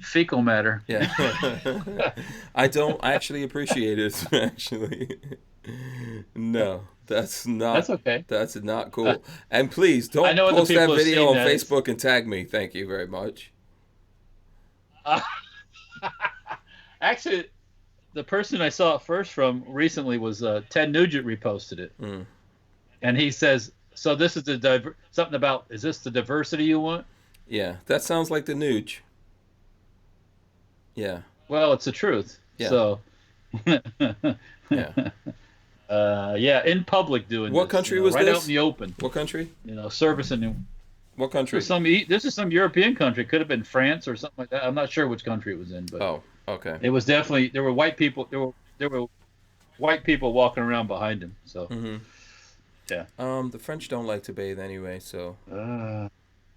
Fecal matter. Yeah. I don't actually appreciate it, actually. No, that's not. That's okay. That's not cool. And please don't post that video on Facebook and tag me. Thank you very much. Actually, the person I saw it first from recently was Ted Nugent reposted it, and he says, "So this is something about? Is this the diversity you want?" Yeah, that sounds like the Nuge. Yeah. Well, it's the truth. Yeah. So. Yeah. In public doing what this. Country was right this? out in the open. What country? Servicing him. What country? This is some European country. Could have been France or something like that. I'm not sure which country it was in, but okay. It was definitely there were white people. There were white people walking around behind him. So. Yeah. The French don't like to bathe anyway, so.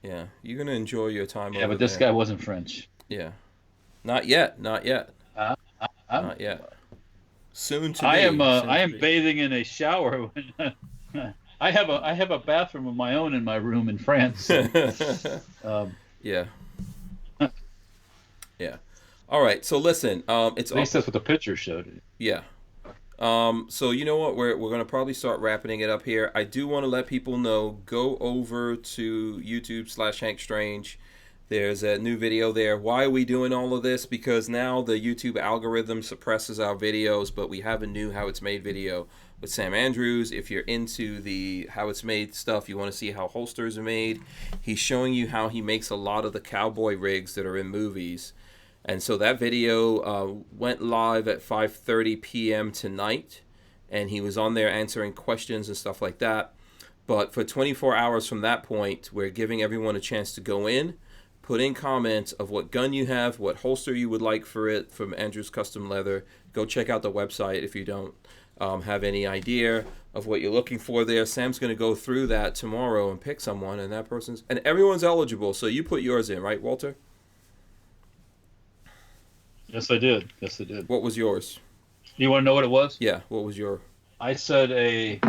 Yeah, you're gonna enjoy your time. Yeah, but this guy wasn't French. Yeah. Not yet. Not yet. Soon to be. I am bathing in a shower I have a bathroom of my own in my room in France. So, Yeah. Yeah. All right. So listen, it's at least that's what the picture showed. yeah. So you know what? We're gonna probably start wrapping it up here. I do want to let people know, go over to YouTube/Hank Strange. There's a new video there. Why are we doing all of this? Because now the YouTube algorithm suppresses our videos, but we have a new How It's Made video with Sam Andrews. If you're into the How It's Made stuff, you want to see how holsters are made, he's showing you how he makes a lot of the cowboy rigs that are in movies. And so that video went live at 5:30 p.m. tonight, and he was on there answering questions and stuff like that. But for 24 hours from that point, we're giving everyone a chance to go in, put in comments of what gun you have, what holster you would like for it from Andrews Custom Leather. Go check out the website if you don't have any idea of what you're looking for there. Sam's going to go through that tomorrow and pick someone, and that person's, and everyone's eligible. So you put yours in, right, Walter? Yes, I did. What was yours? You want to know what it was? Yeah, what was your? I said a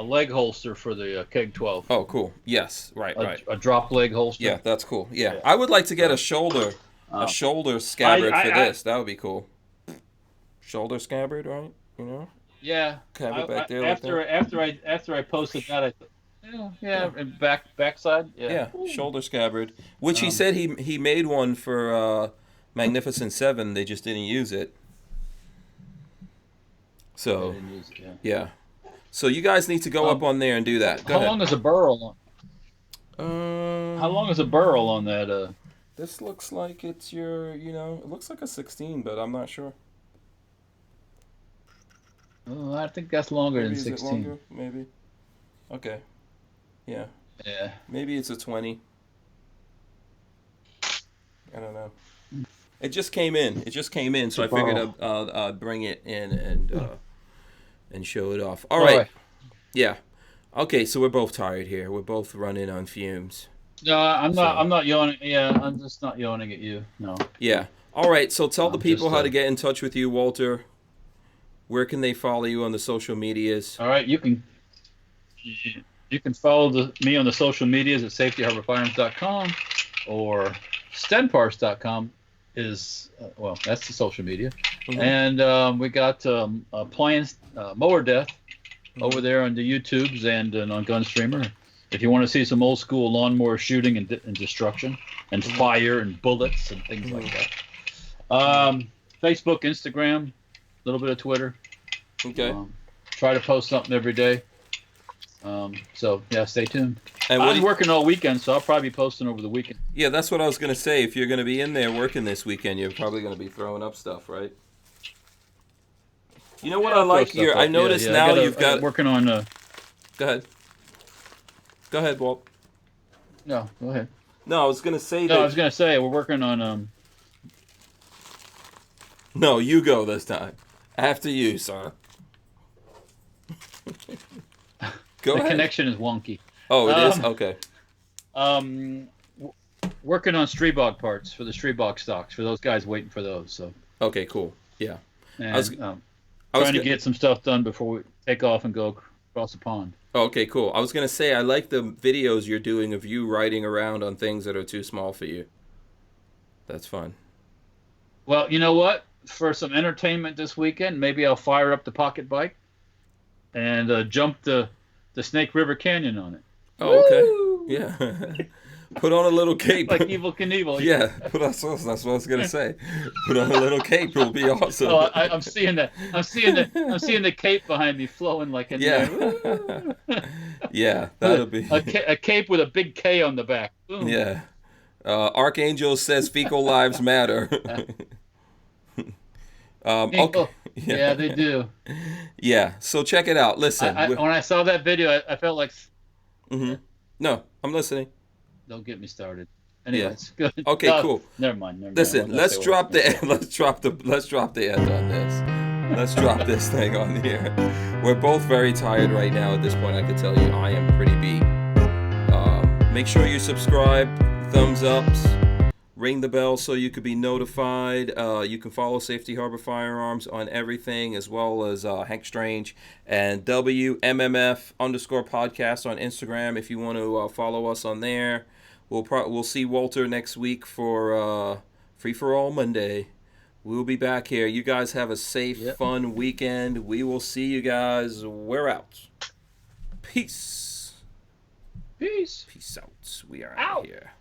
leg holster for the Keg 12. Oh, cool. Yes, right. A drop leg holster. Yeah, that's cool. Yeah, I would like to get a shoulder scabbard for this. That would be cool. Shoulder scabbard, right? You know. Yeah. Have it back there. After I posted that, and backside. Yeah, shoulder scabbard. Which he said he made one for Magnificent 7. They just didn't use it. So yeah. So you guys need to go up on there and do that. Go ahead. How long is a burl on? How long is a burl on that? This looks like it's your, it looks like a 16, but I'm not sure. Oh, I think that's longer Maybe than 16. Is it longer? Maybe. Okay. Yeah. Yeah. Maybe it's a 20. I don't know. It just came in. So I figured I'd bring it in and show it off. All right. Yeah. Okay, so we're both tired here. We're both running on fumes. No, I'm not yawning. Yeah, I'm just not yawning at you. No. Yeah. All right, so tell the people how to get in touch with you, Walter. Where can they follow you on the social medias? All right, you can follow me on the social medias at safetyharborfirearms.com or stenparts.com is that's the social media. Mm-hmm. And we got Appliance Mower Death over there on the YouTubes and on Gunstreamer. If you want to see some old school lawnmower shooting and destruction and fire and bullets and things like that. Facebook, Instagram, a little bit of Twitter. Okay. Try to post something every day. So yeah, stay tuned. And I'm working all weekend, so I'll probably be posting over the weekend. Yeah, that's what I was gonna say. If you're gonna be in there working this weekend, you're probably gonna be throwing up stuff, right? You know what I like here? I noticed now you've got working on. Go ahead, Walt. No, go ahead. No, I was gonna say. No, I was gonna say we're working on. No, you go this time. After you, sir. Go ahead. The connection is wonky. Oh, it is? Okay. Working on Streebog parts for the Streebog stocks for those guys waiting for those. So. Okay, cool. Yeah. And, trying to get some stuff done before we take off and go across the pond. Okay, cool. I was going to say, I like the videos you're doing of you riding around on things that are too small for you. That's fun. Well, you know what? For some entertainment this weekend, maybe I'll fire up the pocket bike and jump the Snake River Canyon on it. Oh, okay. Woo! Yeah. Put on a little cape. Like Evel Knievel. Yeah, that's what I was gonna say. Put on a little cape, it'll be awesome. Oh, I'm seeing that. I'm seeing the cape behind me flowing like a Yeah, that'll be a cape with a big K on the back. Boom. Yeah. Archangel says fecal lives matter. Okay. Yeah, they do. Yeah, so check it out. Listen, when I saw that video, I felt like. Mm-hmm. No, I'm listening. Don't get me started. Anyways, good. Okay, cool. Never mind. Listen, let's drop the end on this. Let's drop this thing on here. We're both very tired right now. At this point, I can tell you, I am pretty beat. Make sure you subscribe, thumbs ups, ring the bell so you could be notified. You can follow Safety Harbor Firearms on everything, as well as Hank Strange and WMMF _ podcast on Instagram if you want to follow us on there. We'll see Walter next week for Free for All Monday. We'll be back here. You guys have a safe, fun weekend. We will see you guys. We're out. Peace. Peace. Peace out. We are out of here.